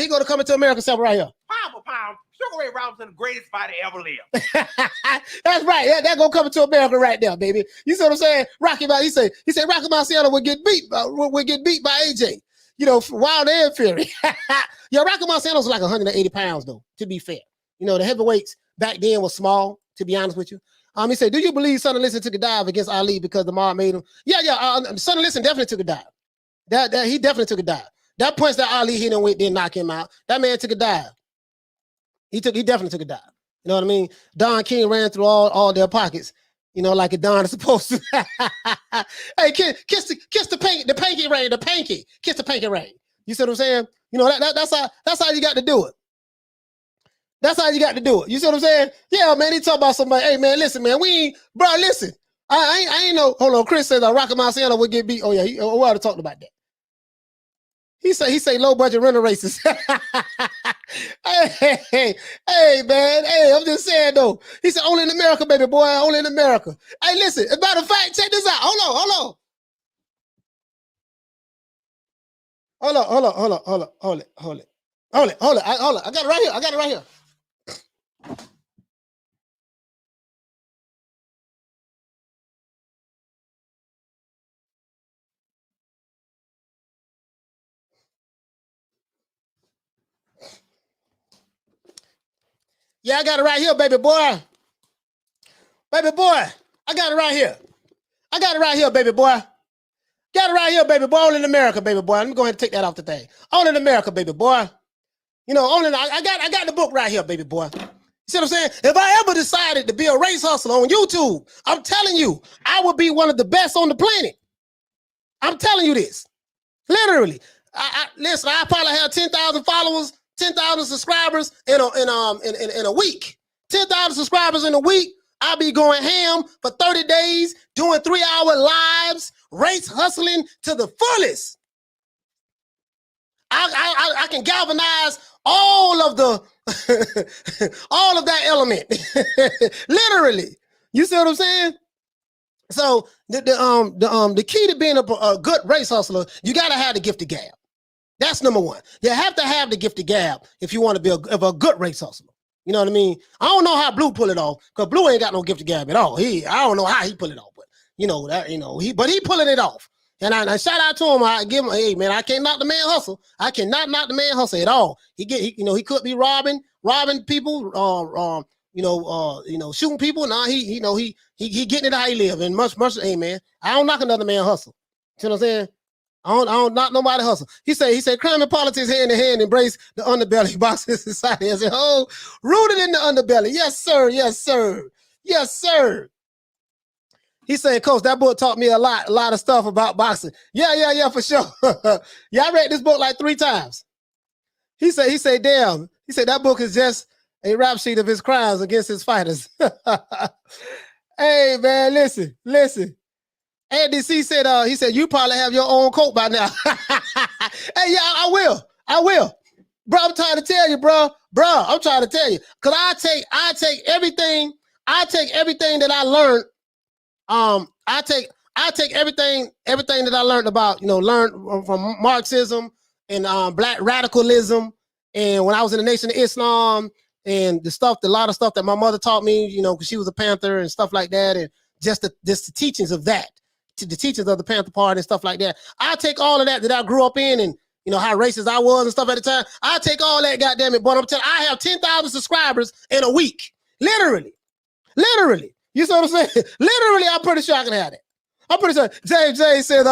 go to coming to America stuff right here. Pound for pound, Sugar Ray Robinson, the greatest fighter ever lived. That's right. Yeah, that gonna come to America right now, baby. You see what I'm saying? He said Rocky Marciano would get beat by AJ. You know, Wilder and Fury. Yeah, Rocky Marciano's like 180 pounds though. To be fair, you know the heavyweights back then was small. To be honest with you. He said, do you believe Sonny Liston took a dive against Ali because the mob made him? Yeah. Sonny Liston definitely took a dive. He definitely took a dive. That punch that Ali hit him with didn't knock him out. That man took a dive. He definitely took a dive. You know what I mean? Don King ran through all their pockets, you know, like a Don is supposed to. Hey, kiss the pinky ring, the pinky. Kiss the pinky ring. You see what I'm saying? You know, that's how you got to do it. That's how you got to do it. You see what I'm saying? Yeah, man. He talk about somebody. Hey, man, listen, man. Listen. I ain't know. Hold on. Chris says Rocky Marciano would get beat. Oh yeah, we already talked about that. He say low budget rental races. Hey, man. Hey, I'm just saying though. He said only in America, baby boy. Only in America. Hey, listen. As a matter of fact, check this out. Hold on. I got it right here. Yeah, I got it right here, baby boy. Baby boy, I got it right here. Baby boy. Got it right here, baby boy. Only in America, baby boy. Let me go ahead and take that off the thing. Only in America, baby boy. You know, I got the book right here, baby boy. You see what I'm saying? If I ever decided to be a race hustler on YouTube, I'm telling you, I would be one of the best on the planet. I'm telling you this. Literally. Listen, I probably have 10,000 followers, 10,000 subscribers in a week. 10,000 subscribers in a week. I'll be going ham for 30 days, doing 3-hour lives, race hustling to the fullest. I can galvanize all of that element. Literally. You see what I'm saying? So the key to being a good race hustler, you gotta have the gifted gab. That's number one. You have to have the gifted gab if you want to be a good race hustler. You know what I mean? I don't know how Blue pull it off, because Blue ain't got no gifted gab at all. I don't know how he pull it off, but he pulling it off. And I shout out to him. I give him, hey man, I can't knock the man hustle. I cannot knock the man hustle at all. He could be robbing people, shooting people. Nah, he getting it how he live. And much, hey man, I don't knock another man hustle. You know what I'm saying? I don't knock nobody hustle. He said, crime and politics hand in hand, embrace the underbelly boxing society. I said, oh, rooted in the underbelly. Yes, sir. Yes, sir. Yes, sir. He said, Coach, that book taught me a lot of stuff about boxing. Yeah, for sure. Yeah, I read this book like 3 times. He said, damn. He said that book is just a rap sheet of his crimes against his fighters. Hey, man, listen. Andy C said, he said, you probably have your own coat by now. Hey, yeah, I will. Bro, I'm trying to tell you, bro. I'm trying to tell you. Cause I take everything that I learned. I take everything that I learned about, learned from Marxism and black radicalism. And when I was in the Nation of Islam and a lot of stuff that my mother taught me, because she was a Panther and stuff like that. And just the teachings of that, the teachings of the Panther Party and stuff like that. I take all of that I grew up in and, how racist I was and stuff at the time. I take all that, goddamn it. But I'm telling you, I have 10,000 subscribers in a week. Literally. You see what I'm saying? Literally, I'm pretty sure I can have that. I'm pretty sure. James said,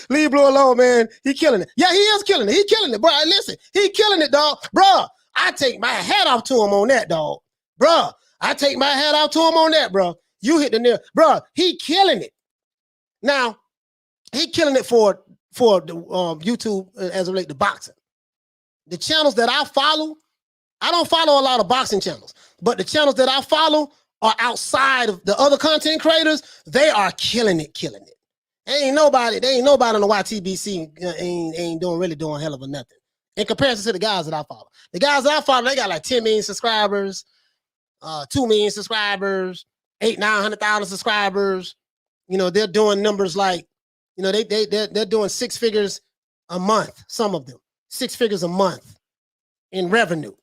leave Blue alone, man. He killing it. Yeah, he is killing it. He killing it, bro. Listen, he killing it, dog. Bro, I take my hat off to him on that, dog. Bro, I take my hat off to him on that, bro. You hit the nail. Bro, he killing it. Now, he killing it for the YouTube as it relates to boxing. The channels that I follow, I don't follow a lot of boxing channels, but the channels that I follow are outside of the other content creators. They are killing it. Ain't nobody on the YTBC ain't doing hell of a nothing in comparison to the guys that I follow. The guys that I follow, they got like 10 million subscribers, 2 million subscribers, 800,000-900,000 subscribers. They're doing numbers like, they're doing 6 figures a month. Some of them 6 figures a month in revenue.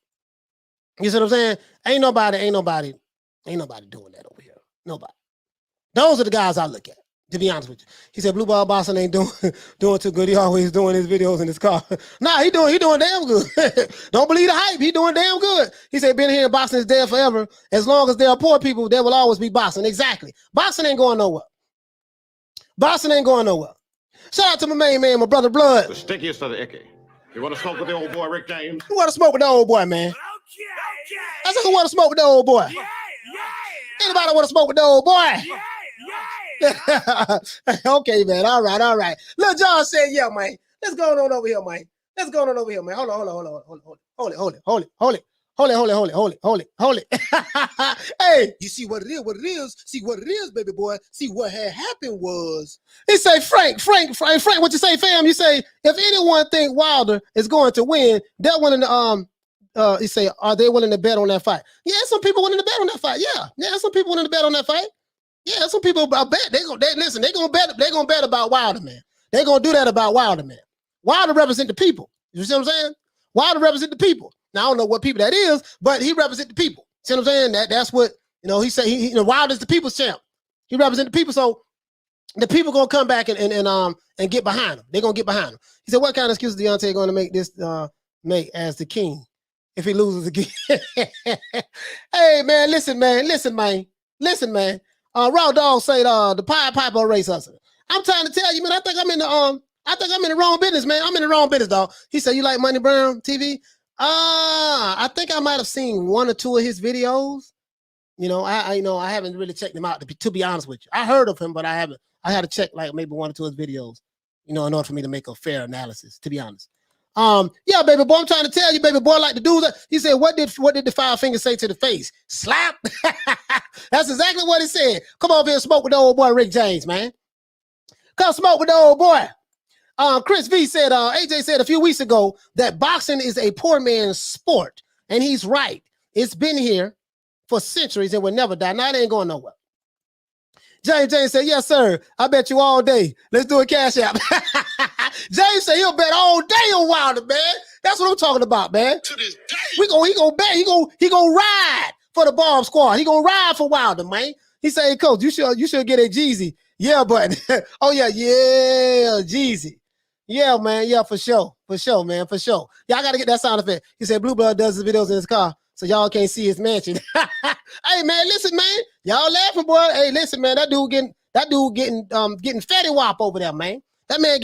You see what I'm saying? Ain't nobody doing that over here. Nobody. Those are the guys I look at, to be honest with you. He said Blue Ball Boxing ain't doing too good. He always doing his videos in his car. Nah, he doing damn good. Don't believe the hype. He doing damn good. He said been here in boxing is dead forever. As long as there are poor people, there will always be boxing. Exactly. Boxing ain't going nowhere. Shout out to my main man, my brother Blood. The stickiest of the icky. You want to smoke with the old boy, Rick James? Who want to smoke with the old boy, man? I said, who want to smoke with the old boy? Anybody want to smoke with the old boy? Okay, man. All right. Lil John said, yeah, man. Let's go on over here, man. Hold it. Hey, you see what it is? See what it is, baby boy. See what had happened was. He say, Frank, what you say, fam? You say, if anyone think Wilder is going to win, they're willing to, he say, are they willing to bet on that fight? Yeah, some people willing to bet on that fight. Yeah, some people willing to bet on that fight. Yeah, some people bet. They're gonna bet about Wilder, man. They're gonna do that about Wilder, man. Wilder represent the people. You see what I'm saying? Wilder represent the people. Now I don't know what people that is, but he represent the people. See what I'm saying? That's what he say. Wilder's the people's champ. He represent the people, so the people gonna come back and get behind him. They're gonna get behind him. He said, what kind of excuse Deontay gonna make as the king if he loses again? Hey man, listen, man. Raw Dog say the Pied Piper race hustler. I'm trying to tell you, man. I think I'm in the wrong business, man. I'm in the wrong business, dog. He said, you like Money Brown TV? I think I might have seen 1 or 2 of his videos. I haven't really checked him out to be honest with you. I heard of him, but I haven't. I had to check like maybe 1 or 2 of his videos, in order for me to make a fair analysis, to be honest. Yeah, baby boy, I'm trying to tell you, baby boy, like to do that. He said, what did the 5 fingers say to the face? Slap. That's exactly what he said. Come over here and smoke with the old boy Rick James, man. Come smoke with the old boy. Chris V said, AJ said a few weeks ago that boxing is a poor man's sport. And he's right. It's been here for centuries and will never die. Now it ain't going nowhere. James said, yes, sir. I bet you all day. Let's do a cash app. James said he'll bet all day on Wilder, man. That's what I'm talking about, man. To this day. He gonna bet. He gonna ride for the bomb squad. He gonna ride for Wilder, man. He said, hey, coach, you should get a Jeezy. Yeah, but oh yeah, Jeezy. Yeah, man. Yeah, for sure, man, for sure. Y'all gotta get that sound effect. He said Blue Blood does his videos in his car, so y'all can't see his mansion. Hey, man, listen, man. Y'all laughing, boy. Hey, listen, man. That dude getting fatty wop over there, man. That man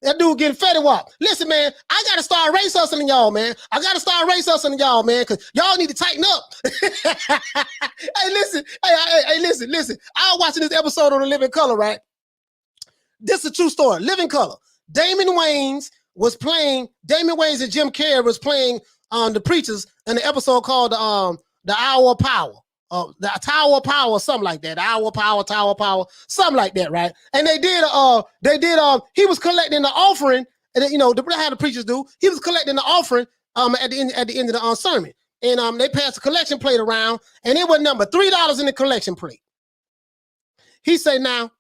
that dude getting fatty wop. Listen, man, I gotta start race hustling y'all, man. Because y'all need to tighten up. Hey, listen. I was watching this episode on The Living Color, right? This is a true story. Living Color. Damon Wayans was playing, Damon Wayans and Jim Carrey was playing the preachers in an episode called the Hour of Power. The Tower of Power, something like that. The Hour of Power, Tower of Power, something like that, right? And they did he was collecting the offering, and you know, how the preachers do. He was collecting the offering at the end of the sermon. And they passed the collection plate around, and it was number $3 in the collection plate. He said, now,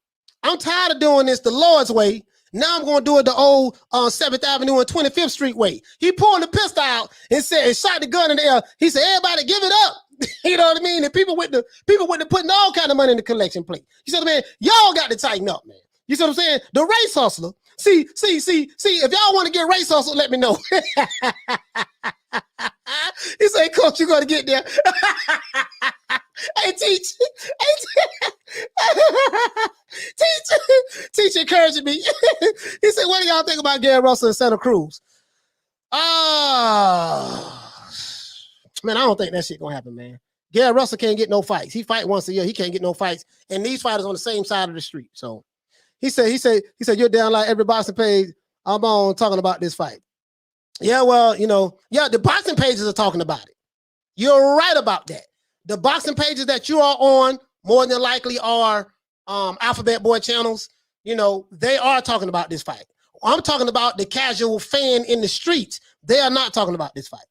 I'm tired of doing this the Lord's way. Now I'm going to do it the old 7th Avenue and 25th Street way. He pulled the pistol out and shot the gun in the air. He said, everybody give it up. You know what I mean? And people with the putting all kind of money in the collection plate. You see what I mean? Y'all got to tighten up, man. You see what I'm saying? The race hustler. See, if y'all want to get race hustle, let me know. He said, Coach, you got to get there. Hey, teach encouraging me. He said, what do y'all think about Gary Russell in Santa Cruz? Man, I don't think that shit gonna happen, man. Gary Russell can't get no fights. He fight once a year. He can't get no fights. And these fighters on the same side of the street. So he said, you're down like every boxing page I'm on talking about this fight. Yeah, well, you know, yeah, the boxing pages are talking about it. You're right about that. The boxing pages that you are on more than likely are Alphabet Boy channels. You know, they are talking about this fight. I'm talking about the casual fan in the streets. They are not talking about this fight.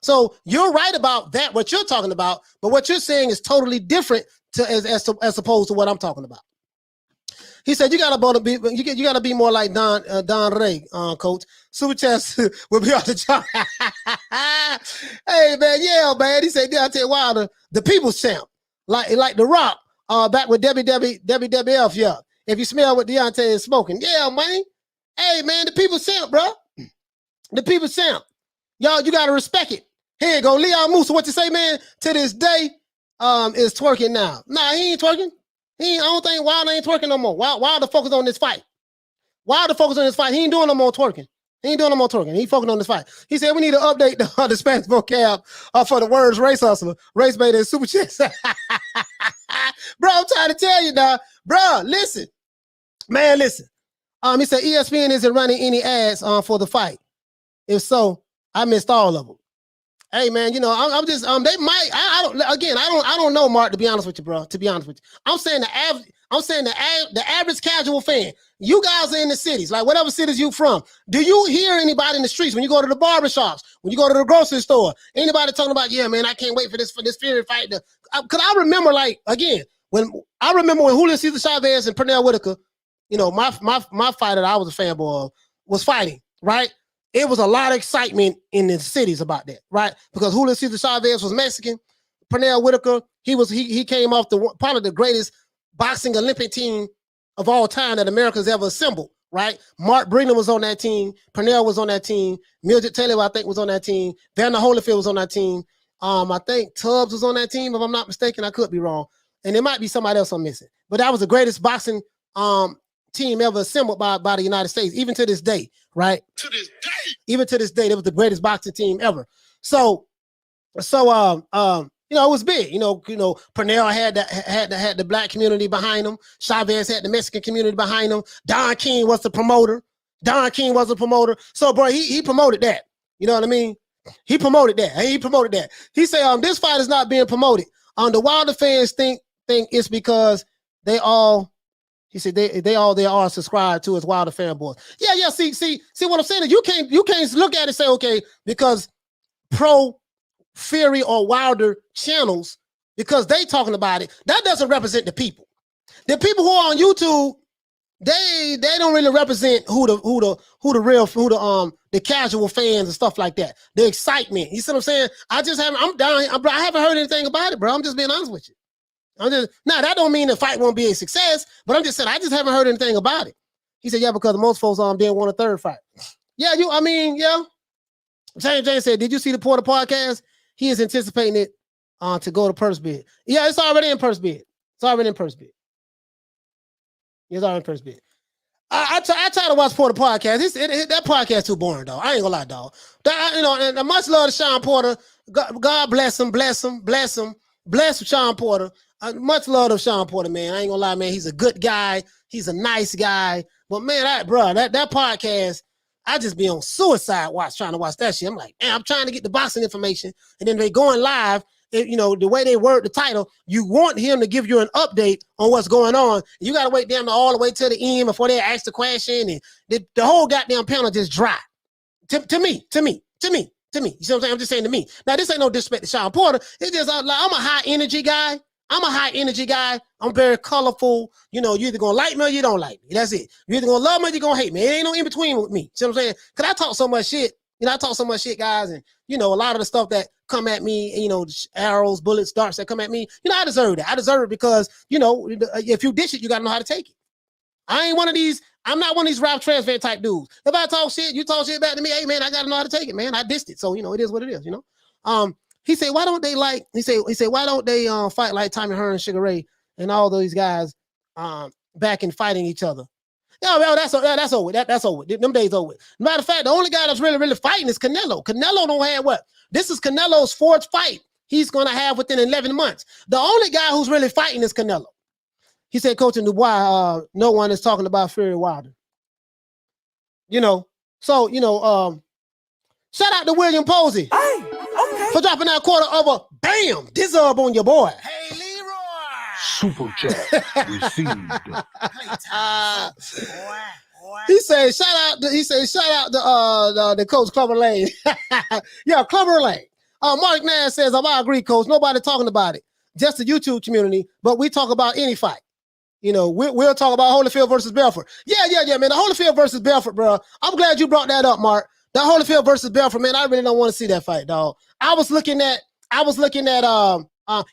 So you're right about that, what you're talking about, but what you're saying is totally different as opposed to what I'm talking about. He said, you gotta be more like Don Ray, Coach. Super Chats will be on the job. Hey man, yeah, man. He said, I tell you why, the people's champ, like The Rock, back with WWF, yeah. If you smell what Deontay is smoking, yeah, man. Hey man, the people's champ, bro. The people's champ. Y'all, you gotta respect it. Here you go, Leon Musa. What you say, man? To this day, is twerking now. Nah, he ain't twerking. I don't think Wilder ain't twerking no more. Wilder focus on this fight. Wilder focus on this fight. He ain't doing no more twerking. He focusing on this fight. He said we need to update the Spanish vocab for the words race hustler, race bait, and super chicks. Bro, I'm trying to tell you now. Bro, listen. Man, listen. He said ESPN isn't running any ads for the fight. If so, I missed all of them. Hey man, you know, I'm just they might. I don't know, Mark. To be honest with you, bro. To be honest with you, I'm saying the average casual fan. You guys are in the cities, like whatever cities you from. Do you hear anybody in the streets when you go to the barbershops, when you go to the grocery store? Anybody talking about, yeah, man, I can't wait for this Fury fight? Because I remember, like again, when Julio Cesar Chavez and Pernell Whitaker, you know, my fighter that I was a fanboy of was fighting, right? It was a lot of excitement in the cities about that, right? Because Julio Cesar Chavez was Mexican. Pernell Whitaker, he came off probably the greatest boxing Olympic team of all time that America's ever assembled, right? Mark Brigham was on that team. Pernell was on that team. Mildred Taylor, I think, was on that team. Vander Holyfield was on that team. I think Tubbs was on that team, if I'm not mistaken. I could be wrong. And there might be somebody else I'm missing. But that was the greatest boxing team ever assembled by the United States, even to this day, right? Even to this day, it was the greatest boxing team ever. So you know, it was big. You know, Pernell had the black community behind him. Chavez had the Mexican community behind him. Don King was the promoter. So, bro, he promoted that. You know what I mean? He promoted that. He said, this fight is not being promoted. The Wilder fans think it's because they all. He said they are subscribed to as Wilder fanboys. Yeah. See what I'm saying is you can't look at it and say, okay, because pro Fury or Wilder channels, because they talking about it, that doesn't represent the people. The people who are on YouTube, they don't really represent the casual fans and stuff like that. The excitement. You see what I'm saying? I haven't heard anything about it, bro. I'm just being honest with you. Now that don't mean the fight won't be a success, but I'm just saying I just haven't heard anything about it. He said, yeah, because most folks didn't want a third fight. Yeah, yeah. James said, did you see the Porter podcast? He is anticipating it to go to purse bid. Yeah, it's already in purse bid. It's already in purse bid. I try to watch Porter podcast. That podcast too boring, dog. I ain't gonna lie, dog. And much love to Sean Porter. God bless him. Bless Sean Porter. Much love to Sean Porter, man. I ain't gonna lie, man. He's a good guy. He's a nice guy. But man, that podcast, I just be on suicide watch trying to watch that shit. I'm like, man, I'm trying to get the boxing information, and then they going live. You know, the way they word the title, you want him to give you an update on what's going on. You got to wait them all the way to the end before they ask the question, and the whole goddamn panel just dry. To me. You see what I'm saying? I'm just saying to me. Now, this ain't no disrespect to Sean Porter. It's just like, I'm a high energy guy. I'm very colorful. You know, you either gonna like me or you don't like me. That's it. You either gonna love me or you gonna hate me. It ain't no in between with me. See what I'm saying? Cause I talk so much shit. You know, I talk so much shit, guys, and you know, a lot of the stuff that come at me, you know, arrows, bullets, darts that come at me, you know, I deserve that. I deserve it because, you know, if you dish it, you gotta know how to take it. I ain't one of these. I'm not one of these Ralph Transfer type dudes. If I talk shit, you talk shit back to me. Hey man, I gotta know how to take it, man. I dished it, so you know it is what it is. You know. He said, why don't they like? He said, why don't they fight like Tommy Hearn, Sugar Ray, and all those guys back and fighting each other? Yeah, well, that's over. That's over. Them days over. Matter of fact, the only guy that's really fighting is Canelo. Canelo don't have what? This is Canelo's fourth fight he's gonna have within 11 months. The only guy who's really fighting is Canelo. He said, Coach Dubois, no one is talking about Fury Wilder. You know, so, you know, shout out to William Posey for dropping that quarter of a bam, dizzub on your boy. Hey, Leroy. Super chat received. Playtime. Boy. He said, shout out to the Coach Clubber Lane. Yeah, Clubber Lane. Mark Nash says, I agree, Coach. Nobody talking about it. Just the YouTube community, but we talk about any fight. You know, we'll talk about Holyfield versus Belfort. Yeah, man. The Holyfield versus Belfort, bro. I'm glad you brought that up, Mark. That Holyfield versus Belfort, man. I really don't want to see that fight, dog. I was looking at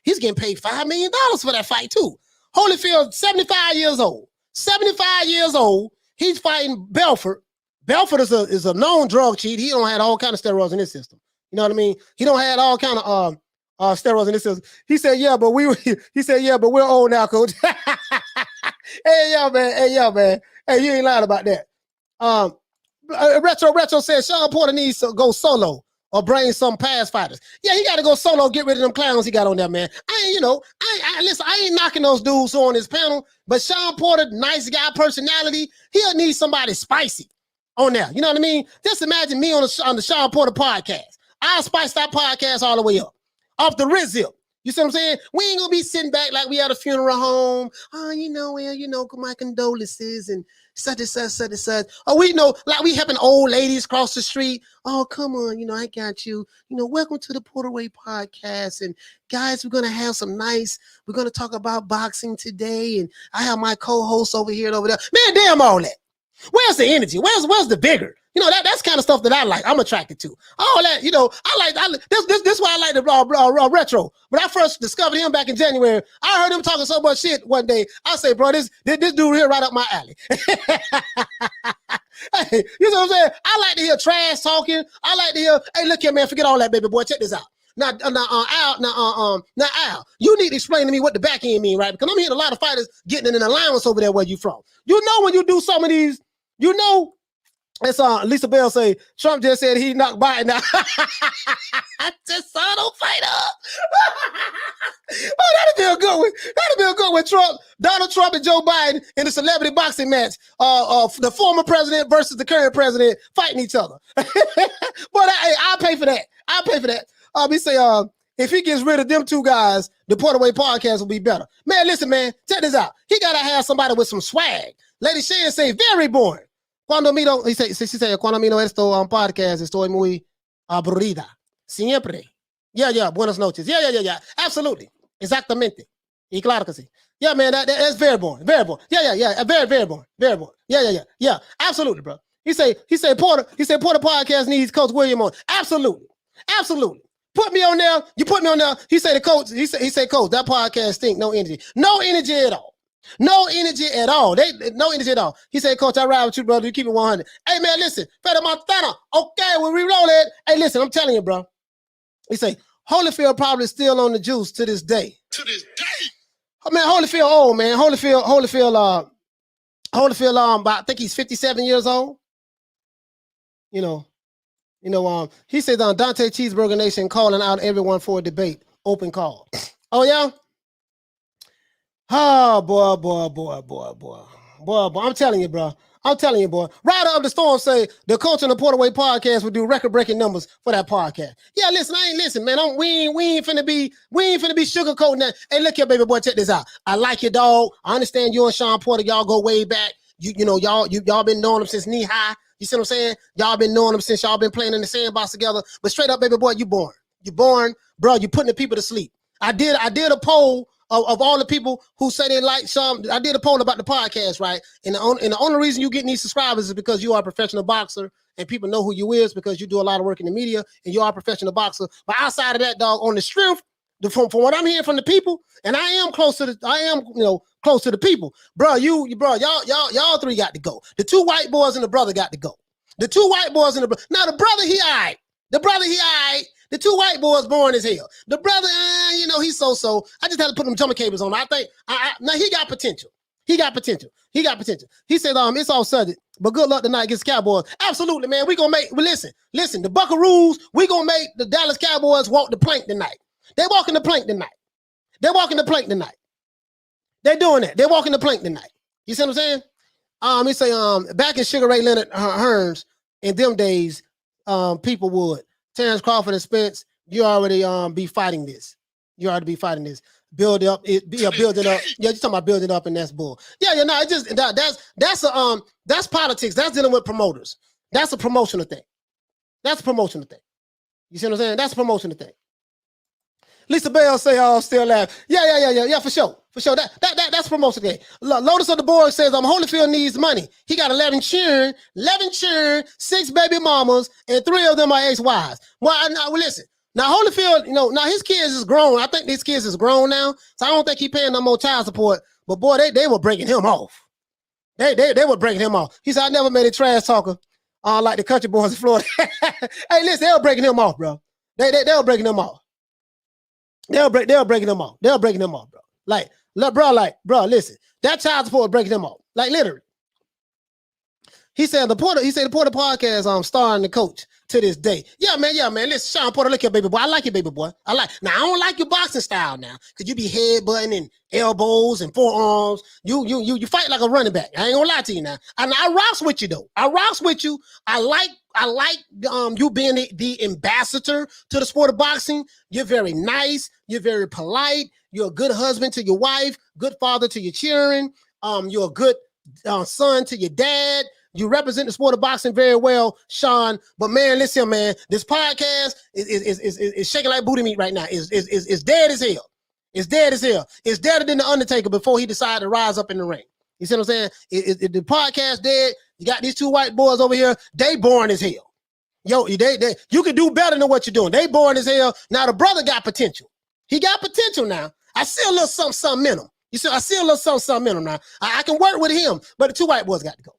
he's getting paid $5 million for that fight too. Holyfield, 75 years old. 75 years old. He's fighting Belfort. Belfort is a known drug cheat. He don't have all kind of steroids in his system. You know what I mean? He don't have all kind of steroids in his system. He said, yeah, but we're old now, Coach. Hey, yo, man. Hey, you ain't lying about that. Retro said Sean Porter needs to go solo or bring some past fighters. Yeah, he got to go solo, get rid of them clowns he got on there, man. Listen, I ain't knocking those dudes on his panel, but Sean Porter, nice guy, personality, he'll need somebody spicy on there. You know what I mean? Just imagine me on the Sean Porter podcast. I'll spice that podcast all the way up. Off the Rizzo. You see what I'm saying? We ain't gonna be sitting back like we at a funeral home. Oh, my condolences and such and such. Oh, we know, like we helping old ladies cross the street. Oh, come on, I got you. Welcome to the Porterway podcast. And guys, we're gonna talk about boxing today. And I have my co-host over here and over there. Man, damn all that. Where's the energy? Where's the vigor? That's kind of stuff that I like. I'm attracted to. All that, this is why I like the Retro. When I first discovered him back in January, I heard him talking so much shit one day. I say, bro, this dude here right up my alley. Hey, you know what I'm saying? I like to hear trash talking. I like to hear, hey, look here, man, forget all that, baby boy. Check this out. Now, Al, you need to explain to me what the back end mean, right? Because I'm hearing a lot of fighters getting an allowance over there where you from. When you do some of these, it's Lisa Bell say Trump just said he knocked Biden out. Just saw no fight up. Oh, that'd be a good one. That'd be a good one. Donald Trump and Joe Biden in a celebrity boxing match. The former president versus the current president fighting each other. But I'll pay for that. He say if he gets rid of them two guys, the Porterway podcast will be better. Man, listen, man, check this out. He gotta have somebody with some swag. Lady Shan say very boring. Cuando miro, she said, cuando miro esto podcast, estoy muy aburrida. Siempre. Yeah, buenas noches. Yeah. Absolutely. Exactamente. Y claro que sí. Yeah, man, that's very boring. Very boring. Yeah. Very boring. Very boring. Yeah. Absolutely, bro. He said Porter podcast needs Coach William on. Absolutely. Put me on there. You put me on there. He said Coach, that podcast stink. No energy. No energy at all. No energy at all. No energy at all. He said, Coach, I ride with you, brother. You keep it 100. Hey, man, listen. Fede Montana. Okay, we reroll it. Hey, listen, I'm telling you, bro. He said, Holyfield probably still on the juice to this day. Oh, man, Holyfield old, man. Holyfield, I think he's 57 years old. He says on Dante Cheeseburger Nation calling out everyone for a debate. Open call. Oh, yeah? Oh, boy. I'm telling you, bro. I'm telling you, boy. Rider of the Storm say the Coach and the Porterway podcast will do record-breaking numbers for that podcast. Yeah, listen, I ain't listen, man. We ain't finna be sugarcoating that. Hey, look here, baby boy, check this out. I like your dog. I understand you and Sean Porter, y'all go way back. Y'all been knowing him since knee high. You see what I'm saying? Y'all been knowing him since y'all been playing in the sandbox together. But straight up, baby boy, you born. You born, bro. You putting the people to sleep. I did a poll of all the people who say they like Sean. I did a poll about the podcast, right? And the only reason you getting these subscribers is because you are a professional boxer and people know who you is because you do a lot of work in the media and you are a professional boxer. But outside of that, dog, on the strength, from what I'm hearing from the people, and I am close to the people, bro. Y'all three got to go. The two white boys and the brother got to go. The two white boys and the brother. Now the brother he all right. The brother he all right. The two white boys born as hell. The brother, he's so. I just had to put them tummy cables on. I think now he got potential. He got potential. He said, it's all subject, but good luck tonight against Cowboys. Absolutely, man. We gonna make. Well, listen. The Buckaroos. We gonna make the Dallas Cowboys walk the plank tonight. They walking the plank tonight. They're doing that. They're walking the plank tonight. You see what I'm saying? He say, back in Sugar Ray Leonard Hearns in them days, people would. Terrence Crawford and Spence, you already be fighting this. Build up, building up. Yeah, you're talking about building up, and that's bull. Yeah, it just that's politics. That's dealing with promoters. That's a promotional thing. You see what I'm saying? That's a promotional thing. Lisa Bell say, still laugh. Yeah, for sure. That's promotion thing. Lotus of the Board says, Holyfield needs money. He got 11 children, 6 baby mamas, and 3 of them are ex-wives. Well, listen. Now, Holyfield, now his kids is grown. I think these kids is grown now, so I don't think he paying no more child support. But, boy, they were breaking him off. They were breaking him off. He said, I never made a trash talker like the country boys in Florida. Hey, listen, they were breaking him off, bro. They were breaking him off. They're breaking them off. Bro. Bro, listen. That child support breaking them off. Like, literally. He said the Porter podcast starring the coach to this day. Yeah, man. Listen, Sean Porter, look here, baby boy. I like you, baby boy. I don't like your boxing style now. Cause you be headbutting and elbows and forearms. You fight like a running back. I ain't gonna lie to you now. And I rocks with you though. I like you being the ambassador to the sport of boxing. You're very nice. You're very polite. You're a good husband to your wife, good father to your children. You're a good son to your dad. You represent the sport of boxing very well, Sean. But man, listen, man, this podcast is shaking like booty meat right now. It's dead as hell. It's deader than the Undertaker before he decided to rise up in the ring. You see what I'm saying? The podcast dead. You got these two white boys over here. They boring as hell. Yo, you can do better than what you're doing. They boring as hell. Now the brother got potential. He got potential now. I see a little something in him. You see, I see a little something in him now. I can work with him, but the two white boys got to go.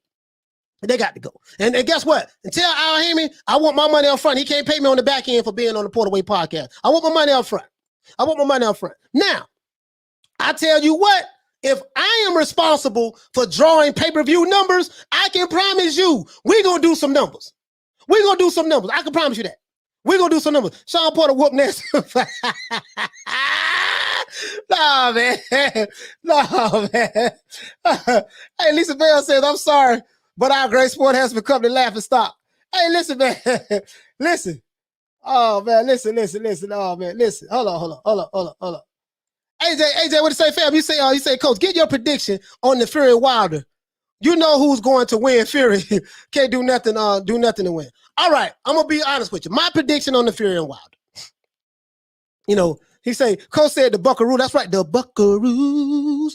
They got to go. And guess what? Until Al Heyman, I want my money up front. He can't pay me on the back end for being on the Porterway podcast. I want my money up front. Now, I tell you what, if I am responsible for drawing pay-per-view numbers, I can promise you we're going to do some numbers. I can promise you that. We're going to do some numbers. Sean Porter whoop next. No, man. Hey, Lisa Bell says, I'm sorry, but our great sport has become the laughing stock. Hey, listen, man. Listen. Oh, man. Listen. Oh, man. Listen. Hold on. AJ, what do you say, fam? You say, Coach, get your prediction on the Fury Wilder. You know who's going to win. Fury can't do nothing to win. All right, I'm gonna be honest with you. My prediction on the Fury and Wilder. He say, Coach said the Buckaroo. That's right, the Buckaroos.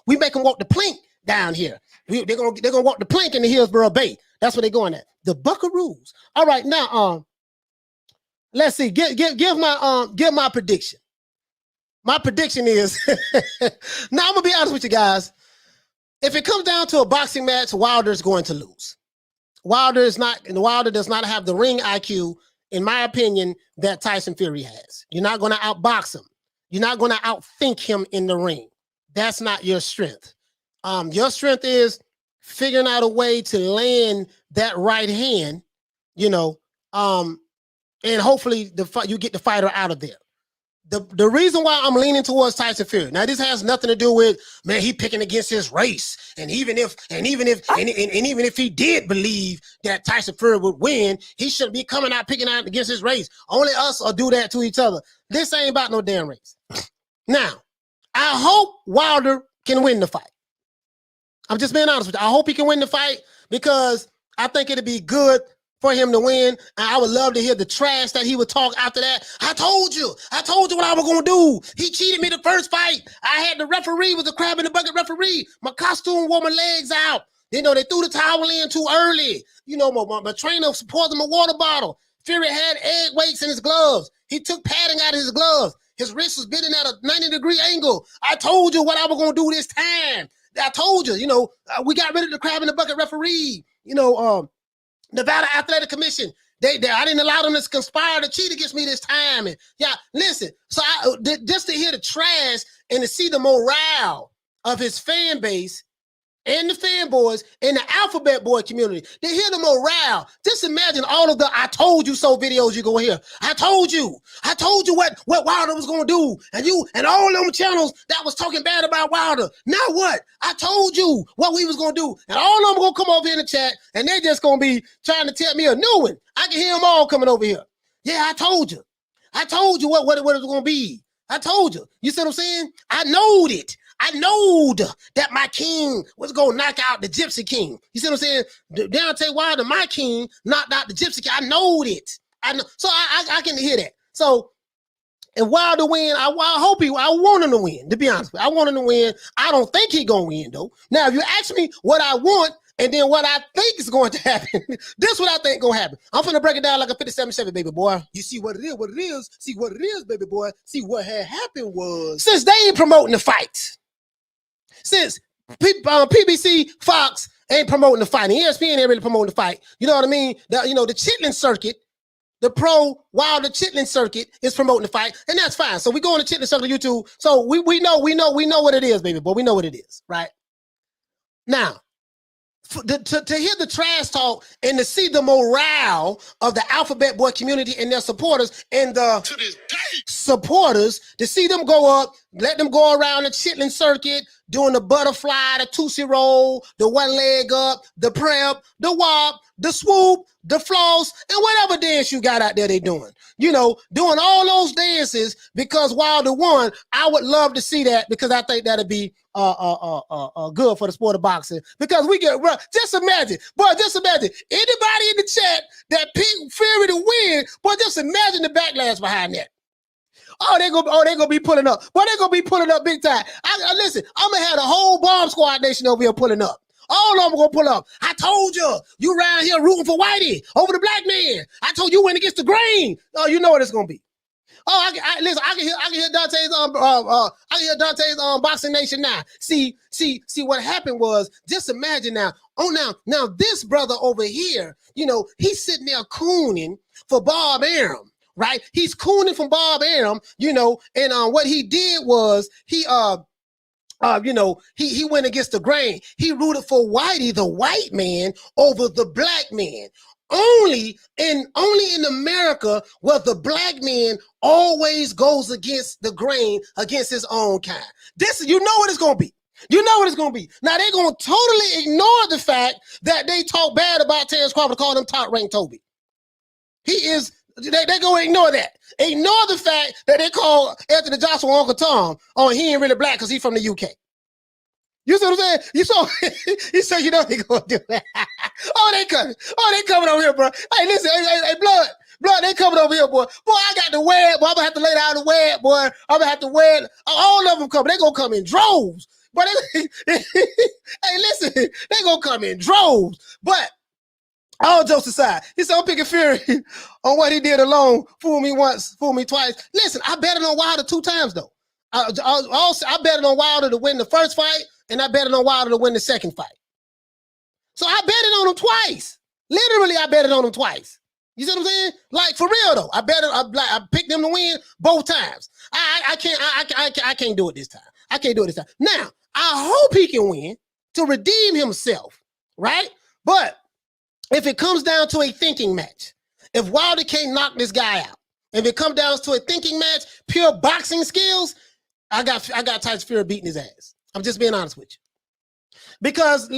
We make them walk the plank down here. They're gonna walk the plank in the Hillsborough Bay. That's where they're going at. The Buckaroos. All right, now let's see. Give my prediction. My prediction is now I'm gonna be honest with you guys. If it comes down to a boxing match, Wilder is going to lose. Wilder does not have the ring IQ, in my opinion, that Tyson Fury has. You're not going to outbox him. You're not going to outthink him in the ring. That's not your strength. Your strength is figuring out a way to land that right hand, and hopefully you get the fighter out of there. The reason why I'm leaning towards Tyson Fury. Now, this has nothing to do with, man, he picking against his race. And even if he did believe that Tyson Fury would win, he shouldn't be coming out picking out against his race. Only us will do that to each other. This ain't about no damn race. Now, I hope Wilder can win the fight. I'm just being honest with you. I hope he can win the fight because I think it'd be good for him to win. And I would love to hear the trash that he would talk after that. I told you what I was going to do. He cheated me the first fight. I had the referee, was a crab in the bucket referee. My costume wore my legs out. You know, they threw the towel in too early. You know, my trainer poured him a water bottle. Fury had egg weights in his gloves. He took padding out of his gloves. His wrist was bending at a 90-degree angle. I told you what I was going to do this time. I told you, we got rid of the crab in the bucket referee. Nevada Athletic Commission. I didn't allow them to conspire to cheat against me this time. And yeah, listen. So just to hear the trash and to see the morale of his fan base and the fanboys and the alphabet boy community, to hear the morale. Just imagine all of the "I told you so" videos you go hear. I told you what Wilder was gonna do, and all them channels that was talking bad about Wilder. Now what? I told you what we was gonna do, and all of them gonna come over here in the chat, and they're just gonna be trying to tell me a new one. I can hear them all coming over here. Yeah, I told you what it was gonna be. I told you. You see what I'm saying? I knowed it. I knowed that my king was going to knock out the Gypsy King. You see what I'm saying? Deontay Wilder, my king, knocked out the Gypsy King. I knowed it. I know. So I can hear that. So, and Wilder win, I want him to win, to be honest with you. I want him to win. I don't think he's going to win, though. Now, if you ask me what I want and then what I think is going to happen, this is what I think going to happen. I'm finna break it down like a 57-7, baby boy. You see what it is. See what it is, baby boy. See what had happened was, since they ain't promoting the fight, since PBC Fox ain't promoting the fight, and ESPN ain't really promoting the fight, you know what I mean? The Chitlin circuit, the pro Wilder Chitlin circuit is promoting the fight, and that's fine. So we go on the Chitlin circuit on YouTube. So we know what it is, baby boy. We know what it is, right? Now, to hear the trash talk and to see the morale of the alphabet boy community and their supporters and the supporters, to see them go up, let them go around the Chitlin circuit, doing the butterfly, the Tootsie Roll, the one leg up, the prep, the wop, the swoop, the floss, and whatever dance you got out there they doing. Doing all those dances because Wilder won. I would love to see that because I think that'd be good for the sport of boxing. Because just imagine anybody in the chat that picked Fury to win, but just imagine the backlash behind that. They're gonna be pulling up. But they're gonna be pulling up big time. Listen, I'm gonna have the whole bomb squad nation over here pulling up. All of them gonna pull up. I told you around here rooting for Whitey over the black man. I told you went against the grain. Oh, you know what it's gonna be. Oh, listen. I can hear Dante's Boxing Nation now. See what happened was, just imagine now. Oh, now this brother over here, he's sitting there cooning for Bob Arum, right? He's cooning from Bob Arum, and what he did was he went against the grain. He rooted for Whitey, the white man, over the black man. Only in America where the black man always goes against the grain, against his own kind. You know what it's gonna be. Now they're gonna totally ignore the fact that they talk bad about Terrence Crawford, call him top ranked Toby. They're gonna ignore that. Ignore the fact that they call Anthony Joshua Uncle Tom. Oh, he ain't really black because he's from the UK. You see what I'm saying? He said, they gonna do that. They coming over here, bro. Hey, listen, hey, blood, they coming over here, boy. Boy, I got to wear it, boy. I'm gonna have to lay down the wear it, boy. I'm gonna have to wear it. All of them coming. They gonna come in droves. But hey, listen, they gonna come in droves. But all jokes aside, he said, I'm picking Fury on what he did alone. Fool me once, fool me twice. Listen, I betted on Wilder 2 times, though. I betted on Wilder to win the first fight, and I betted on Wilder to win the second fight. So I betted on him twice. Literally, I betted on him twice. You see what I'm saying? Like, for real, though. I picked him to win both times. I can't do it this time. I can't do it this time. Now, I hope he can win to redeem himself, right? But if it comes down to a thinking match, if Wilder can't knock this guy out, If it comes down to a thinking match, pure boxing skills, I got Tyson Fury beating his ass. I'm just being honest with you. Because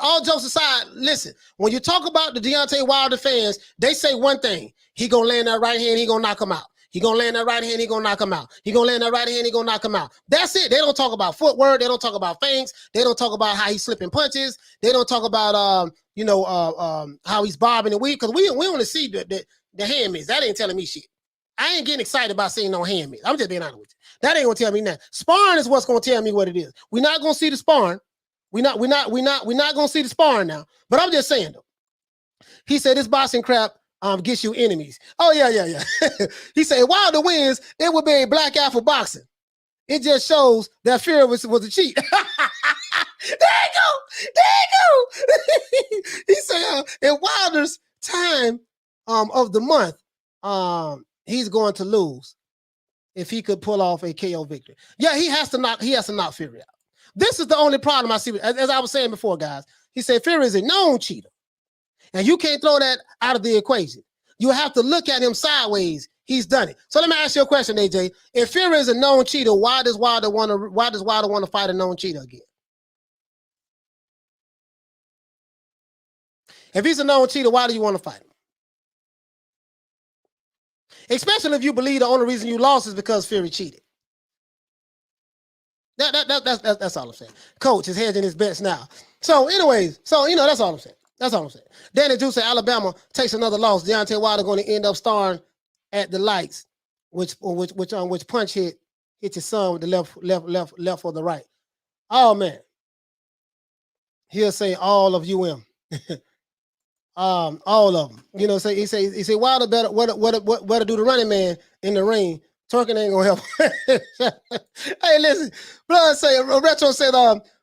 all jokes aside, listen, when you talk about the Deontay Wilder fans, they say one thing. He gonna land that right hand, he gonna knock him out. He gonna land that right hand, he gonna knock him out. He gonna land that right hand, he gonna knock him out. That's it. They don't talk about footwork. They don't talk about feints. They don't talk about how he's slipping punches. They don't talk about how he's bobbing and weave. Because we want to see the hand miss. That ain't telling me shit. I ain't getting excited about seeing no hand miss. I'm just being honest with you. That ain't gonna tell me nothing. Sparring is what's gonna tell me what it is. We're not gonna see the sparring. We're not gonna see the sparring now. But I'm just saying though. He said this boxing crap gets you enemies. Oh yeah. He said Wilder wins, it would be a blackout for boxing. It just shows that Fury was a cheat. There you go. He said in Wilder's time of the month, he's going to lose if he could pull off a KO victory. Yeah, he has to knock Fury out. This is the only problem I see. As I was saying before, guys, he said Fury is a known cheater. And you can't throw that out of the equation. You have to look at him sideways. He's done it. So let me ask you a question, AJ. If Fury is a known cheater, why does Wilder want to fight a known cheater again? If he's a known cheater, why do you want to fight him? Especially if you believe the only reason you lost is because Fury cheated. That's all I'm saying. Coach is hedging his bets now. So anyways, that's all I'm saying. That's all I'm saying. Danny Drew said Alabama takes another loss. Deontay Wilder going to end up starring at the lights, which punch hit your son with the left or the right. Oh man. He'll say all of UM. All of them. You know, he say Wilder better what do the running man in the ring. Twerking ain't gonna help. Hey, listen, Blood say Retro said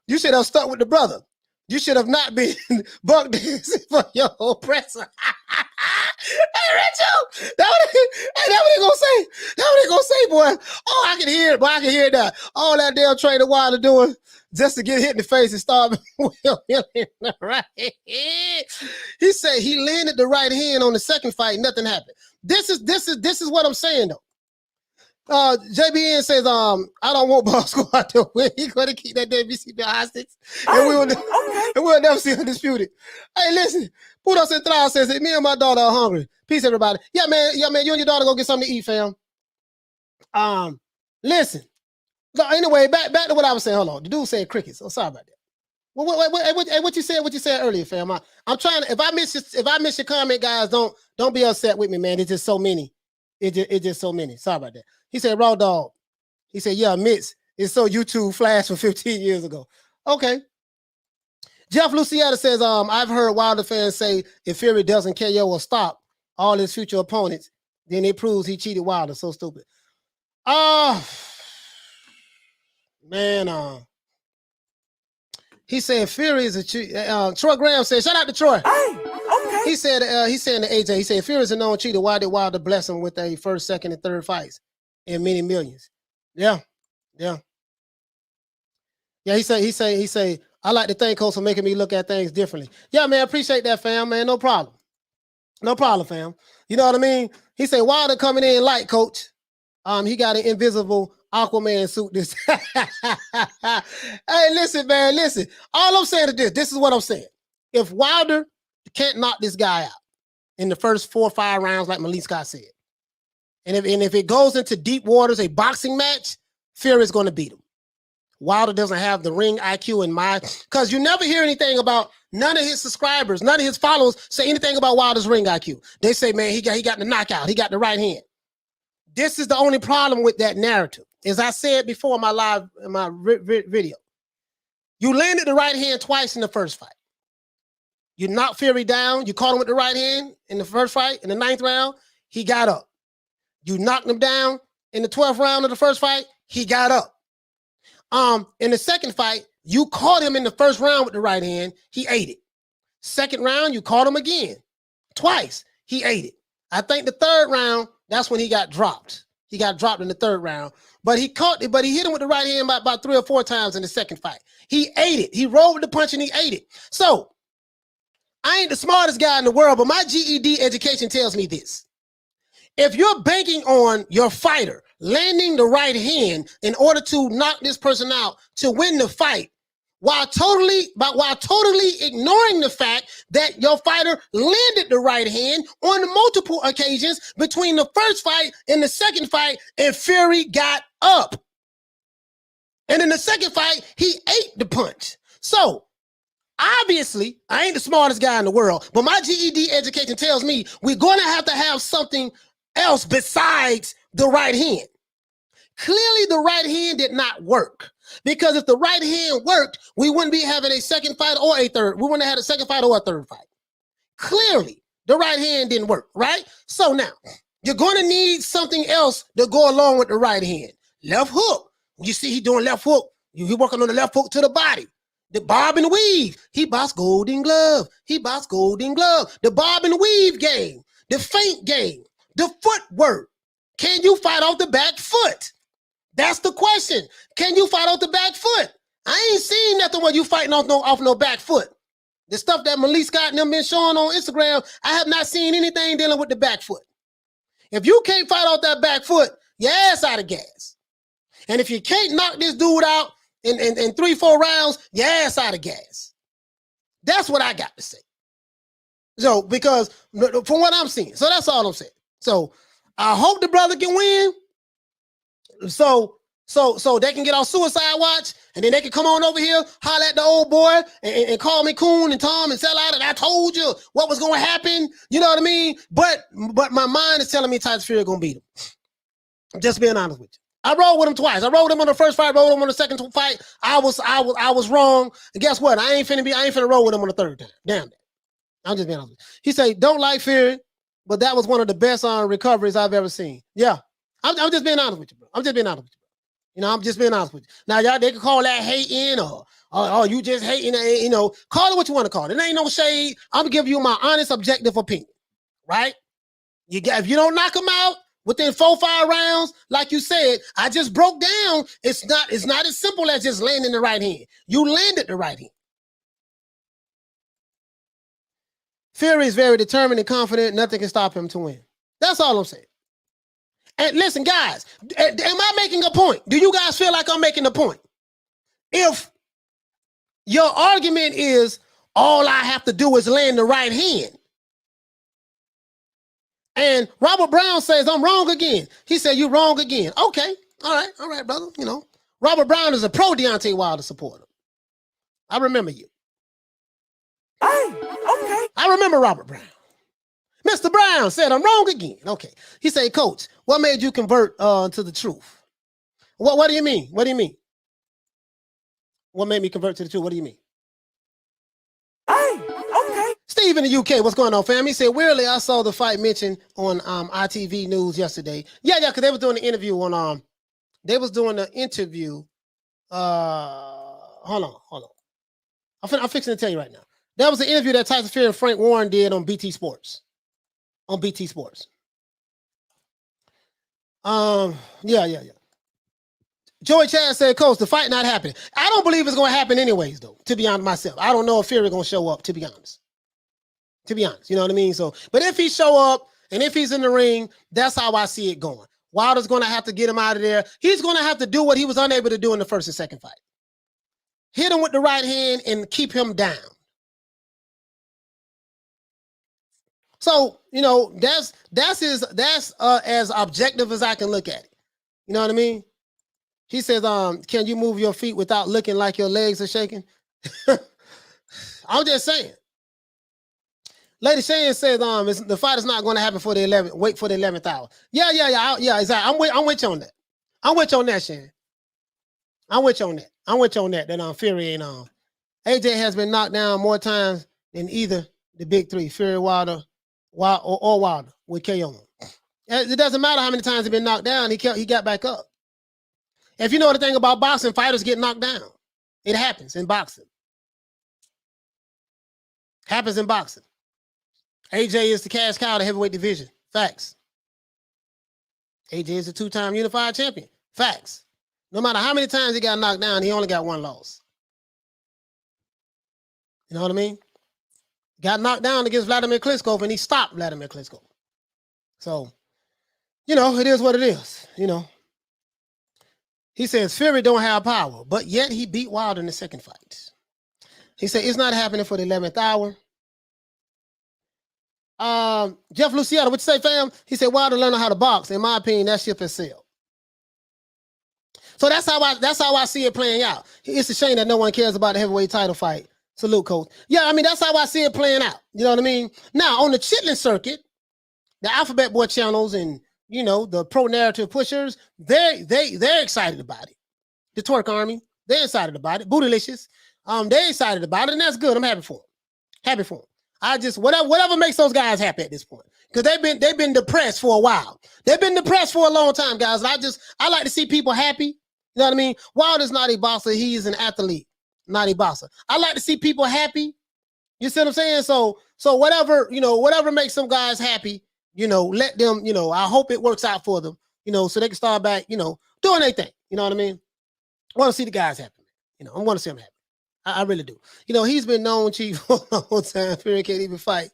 you should have stuck with the brother. You should have not been buck dancing for your oppressor. Hey, Retro, that's what they gonna say. That's what they gonna say, boy. Oh, I can hear it, boy. I can hear that. All that damn Trainer Wilder doing just to get hit in the face and start right. He said he landed the right hand on the second fight, nothing happened. This is what I'm saying though. JBN says, I don't want Boss Squad to win. He's going to keep that WBC belt hostage. And we'll never see undisputed. Hey, listen. Pudo Central says that me and my daughter are hungry. Peace, everybody. Yeah, man. You and your daughter go get something to eat, fam. Listen. Anyway, back to what I was saying. Hold on. The dude said crickets. Oh, sorry about that. What you said earlier, fam. I'm trying to, if I miss your comment, guys, don't be upset with me, man. It's just so many. It's just so many. Sorry about that. He said, Raw Dog. He said, yeah, Mitz. It's so YouTube flashed from 15 years ago. Okay. Jeff Lucietta says, I've heard Wilder fans say if Fury doesn't KO or stop all his future opponents, then it proves he cheated Wilder. So stupid. Man, he said Fury is a cheater. Troy Graham said, shout out to Troy. Hey, okay. He said to AJ, he said Fury is a known cheater. Why did Wilder bless him with a first, second, and third fights and many millions? Yeah. He say, I like to thank Coach for making me look at things differently. Yeah, man, appreciate that, fam, man. No problem. No problem, fam. You know what I mean? He said Wilder coming in light, Coach. He got an invisible Aquaman suit. This. Hey, listen, man, listen. All I'm saying is this. This is what I'm saying. If Wilder can't knock this guy out in the first 4 or 5 rounds, like Malik Scott said, and if it goes into deep waters, a boxing match, Fury is going to beat him. Wilder doesn't have the ring IQ in mind, because you never hear anything about none of his subscribers, none of his followers say anything about Wilder's ring IQ. They say, man, he got the knockout, he got the right hand. This is the only problem with that narrative. As I said before in my video, you landed the right hand twice in the first fight. You knocked Fury down. You caught him with the right hand in the first fight. In the 9th round, he got up. You knocked him down in the 12th round of the first fight. He got up. In the second fight, you caught him in the first round with the right hand. He ate it. Second round, you caught him again. Twice. He ate it. I think the 3rd round, that's when he got dropped. He got dropped in the 3rd round. But he caught it, but he hit him with the right hand about 3 or 4 times in the second fight. He ate it. He rolled with the punch and he ate it. So, I ain't the smartest guy in the world, but my GED education tells me this. if you're banking on your fighter landing the right hand in order to knock this person out to win the fight, while totally ignoring the fact that your fighter landed the right hand on multiple occasions between the first fight and the second fight, and Fury got up. And in the second fight, he ate the punch. So, obviously, I ain't the smartest guy in the world, but my GED education tells me we're going to have something else besides the right hand. Clearly, the right hand did not work. Because if the right hand worked, we wouldn't be having a second fight or a third. We wouldn't have had a second fight or a third fight. Clearly, the right hand didn't work, right? So now, you're going to need something else to go along with the right hand. Left hook. You see he doing left hook. He working on the left hook to the body. The bob and weave. He boxed Golden Glove. He boxed Golden Glove. The bob and weave game. The feint game. The footwork. Can you fight off the back foot? That's the question. Can you fight off the back foot? I ain't seen nothing when you fighting off no back foot. The stuff that Malik Scott and them been showing on Instagram, I have not seen anything dealing with the back foot. If you can't fight off that back foot, your ass out of gas. And if you can't knock this dude out in 3-4 rounds, your ass out of gas. That's what I got to say. So, because from what I'm seeing, so that's all I'm saying. So, I hope the brother can win. So they can get on suicide watch, and then they can come on over here, holler at the old boy, and call me Coon and Tom and sell out. And I told you what was going to happen. You know what I mean? But my mind is telling me Tyson Fury going to beat him. I'm just being honest with you. I rolled with him twice. I rolled with him on the first fight, rolled him on the second fight. I was wrong. And guess what? I ain't finna roll with him on the third time. Damn that. I'm just being honest with you. He said, don't like Fury, but that was one of the best recoveries I've ever seen. Yeah. I'm just being honest with you, bro. I'm just being honest with you, bro. You know, I'm just being honest with you. Now, y'all, they can call that hating or you just hating, you know, call it what you want to call it. It ain't no shade. I'm going to give you my honest, objective opinion, right? If you don't knock them out within 4-5 rounds, like you said, I just broke down. It's not as simple as just landing the right hand. You landed the right hand. Fury is very determined and confident. Nothing can stop him to win. That's all I'm saying. And listen, guys, am I making a point? Do you guys feel like I'm making a point? If your argument is all I have to do is land the right hand, and Robert Brown says I'm wrong again. He said you're wrong again. Okay, all right, brother. You know, Robert Brown is a pro Deontay Wilder supporter. I remember you. Hey, okay. I remember Robert Brown. Mr. Brown said, I'm wrong again. Okay. He said, Coach, what made you convert to the truth? What do you mean? What do you mean? What made me convert to the truth? What do you mean? Hey, okay. Steve in the UK, what's going on, fam? He said, weirdly, I saw the fight mentioned on ITV News yesterday. Yeah, because they was doing the interview on, hold on. I'm fixing to tell you right now. That was the interview that Tyson Fury and Frank Warren did on BT Sports. Yeah. Joey Chad said, Coach, the fight not happening. I don't believe it's going to happen anyways, though, to be honest myself. I don't know if Fury going to show up, to be honest. You know what I mean? So, but if he show up and if he's in the ring, that's how I see it going. Wilder's going to have to get him out of there. He's going to have to do what he was unable to do in the first and second fight. Hit him with the right hand and keep him down. So, you know, that's as objective as I can look at it. You know what I mean? He says, can you move your feet without looking like your legs are shaking? I'm just saying. Lady Shane says, the fight is not going to happen for the 11th. Wait for the 11th hour. Yeah, exactly. I'm with you on that. I'm with you on that, Shane. I'm with you on that. That Fury ain't on. AJ has been knocked down more times than either the big three, Fury, Wilder, or Wilder with KO. It doesn't matter how many times he's been knocked down. He got back up. If you know the thing about boxing, fighters get knocked down. It happens in boxing. Happens in boxing. AJ is the cash cow of the heavyweight division. Facts. AJ is a 2-time unified champion. Facts. No matter how many times he got knocked down, he only got one loss. You know what I mean? Got knocked down against Vladimir Klitschko, and he stopped Vladimir Klitschko. So, you know, it is what it is. You know, he says Fury don't have power, but yet he beat Wilder in the second fight. He said it's not happening for the 11th hour. Jeff Luciano, what you say, fam? He said Wilder learning how to box. In my opinion, that ship has sailed. So that's how I see it playing out. It's a shame that no one cares about the heavyweight title fight. Salute, coach. Yeah, I mean that's how I see it playing out. You know what I mean? Now on the Chitlin circuit, the Alphabet Boy channels and you know the pro narrative pushers, they're excited about it. The Twerk Army, they're excited about it. Bootylicious, they're excited about it, and that's good. I'm happy for them. Happy for them. I just whatever makes those guys happy at this point, because they've been depressed for a while. They've been depressed for a long time, guys. And I like to see people happy. You know what I mean? Wilder's not a boxer; he's an athlete, not a boxer. I like to see people happy. You see what I'm saying? So whatever whatever makes some guys happy, let them. I hope it works out for them. So they can start back. Doing their thing. You know what I mean? I want to see the guys happy. I want to see them happy. I really do. He's been known, Chief, for a long time. Fury can't even fight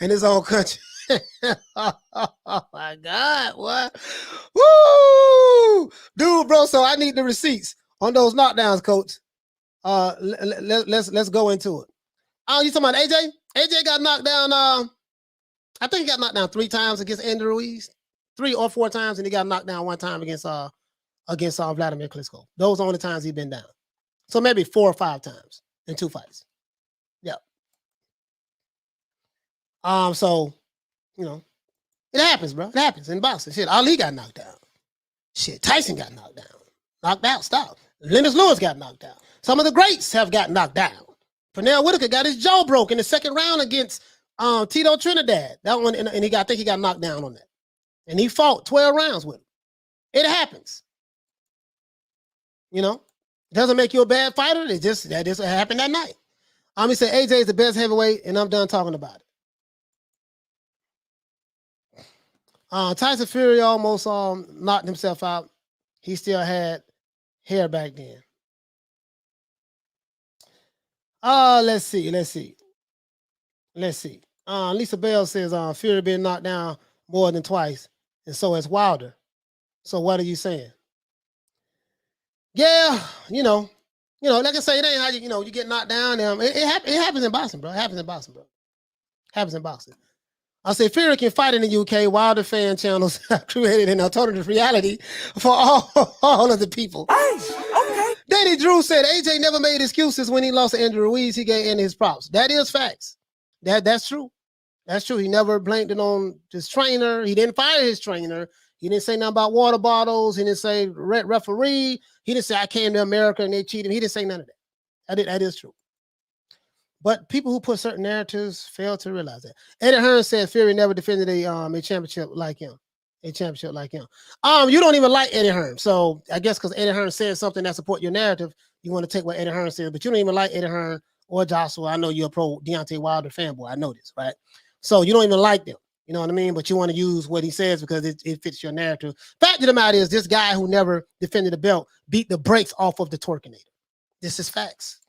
in his own country. Oh, my God. What? Woo! Dude, bro, so I need the receipts on those knockdowns, coach. Let's go into it. Oh, you talking about AJ? AJ got knocked down, I think he got knocked down 3 times against Andy Ruiz. 3 or 4 times, and he got knocked down 1 time against Vladimir Klitschko. Those are the only times he's been down. So maybe 4 or 5 times in 2 fights. Yep. So, it happens, bro. It happens in boxing. Shit, Ali got knocked down. Shit, Tyson got knocked down. Knocked out, stop. Lennox Lewis got knocked down. Some of the greats have got knocked down. Pernell Whitaker got his jaw broke in the second round against Tito Trinidad. That one, and I think he got knocked down on that. And he fought 12 rounds with him. It happens. It doesn't make you a bad fighter. That just happened that night. He said AJ is the best heavyweight, and I'm done talking about it. Tyson Fury almost knocked himself out. He still had hair back then. Let's see. Lisa Bell says Fury been knocked down more than twice, and so has Wilder. So what are you saying? Yeah, like I say, it ain't how you get knocked down. It happens in boxing, bro. It happens in boxing. I say Fury can fight in the UK. Wilder fan channels have created an alternative reality for all of the people. Hey, okay. Danny Drew said AJ never made excuses when he lost to Andrew Ruiz. He gave Andy his props. That is facts. That's true. That's true. He never blamed it on his trainer. He didn't fire his trainer. He didn't say nothing about water bottles. He didn't say referee. He didn't say I came to America and they cheated. He didn't say none of that. That is true. But people who put certain narratives fail to realize that. Eddie Hearn said Fury never defended a championship like him. You don't even like Eddie Hearn. So I guess because Eddie Hearn said something that support your narrative, you want to take what Eddie Hearn said, but you don't even like Eddie Hearn or Joshua. I know you're a pro Deontay Wilder fanboy. I know this, right? So you don't even like them. You know what I mean? But you want to use what he says because it fits your narrative. Fact of the matter is, this guy who never defended the belt beat the brakes off of the Twerkinator. This is facts.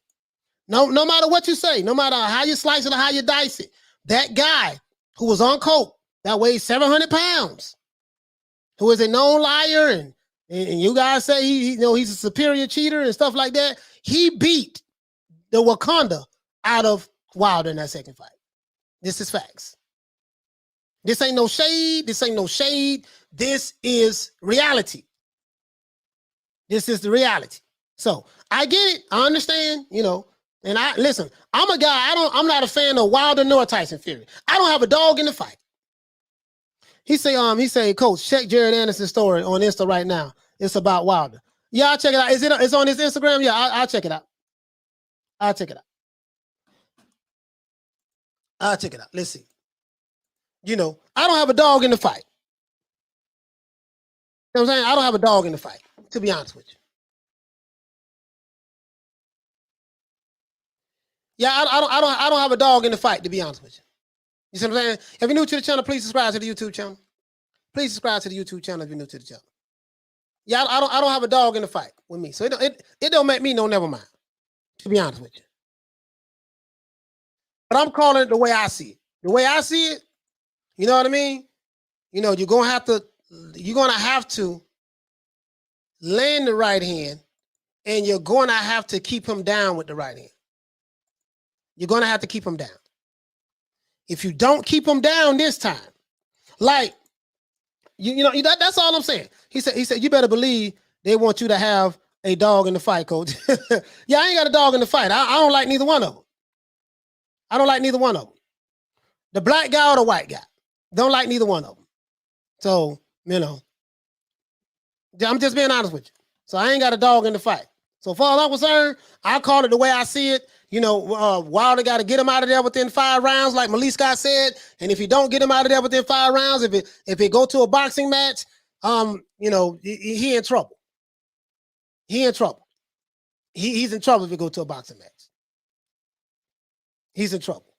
No matter what you say, no matter how you slice it or how you dice it, that guy who was on coke that weighs 700 pounds, who is a known liar, and you guys say he's a superior cheater and stuff like that, he beat the Wakanda out of Wilder in that second fight. This is facts. This ain't no shade. This is reality. This is the reality. So I get it. I understand, and listen, I'm a guy, I'm not a fan of Wilder nor Tyson Fury. I don't have a dog in the fight. He say, Coach, check Jared Anderson's story on Insta right now. It's about Wilder. Yeah, I'll check it out. It's on his Instagram? Yeah, I'll check it out. I'll check it out. Let's see. I don't have a dog in the fight. You know what I'm saying? I don't have a dog in the fight, to be honest with you. Yeah, I don't have a dog in the fight, to be honest with you. You see what I'm saying? If you're new to the channel, please subscribe to the YouTube channel. Please subscribe to the YouTube channel if you're new to the channel. Yeah, I don't have a dog in the fight with me. So it don't make me no never mind, to be honest with you. But I'm calling it the way I see it. The way I see it, you know what I mean? You're going to have to you're gonna have to land the right hand, and you're gonna have to keep him down with the right hand. You're gonna have to keep him down. If you don't keep him down this time, like that's all I'm saying. He said, you better believe they want you to have a dog in the fight, coach. Yeah, I ain't got a dog in the fight. I don't like neither one of them. I don't like neither one of them. The black guy or the white guy. Don't like neither one of them. So, I'm just being honest with you. So I ain't got a dog in the fight. So far as I'm concerned, I call it the way I see it. Wilder got to get him out of there within 5 rounds, like Malik Scott said. And if you don't get him out of there within 5 rounds, if it go to a boxing match, he in trouble. He in trouble. He's in trouble if it go to a boxing match. He's in trouble.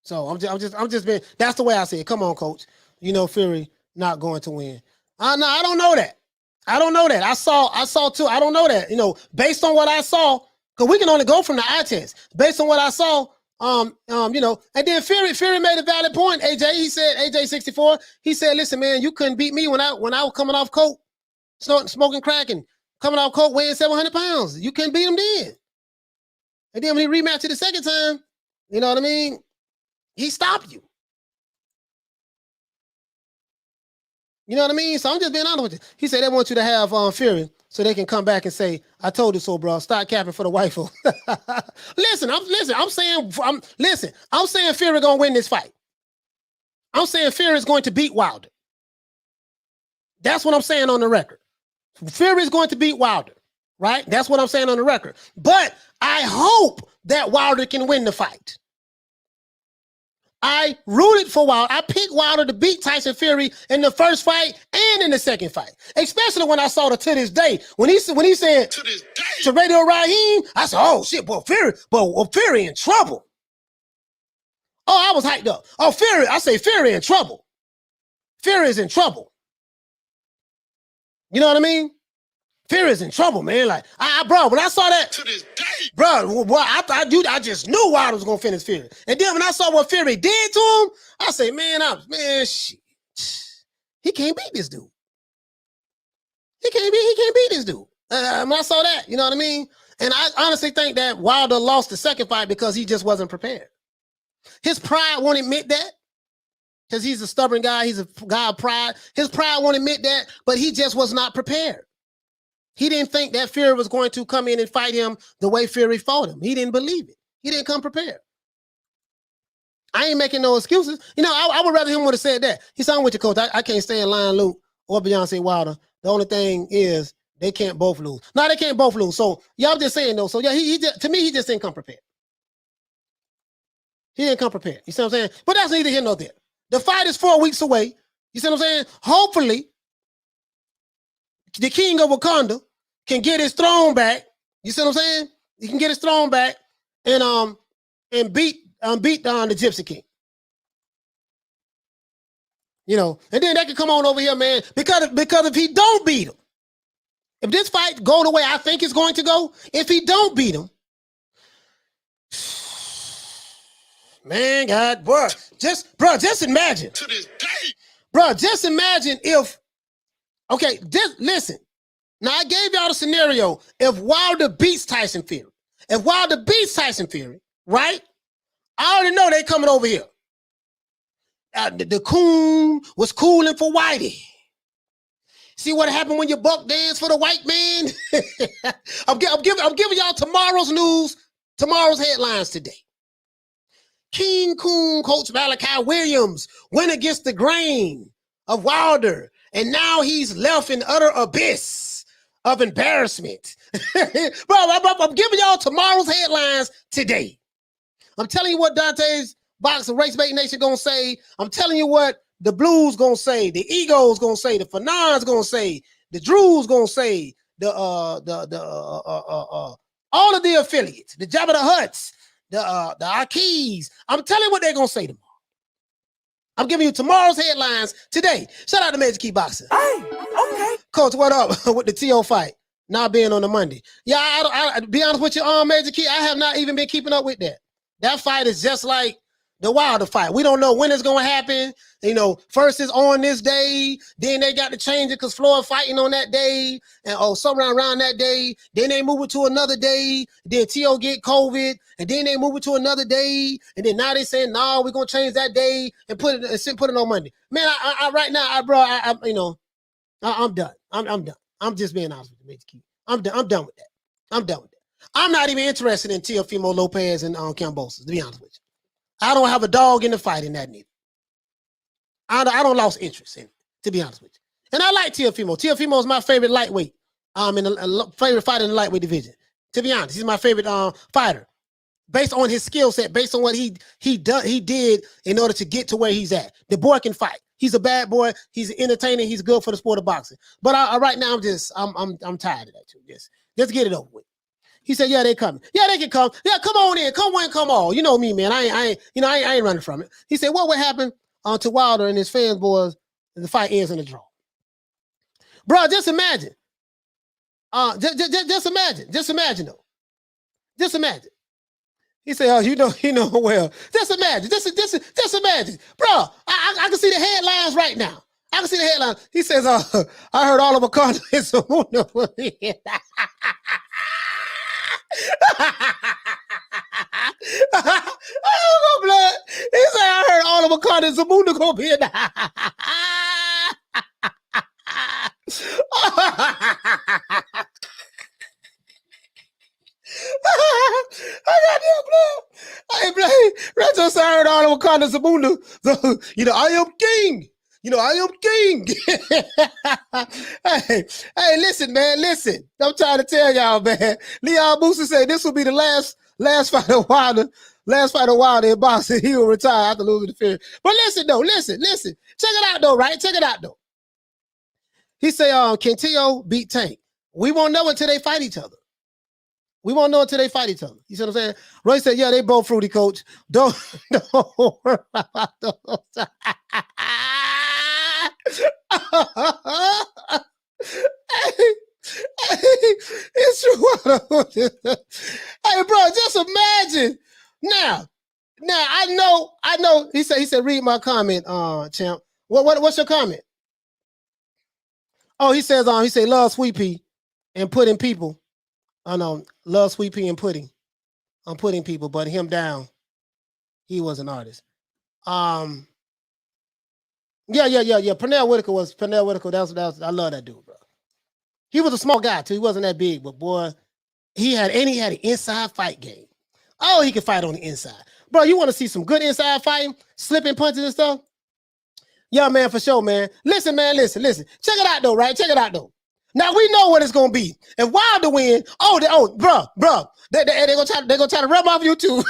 So I'm just being. That's the way I see it. Come on, coach. Fury not going to win. No, I don't know that. I don't know that. I saw too. I don't know that. Based on what I saw, because we can only go from the eye test. Based on what I saw, and then Fury made a valid point. AJ, he said, AJ 64. He said, "Listen, man, you couldn't beat me when I was coming off coke, smoking crack, and coming off coke weighing 700 pounds. You couldn't beat him then. And then when he rematched it the second time, you know what I mean? He stopped you. You know what I mean? So I'm just being honest with you. He said they want you to have Fury so they can come back and say, I told you so, bro. Stop capping for the white folk." I'm saying Fury gonna win this fight. I'm saying Fury is going to beat Wilder. That's what I'm saying on the record. Fury is going to beat Wilder, right? That's what I'm saying on the record. But I hope that Wilder can win the fight. I rooted for Wilder. I picked Wilder to beat Tyson Fury in the first fight and in the second fight. Especially when I saw the "to this day." When he said "to this day" to Radio Raheem, I said, "Oh shit, Fury in trouble." Oh, I was hyped up. Oh, Fury, I say Fury in trouble. Fury is in trouble. You know what I mean? Fury is in trouble, man. Like, bro, when I saw that, "to this day," bro, I just knew Wilder was gonna finish Fury. And then when I saw what Fury did to him, I say, shit, he can't beat this dude. He can't beat this dude. When I saw that, you know what I mean? And I honestly think that Wilder lost the second fight because he just wasn't prepared. His pride won't admit that. Because he's a stubborn guy, he's a guy of pride. His pride won't admit that, but he just was not prepared. He didn't think that Fury was going to come in and fight him the way Fury fought him. He didn't believe it. He didn't come prepared. I ain't making no excuses. I would rather him would have said that. He said, "I'm with you, coach. I can't stand Lion Luke or Beyonce Wilder. The only thing is they can't both lose." No, they can't both lose. So, I'm just saying, though. So, yeah, to me, he just didn't come prepared. He didn't come prepared. You see what I'm saying? But that's neither here nor there. The fight is 4 weeks away. You see what I'm saying? Hopefully, the king of Wakanda can get his throne back. You see what I'm saying? He can get his throne back and beat the Gypsy King. And then they can come on over here, man. Because if he don't beat him, if this fight go the way I think it's going to go, if he don't beat him, man, God, just imagine. To this day. Bro, just imagine if, listen. Now, I gave y'all the scenario if Wilder beats Tyson Fury. If Wilder beats Tyson Fury, right? I already know they coming over here. The coon was cooling for Whitey. See what happened when you buck dance for the white man? I'm giving y'all tomorrow's news, tomorrow's headlines today. King Coon Coach Malachi Williams went against the grain of Wilder, and now he's left in utter abyss of embarrassment. Bro, I'm giving y'all tomorrow's headlines today. I'm telling you what Dante's Box and Race Bait Nation gonna say. I'm telling you what the Blues gonna say, the Egos gonna say, the Fanons gonna say, the Drews gonna say, all of the affiliates, the Jabba the Hutts, the Akis. I'm telling you what they're gonna say tomorrow. I'm giving you tomorrow's headlines today. Shout out to Major Key Boxing. Hey, okay. Coach, what up with the TO fight not being on the Monday? Yeah, I be honest with you, Major Key, I have not even been keeping up with that. That fight is just like The Wilder fight. We don't know when it's gonna happen. You know, first it's on this day, then they got to change it because Floyd fighting on that day, and somewhere around that day. Then they move it to another day. Then T.O. get COVID, and then they move it to another day, and then now they saying, "No, we're gonna change that day and put it on Monday." Man, I right now, I'm done. I'm done. I'm just being honest with you, Mr. Key. I'm done with that. I'm done with that. I'm not even interested in Teofimo Lopez and Kambosos, to be honest with you. I don't have a dog in the fight in that neither. I don't lost interest in it, to be honest with you. And I like Teofimo. Teofimo is my favorite lightweight. Favorite fighter in the lightweight division. To be honest, he's my favorite fighter, based on his skill set, based on what he did in order to get to where he's at. The boy can fight. He's a bad boy. He's entertaining. He's good for the sport of boxing. But right now, I'm tired of that too. Just get it over with. He said, "Yeah, they coming. Yeah, they can come. Yeah, come on in. Come one, come all. You know me, man. I ain't running from it." He said, "What would happen to Wilder and his fans, boys? The fight ends in a draw." Bro, just imagine. Just imagine. Just imagine though. Just imagine. He said, "Oh, you know well. Just imagine. Just imagine, bro. I can see the headlines right now. I can see the headlines." He says, "I heard all of a content." He said, "I heard all of a content. Zamunda gonna be in." Hey, Retro heard all of a content. Zamunda. I am king. I am king. hey, listen, man, listen. I'm trying to tell y'all, man. Leon Booster said this will be the last fight of Wilder. Last fight of Wilder in boxing. He will retire after losing the Fury. But listen, though. Listen. Check it out, though, right? Check it out, though. He said, "Can T.O. beat Tank?" We won't know until they fight each other. We won't know until they fight each other. You see what I'm saying? Roy said, "Yeah, they both fruity, coach. Don't worry about those." It's true. Hey, bro, just imagine. Now, I know. He said, "Read my comment, champ." What's your comment? Oh, he says, he said, "Love Sweet Pea and putting people." I know, love Sweet Pea and pudding. I'm putting people, but him down. He was an artist. Yeah. Pernell Whitaker. That was I love that dude, bro. He was a small guy too. He wasn't that big, but boy, he had an inside fight game. Oh, he could fight on the inside. Bro, you want to see some good inside fighting, slipping punches and stuff? Yeah, man, for sure, man. Listen, man, listen. Check it out though, right? Check it out though. Now we know what it's gonna be. If Wilder win, bro, they're gonna try to rub off you too.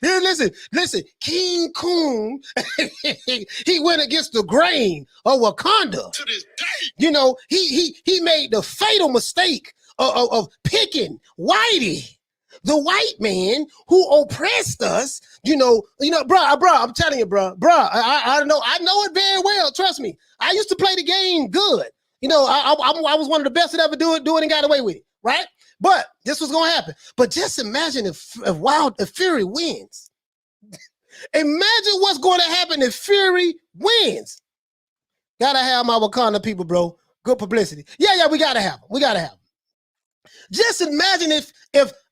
Yeah, listen, King Coon, he went against the grain of Wakanda. To this day, he made the fatal mistake of picking Whitey, the white man who oppressed us. Bro. I'm telling you, bro. I know it very well. Trust me. I used to play the game good. I was one of the best that ever do it and got away with it, right? But this was gonna happen. But just imagine if Fury wins. Imagine what's going to happen if Fury wins. Gotta have my Wakanda people, bro. Good publicity. Yeah, we gotta have them. Just imagine if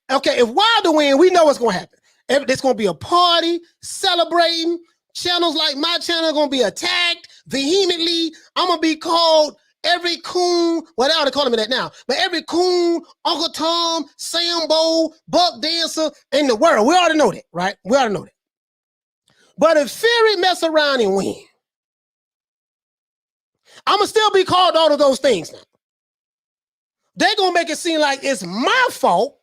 Wilder win, we know what's gonna happen. It's gonna be a party, celebrating. Channels like my channel are gonna be attacked vehemently. I'm gonna be called every coon, well, they already calling me that now, but every coon, Uncle Tom, Sambo, Buck Dancer in the world. We already know that, right? We already know that. But if Fury mess around and win, I'm going to still be called all of those things now. They're going to make it seem like it's my fault.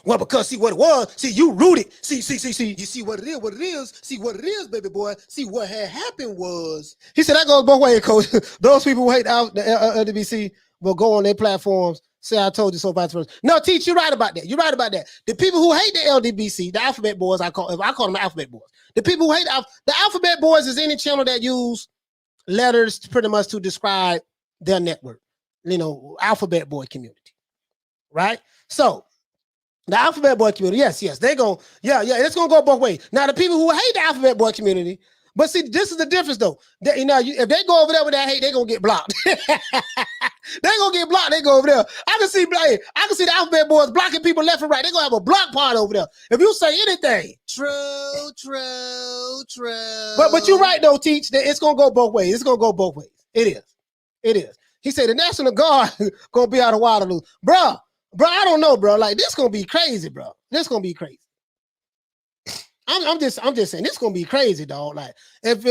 Well, because see what it was. See, you rooted. See. You see what it is. See what it is, baby boy. See what had happened was. He said that goes both ways, coach. Those people who hate out the LDBC will go on their platforms, say I told you so, vice versa. No, Teach, you're right about that. The people who hate the LDBC, the alphabet boys, I call them alphabet boys. The people who hate the alphabet boys is any channel that use letters pretty much to describe their network. Alphabet boy community. Right? So The Alphabet Boy community, yes, they go, it's gonna go both ways. Now the people who hate the Alphabet Boy community, but see, this is the difference though. If they go over there with that hate, they're gonna get blocked. They gonna get blocked. They go over there. I can see the Alphabet Boys blocking people left and right. They're gonna have a block party over there. If you say anything, true. But you're right though, Teach. That it's gonna go both ways. It's gonna go both ways. It is. He said the National Guard gonna be out of Waterloo, bro. I don't know, bro. Like this gonna be crazy, bro. This gonna be crazy. I'm just saying this gonna be crazy, dog. Like if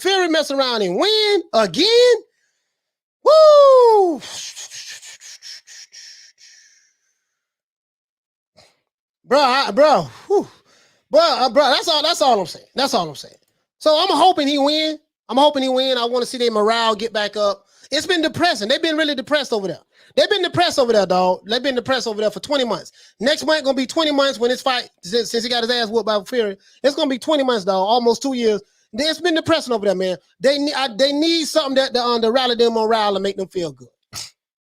Fury mess around and win again, woo, bro. That's all I'm saying. That's all I'm saying. So I'm hoping he win. I want to see their morale get back up. It's been depressing. They've been really depressed over there. They've been depressed over there, dog. They've been depressed over there for 20 months. Next month gonna be 20 months when this fight, since he got his ass whooped by Fury. It's gonna be 20 months, dog. Almost 2 years. It's been depressing over there, man. They need something to rally their morale and make them feel good.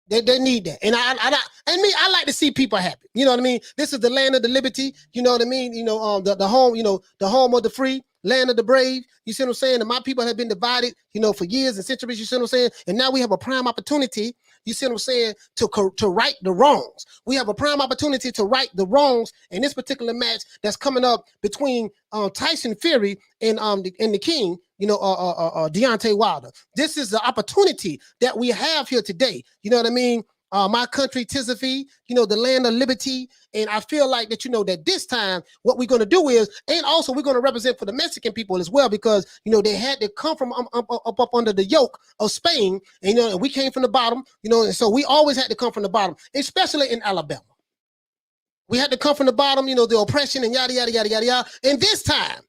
They need that. And I like to see people happy. You know what I mean? This is the land of the liberty. You know what I mean? You know, the home, the home of the free, land of the brave. You see what I'm saying? And my people have been divided, for years and centuries. You see what I'm saying? And now we have a prime opportunity. You see what I'm saying? To right the wrongs. We have a prime opportunity to right the wrongs in this particular match that's coming up between Tyson Fury and the King. Deontay Wilder. This is the opportunity that we have here today. You know what I mean? My country, tis of thee, the land of liberty. And I feel like that, that this time what we're going to do is, and also we're going to represent for the Mexican people as well, because, they had to come from up under the yoke of Spain. And, and we came from the bottom, and so we always had to come from the bottom, especially in Alabama. We had to come from the bottom, the oppression and yada, yada, yada, yada, yada. And this time,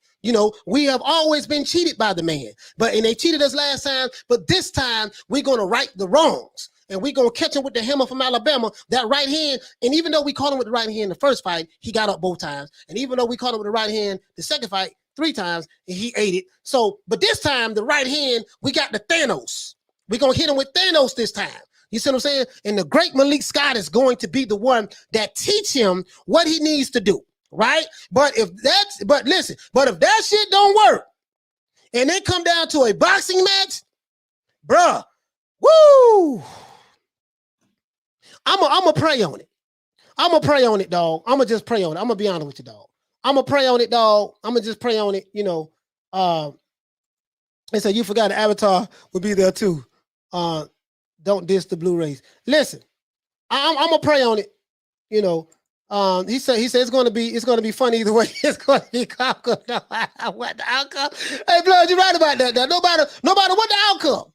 we have always been cheated by the man, and they cheated us last time, but this time we're going to right the wrongs. And we're going to catch him with the hammer from Alabama, that right hand. And even though we caught him with the right hand in the first fight, he got up both times. And even though we caught him with the right hand the second fight 3 times, and he ate it. So, but this time, the right hand, we got the Thanos. We're going to hit him with Thanos this time. You see what I'm saying? And the great Malik Scott is going to be the one that teach him what he needs to do, right? But if that shit don't work, and they come down to a boxing match, bruh, woo! I'm gonna pray on it. I'm gonna pray on it, dog. I'm gonna just pray on it. I'm gonna be honest with you, dog. I'm gonna pray on it, dog. I'm gonna just pray on it. They say you forgot the Avatar would be there too. Don't diss the Blu-rays. Listen, I'm gonna pray on it. He said it's gonna be funny either way. It's gonna be comical. What the outcome? Hey, Blood, you're right about that. No matter what the outcome.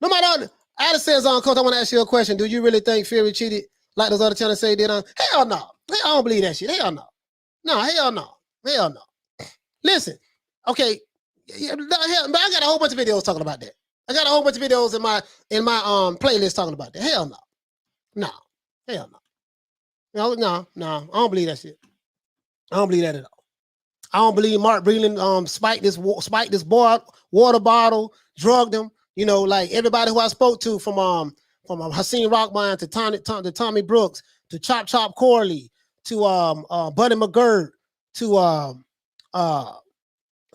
No matter. Alice says, Coach, I want to ask you a question. Do you really think Fury cheated like those other channels say he did? Hell no. I don't believe that shit. Hell no. No, hell no. Hell no. Listen, okay. But I got a whole bunch of videos talking about that. I got a whole bunch of videos in my playlist talking about that. Hell no. No. Hell no. No. I don't believe that shit. I don't believe that at all. I don't believe Mark Breland spiked this water bottle, drugged him. Like everybody who I spoke to from Hakeem Rockman to Tommy Brooks to Chop Corley to Buddy McGirt to a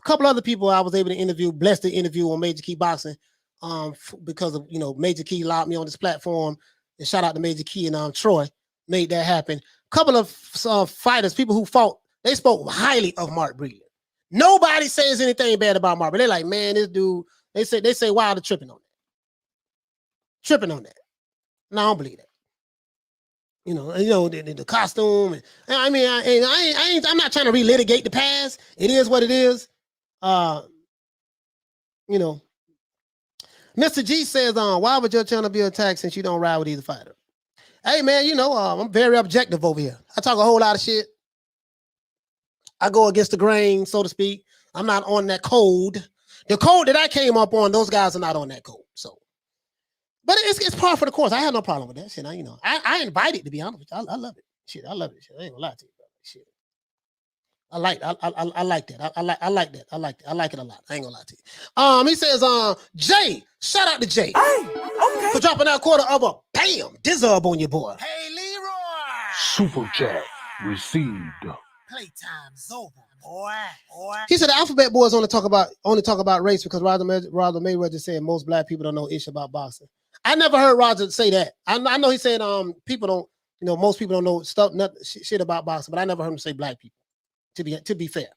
couple other people I was able to interview, blessed to interview on Major Key Boxing because of Major Key allowed me on this platform, and shout out to Major Key and Troy made that happen. A couple of fighters, people who fought, they spoke highly of Mark Breland. Nobody says anything bad about Mark, but they're like, man, this dude. They say Wilder tripping on that. No, I don't believe that. The costume. I'm not trying to relitigate the past. It is what it is. Mr. G says, why would your channel be attacked since you don't ride with either fighter? Hey man, I'm very objective over here. I talk a whole lot of shit. I go against the grain, so to speak. I'm not on that code. The code that I came up on, those guys are not on that code. So, but it's par for the course. I have no problem with that shit. I invite it, to be honest with you. I love it. Shit, I love it. Shit, I ain't gonna lie to you, bro. Shit. I like that. I like that. I like that. I like it a lot. I ain't gonna lie to you. He says, Jay, shout out to Jay. Hey, okay. For dropping that quarter of a bam, dizzub on your boy. Hey, Leroy. Super Jack. received. Playtime's over, boy. He said the alphabet boys only talk about race because Roger Mayweather said most black people don't know ish about boxing. I never heard Roger say that. I know he said people don't, most people don't know shit about boxing, but I never heard him say black people. To be fair.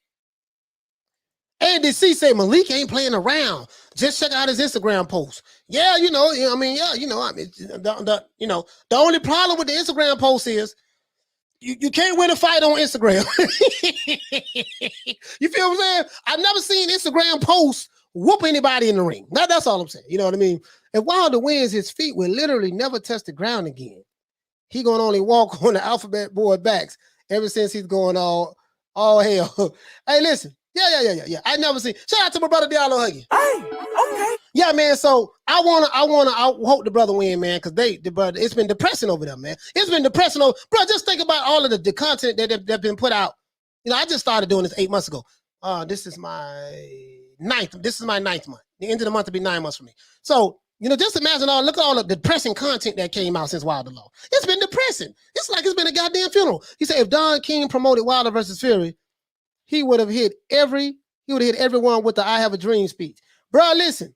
Andy C say Malik ain't playing around. Just check out his Instagram post. The only problem with the Instagram post is you can't win a fight on Instagram. You feel what I'm saying? I've never seen Instagram posts whoop anybody in the ring. That's all I'm saying. You know what I mean? If Wilder wins, his feet will literally never touch the ground again. He gonna only walk on the alphabet board backs ever since he's going all hell. Hey, listen. Yeah. I never seen. Shout out to my brother Diallo Huggy. Hey, okay. Yeah, man. So I hope the brother win, man, because it's been depressing over there, man. It's been depressing over, bro. Just think about all of the content that been put out. I just started doing this 8 months ago. This is my ninth month. The end of the month will be 9 months for me. So, just imagine look at all the depressing content that came out since Wilder lost. It's been depressing. It's like it's been a goddamn funeral. He said if Don King promoted Wilder versus Fury, he would have hit everyone with the I Have a Dream speech. Bro, listen.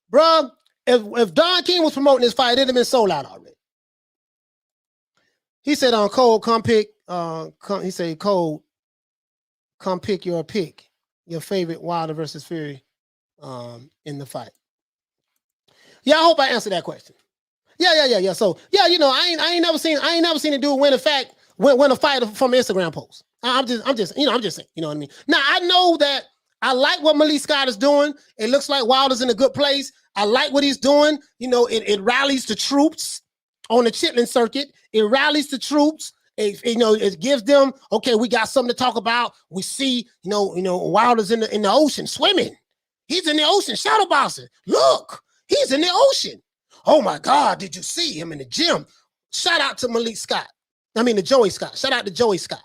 Bro, if Don King was promoting this fight, it'd have been sold out already. He said Cole, come pick, Cole, come pick your favorite Wilder versus Fury in the fight. Yeah, I hope I answered that question. Yeah. So, I ain't never seen a dude win a fight from an Instagram post. I'm just saying, you know what I mean? Now, I know that I like what Malik Scott is doing. It looks like Wilder's in a good place. I like what he's doing. It rallies the troops on the Chitlin circuit. It rallies the troops. It gives them, okay, we got something to talk about. We see, Wilder's in the ocean swimming. He's in the ocean shadowboxing. Look, he's in the ocean. Oh my God, did you see him in the gym? Shout out to Malik Scott. To Joey Scott. Shout out to Joey Scott.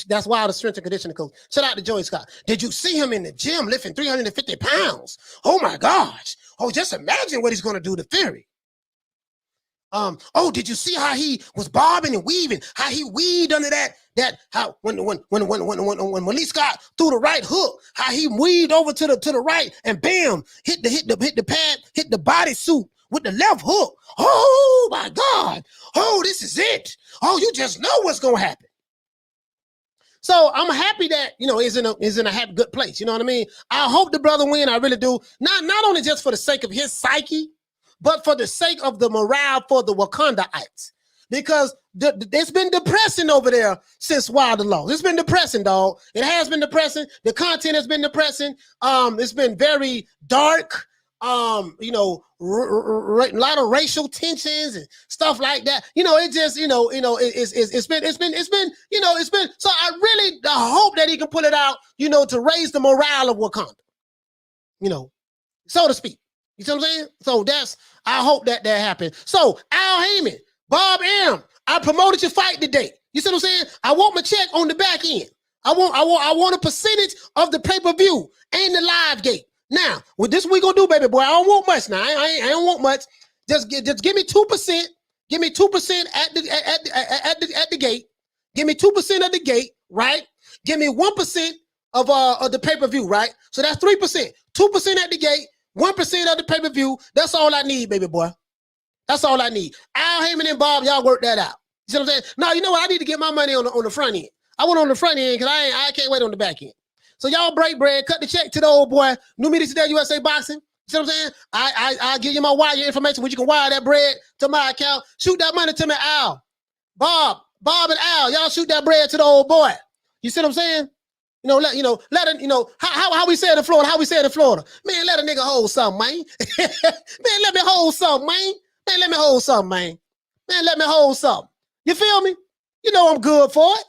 That's Wilder's strength and conditioning coach. Shout out to Joey Scott. Did you see him in the gym lifting 350 pounds? Oh my gosh. Oh, just imagine what he's going to do to Fury. Did you see how he was bobbing and weaving? How he weaved under how when Malik Scott threw the right hook, how he weaved over to the right and bam, hit the pad, hit the bodysuit with the left hook. Oh my God. Oh, this is it. Oh, you just know what's gonna happen. So I'm happy that is in a happy good place. You know what I mean? I hope the brother win. I really do. Not only just for the sake of his psyche, but for the sake of the morale for the Wakandaites. Because it's been depressing over there since Wilder lost. It's been depressing, dog. It has been depressing. The content has been depressing. It's been very dark. A lot of racial tensions and stuff like that. It just, it's been. So I hope that he can put it out, to raise the morale of Wakanda, so to speak. You see what I'm saying? So I hope that happened. So Al Heyman, Bob M, I promoted your fight today. You see what I'm saying? I want my check on the back end. I want a percentage of the pay-per-view and the live gate. Now, what this we gonna do, baby boy? I don't want much now. I don't want much. Just give me 2%. Give me 2% at the gate. Give me 2% of the gate, right? Give me 1% of the pay-per-view, right? So that's 3%. 2% at the gate, 1% of the pay-per-view. That's all I need, baby boy. That's all I need. Al Heyman and Bob, y'all work that out. You see what I'm saying? Now, you know what? I need to get my money on the front end. I went on the front end because I can't wait on the back end. So y'all break bread, cut the check to the old boy. New Media Today, USA Boxing. You see what I'm saying? I'll give you my wire information where you can wire that bread to my account. Shoot that money to me, Al. Bob and Al, y'all shoot that bread to the old boy. You see what I'm saying? Let it, how we say it in Florida, Man, let a nigga hold something, man. Man, let me hold something, man. Man, let me hold something. You feel me? I'm good for it.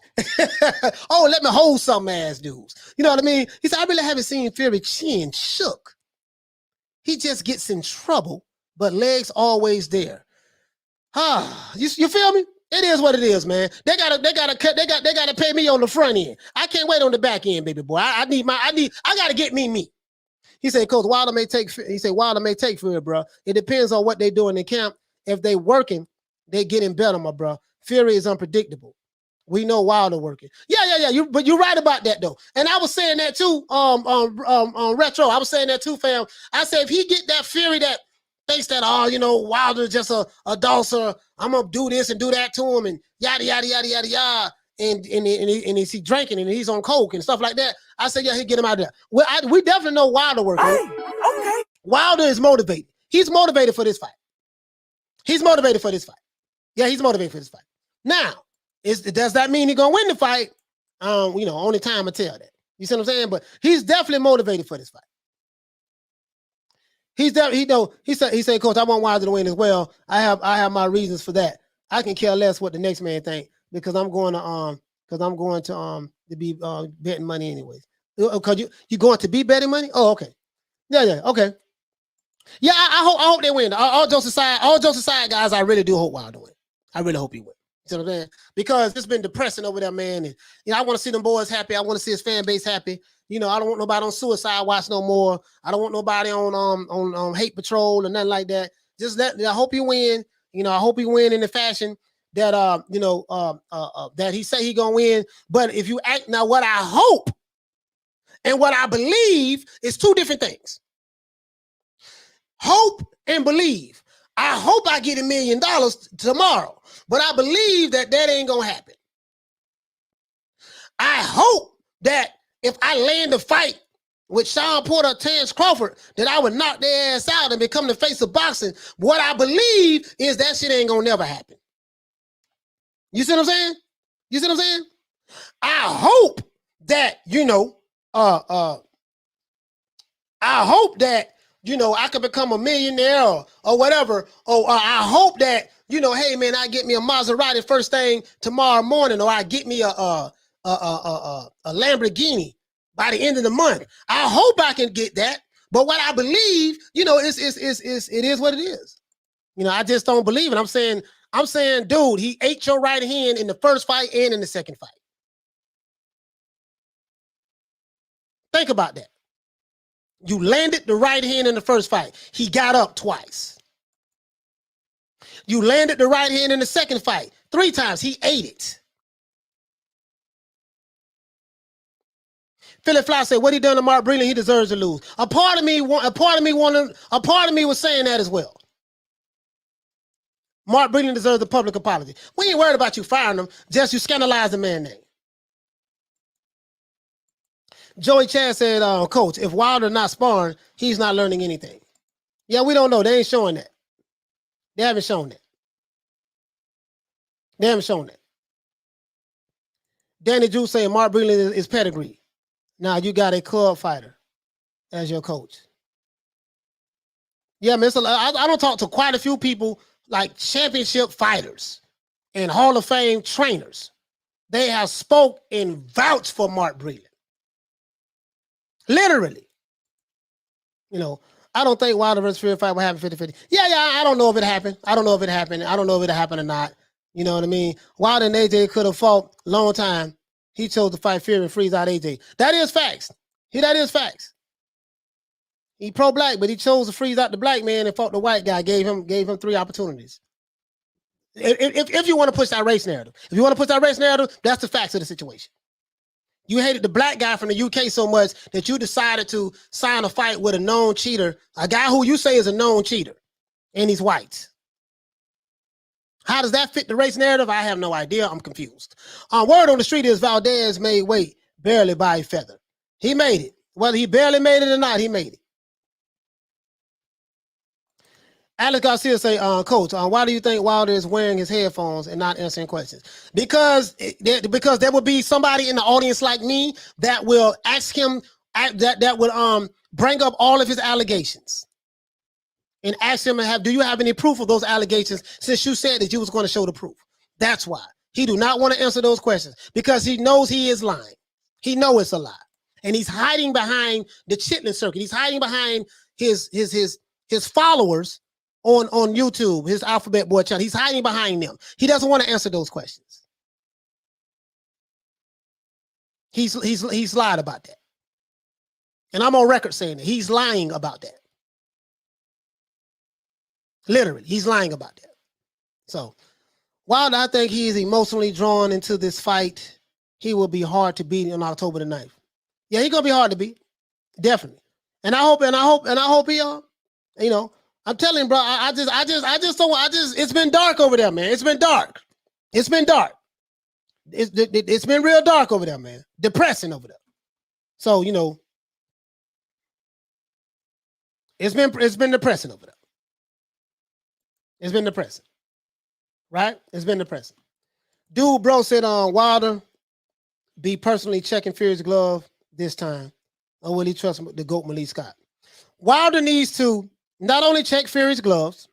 Oh, let me hold some ass dudes. You know what I mean? He said, I really haven't seen Fury chin shook. He just gets in trouble, but legs always there. You feel me? It is what it is, man. They gotta pay me on the front end. I can't wait on the back end, baby boy. I gotta get me. He said, Coach, Wilder may take Fury, bro. It depends on what they doing in camp. If they working, they getting better, my bro. Fury is unpredictable. We know Wilder working. Yeah. But you're right about that though. And I was saying that too. Retro. I was saying that too, fam. I said if he get that Fury that thinks that Wilder is just a dosser, I'm gonna do this and do that to him and yada yada yada yada yada. And he's drinking and he's on coke and stuff like that. I said, yeah, he'll get him out of there. Well, we definitely know Wilder working. Hey, okay. Wilder is motivated. He's motivated for this fight. Yeah, he's motivated for this fight. Now, does that mean he's gonna win the fight? Only time will tell that. You see what I'm saying? But he's definitely motivated for this fight. He said, Coach, I want Wilder to win as well. I have my reasons for that. I can care less what the next man think because I'm going to be betting money anyways. Cause you going to be betting money? Oh, okay. Yeah, okay. Yeah, I hope they win. All jokes aside, guys, I really do hope Wilder win. I really hope he win. You know what I'm saying? Because it's been depressing over there, man. And I want to see them boys happy. I want to see his fan base happy. I don't want nobody on suicide watch no more. I don't want nobody on hate patrol or nothing like that. I hope he win. I hope he win in the fashion that that he say he gonna win. But if you act now, what I hope and what I believe is two different things. Hope and believe. I hope I get $1 million tomorrow, but I believe that ain't gonna happen. I hope that if I land a fight with Sean Porter, Terence Crawford, that I would knock their ass out and become the face of boxing. What I believe is that shit ain't gonna never happen. You see what I'm saying? I hope that, I hope that, I could become a millionaire or whatever. Or I hope that, hey man, I get me a Maserati first thing tomorrow morning, or I get me a Lamborghini by the end of the month. I hope I can get that. But what I believe, it is what it is. I just don't believe it. I'm saying, dude, he ate your right hand in the first fight and in the second fight. Think about that. You landed the right hand in the first fight. He got up twice. You landed the right hand in the second fight 3 times. He ate it. Philip Fly said, "What he done to Mark Breland, he deserves to lose." A part of me was saying that as well. Mark Breland deserves a public apology. We ain't worried about you firing him. Just you scandalize the man's name. Joey Chad said, Coach, if Wilder not sparring, he's not learning anything. Yeah, we don't know. They ain't showing that. They haven't shown that. Danny Drew saying Mark Breland is pedigree. Now you got a club fighter as your coach. Yeah, man, I don't talk to quite a few people like championship fighters and Hall of Fame trainers. They have spoke and vouched for Mark Breland. Literally. I don't think Wilder versus Fury fight will happen 50-50. Yeah, I don't know if it happened. I don't know if it happened or not. You know what I mean? Wilder and AJ could have fought a long time. He chose to fight Fury and freeze out AJ. That is facts. That is facts. He pro-black, but he chose to freeze out the black man and fought the white guy. Gave him 3 opportunities. If you want to push that race narrative, that's the facts of the situation. You hated the black guy from the UK so much that you decided to sign a fight with a known cheater, a guy who you say is a known cheater, and he's white. How does that fit the race narrative? I have no idea. I'm confused. Word on the street is Valdez made weight barely by a feather. He made it. Whether he barely made it or not, he made it. Alex Garcia say, Coach, why do you think Wilder is wearing his headphones and not answering questions? Because there will be somebody in the audience like me that will ask him, that would bring up all of his allegations and ask him, do you have any proof of those allegations since you said that you was going to show the proof? That's why. He do not want to answer those questions because he knows he is lying. He knows it's a lie. And he's hiding behind the Chitlin circuit. He's hiding behind his followers on YouTube, his Alphabet Boy channel. He's hiding behind them. He doesn't want to answer those questions. He's lied about that. And I'm on record saying that. He's lying about that. Literally, he's lying about that. So Wilder, I think he is emotionally drawn into this fight. He will be hard to beat on October the 9th. Yeah, he's gonna be hard to beat. Definitely. And I hope he you know, I'm telling you, bro, it's been dark over there, man. It's been dark. It's been dark. It's been real dark over there, man. Depressing over there. So, you know, it's been depressing over there. It's been depressing. Right? It's been depressing. Dude, bro, said Wilder be personally checking Fury's glove this time, or will he trust the GOAT Malik Scott? Wilder needs to not only check Fury's gloves,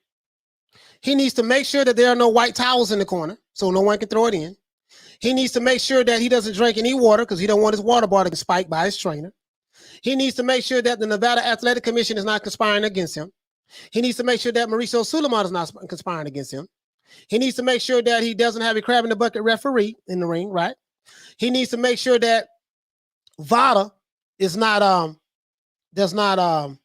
he needs to make sure that there are no white towels in the corner so no one can throw it in. He needs to make sure that he doesn't drink any water because he don't want his water bottle to get spiked by his trainer. He needs to make sure that the Nevada Athletic Commission is not conspiring against him. He needs to make sure that Mauricio Sulaiman is not conspiring against him. He needs to make sure that he doesn't have a crab in the bucket referee in the ring, right? He needs to make sure that VADA is not does not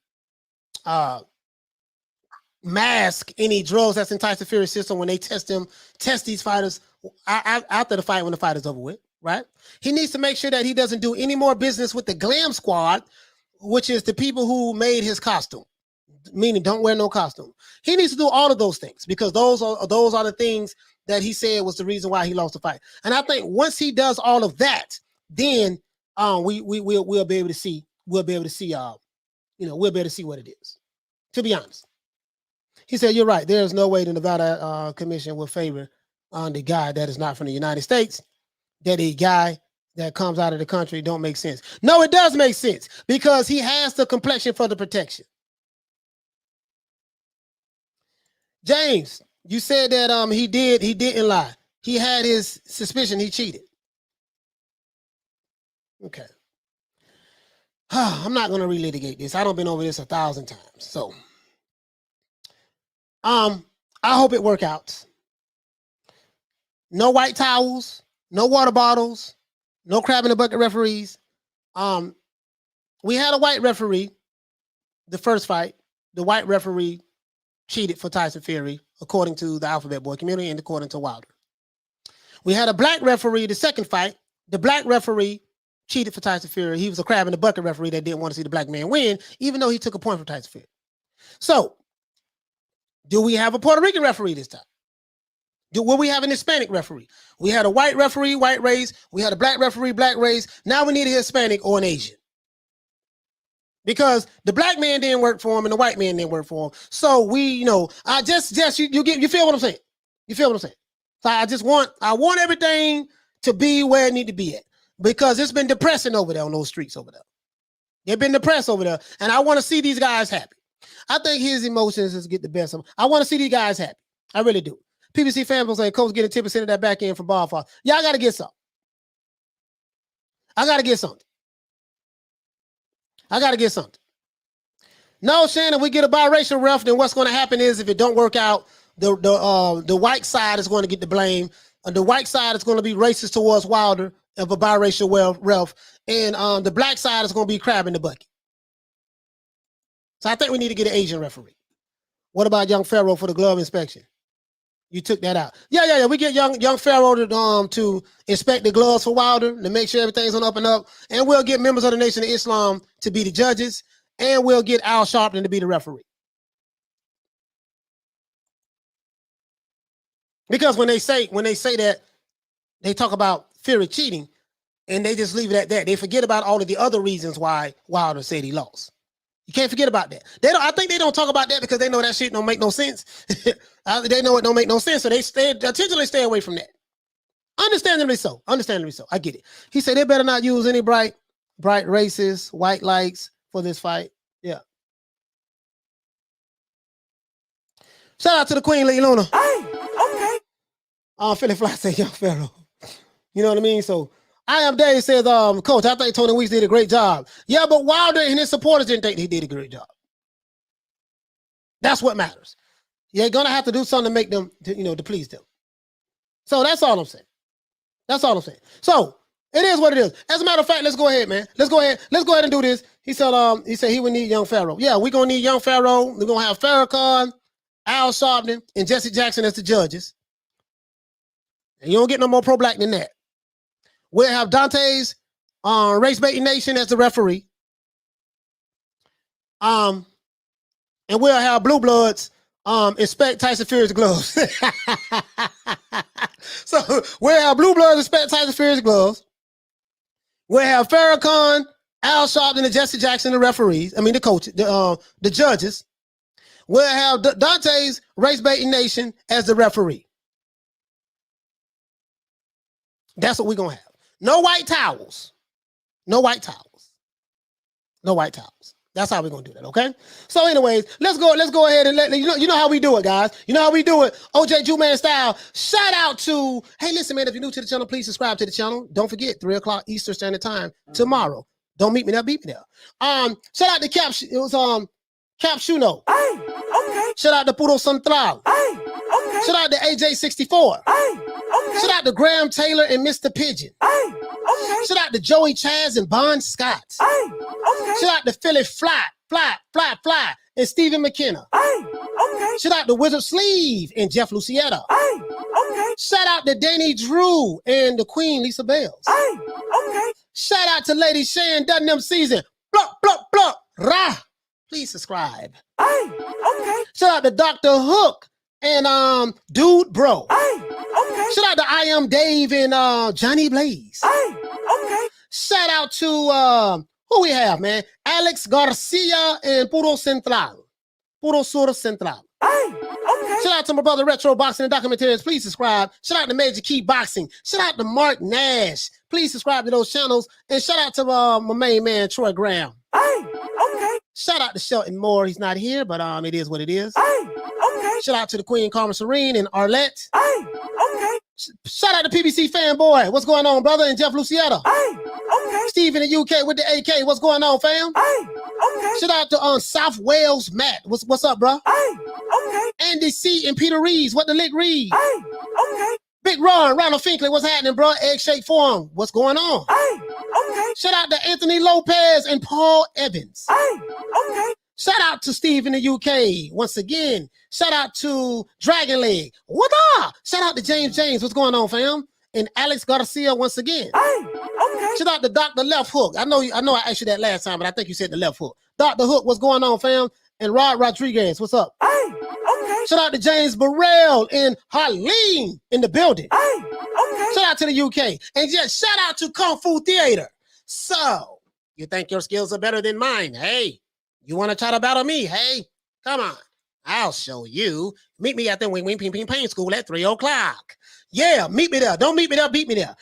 mask any drugs that's in Tyson Fury's system when they test these fighters after the fight when the fight is over with, right? He needs to make sure that he doesn't do any more business with the Glam Squad, which is the people who made his costume, meaning don't wear no costume. He needs to do all of those things because those are the things that he said was the reason why he lost the fight. And I think once he does all of that, then we'll be able to see we'll be able to see what it is. To be honest, he said you're right. There is no way the Nevada Commission will favor the guy that is not from the United States. That a guy that comes out of the country don't make sense. No, it does make sense because he has the complexion for the protection. James, you said that he didn't lie. He had his suspicion he cheated. Okay. I'm not going to relitigate this. I don't been over this 1,000 times. So I hope it works out. No white towels, no water bottles, no crab in the bucket referees. We had a white referee the first fight. The white referee cheated for Tyson Fury, according to the Alphabet Boy community and according to Wilder. We had a black referee the second fight. The black referee cheated for Tyson Fury. He was a crab in the bucket referee that didn't want to see the black man win, even though he took a point from Tyson Fury. So, do we have a Puerto Rican referee this time? Will we have an Hispanic referee? We had a white referee, white race. We had a black referee, black race. Now we need a Hispanic or an Asian. Because the black man didn't work for him and the white man didn't work for him. So you feel what I'm saying? You feel what I'm saying? So I want everything to be where it need to be at. Because it's been depressing over there on those streets over there. They've been depressed over there. And I want to see these guys happy. I think his emotions is get the best of him. I want to see these guys happy. I really do. PBC fans will say, Coach, getting 10% of that back end from ball fall. Yeah, I got to get something. I got to get something. No, Shannon, we get a biracial ref, then what's going to happen is if it don't work out, the white side is going to get the blame. The white side is going to be racist towards Wilder of a biracial ref, and the black side is going to be crab in the bucket. So I think we need to get an Asian referee. What about young Pharaoh for the glove inspection? You took that out. Yeah. We get young Pharaoh to inspect the gloves for Wilder to make sure everything's on up and up. And we'll get members of the Nation of Islam to be the judges. And we'll get Al Sharpton to be the referee. Because when they say that, they talk about Fury cheating, and they just leave it at that. They forget about all of the other reasons why Wilder said he lost. You can't forget about that. I think they don't talk about that because they know that shit don't make no sense. They know it don't make no sense, so they intentionally stay away from that. Understandably so. I get it. He said they better not use any bright racist white lights for this fight. Yeah. Shout out to the Queen Lee Luna. Hey, okay. Philly Fly say young Pharaoh. You know what I mean? So I Am Dave says, Coach, I think Tony Weeks did a great job. Yeah, but Wilder and his supporters didn't think he did a great job. That's what matters. You're gonna have to do something to make them, to please them. So that's all I'm saying. So it is what it is. As a matter of fact, let's go ahead, man. Let's go ahead and do this. He said he would need young Pharaoh. Yeah, we're gonna need young Pharaoh. We're gonna have Farrakhan, Al Sharpton, and Jesse Jackson as the judges. And you don't get no more pro-black than that. We'll have Dante's Race Baiting Nation as the referee. And we'll have Blue Bloods inspect Tyson Fury's gloves. So we'll have Blue Bloods inspect Tyson Fury's gloves. We'll have Farrakhan, Al Sharpton, and Jesse Jackson, the referees. I mean, the coaches, the judges. We'll have Dante's Race Baiting Nation as the referee. That's what we're going to have. No white towels. No white towels. No white towels. That's how we're going to do that, okay? So anyways, let's go ahead and you know how we do it, guys. You know how we do it. OJ Ju-Man style. Shout out to, hey, listen, man, if you're new to the channel, please subscribe to the channel. Don't forget, 3 o'clock Eastern Standard Time tomorrow. Don't meet me there, beat me there. Shout out to Cap, it was Cap Shuno. Hey, okay. Shout out to Puro Central. Hey, okay. Shout out to AJ64. Hey, okay. Shout out to Graham Taylor and Mr. Pigeon. Hey, okay. Shout out to Joey Chaz and Bon Scott. Hey, okay. Shout out to Philly Fly, and Stephen McKenna. Hey, okay. Shout out to Wizard Sleeve and Jeff Lucietta. Hey, okay. Shout out to Danny Drew and the Queen Lisa Bells. Hey, okay. Shout out to Lady Shan Dutton them season. Bluck, bluck, bluck, rah. Please subscribe. Hey, okay. Shout out to Dr. Hook and Dude Bro. Hey, okay. Shout out to I Am Dave and Johnny Blaze. Hey, okay. Shout out to who we have, man? Alex Garcia and Puro Central. Puro Sur Central. Hey, okay. Shout out to my brother Retro Boxing and Documentaries. Please subscribe. Shout out to Major Key Boxing. Shout out to Mark Nash. Please subscribe to those channels. And shout out to my main man, Troy Graham. Hey, okay. Shout out to Shelton Moore. He's not here, but it is what it is. Hey, okay. Shout out to the Queen Carmen Serene and Arlette. Hey, okay. Shout out to PBC Fanboy. What's going on, brother? And Jeff Lucietta. Hey, okay. Steve in the UK with the AK. What's going on, fam? Hey, okay. Shout out to South Wales Matt. What's up, bro? Hey, okay. Andy C and Peter Reeves. What the lick read? Hey, okay. Big Ron, Ronald Finkley. What's happening, bro? Egg Shake Forum. What's going on? Hey, okay. Shout out to Anthony Lopez and Paul Evans. Hey, okay. Shout out to Steve in the UK once again. Shout out to Dragon Leg. What up? Shout out to James. What's going on, fam? And Alex Garcia once again. Hey, okay. Shout out to Dr. Left Hook. I know I asked you that last time, but I think you said the left hook. Dr. Hook, what's going on, fam? And Rod Rodriguez, what's up? Hey, okay. Shout out to James Burrell and Harleen in the building. Hey, okay. Shout out to the UK. And just shout out to Kung Fu Theater. So, you think your skills are better than mine? Hey, you want to try to battle me? Hey, come on. I'll show you. Meet me at the Wing Wing Ping Ping Pain School at 3 o'clock. Yeah, meet me there. Don't meet me there, beat me there.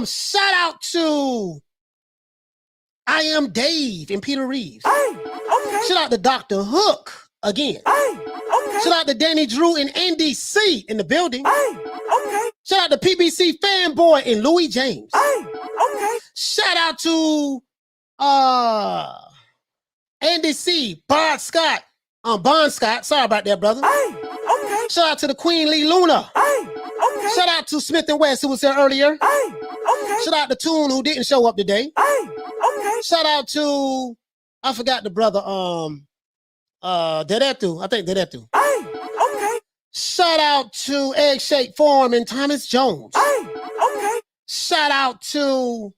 Shout out to I Am Dave and Peter Reeves. Hey, okay. Shout out to Dr. Hook again. Hey, okay. Shout out to Danny Drew and Andy C in the building. Hey, okay. Shout out to PBC Fanboy and Louis James. Hey, okay. Shout out to Andy C, Bon Scott. Sorry about that, brother. Hey, okay. Shout out to the Queen Lee Luna. Hey, okay. Shout out to Smith and West, who was here earlier. Hey, okay. Shout out to Toon, who didn't show up today. Hey, okay. Shout out to, I forgot the brother, Dedetu. I think Dedetu. Hey, okay. Shout out to Egg Shake Forum and Thomas Jones. Hey, okay. Shout out to,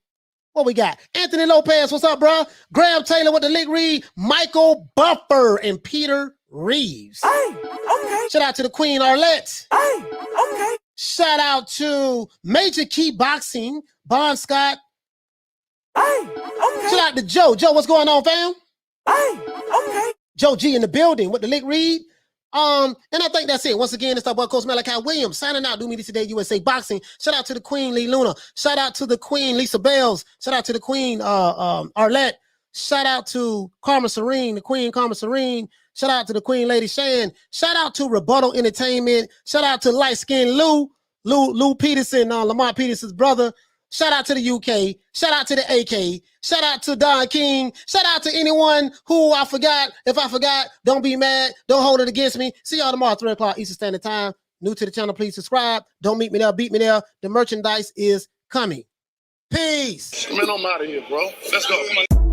what we got? Anthony Lopez, what's up, bro? Graham Taylor with the lick read. Michael Buffer and Peter Reeves. Hey, okay. Shout out to the Queen Arlette. Hey, okay. Shout out to Major Key Boxing, Bon Scott. Hey, okay. Shout out to Joe. Joe, what's going on, fam? Hey, okay. Joe G in the building with the lick read. And I think that's it. Once again, it's our boy Coach Malachi Williams signing out. Do me today, USA Boxing. Shout out to the Queen Lee Luna. Shout out to the Queen Lisa Bells. Shout out to the Queen Arlette. Shout out to Carmen Serene, the Queen Carmen Serene. Shout out to the Queen Lady Shan. Shout out to Rebuttal Entertainment. Shout out to Light Skin Lou Peterson, Lamont Peterson's brother. Shout out to the UK. Shout out to the AK. Shout out to Don King. Shout out to anyone who I forgot. If I forgot, don't be mad. Don't hold it against me. See y'all tomorrow, 3 o'clock Eastern Standard Time. New to the channel, please subscribe. Don't meet me there, beat me there. The merchandise is coming. Peace. Man, I'm out of here, bro. Let's go.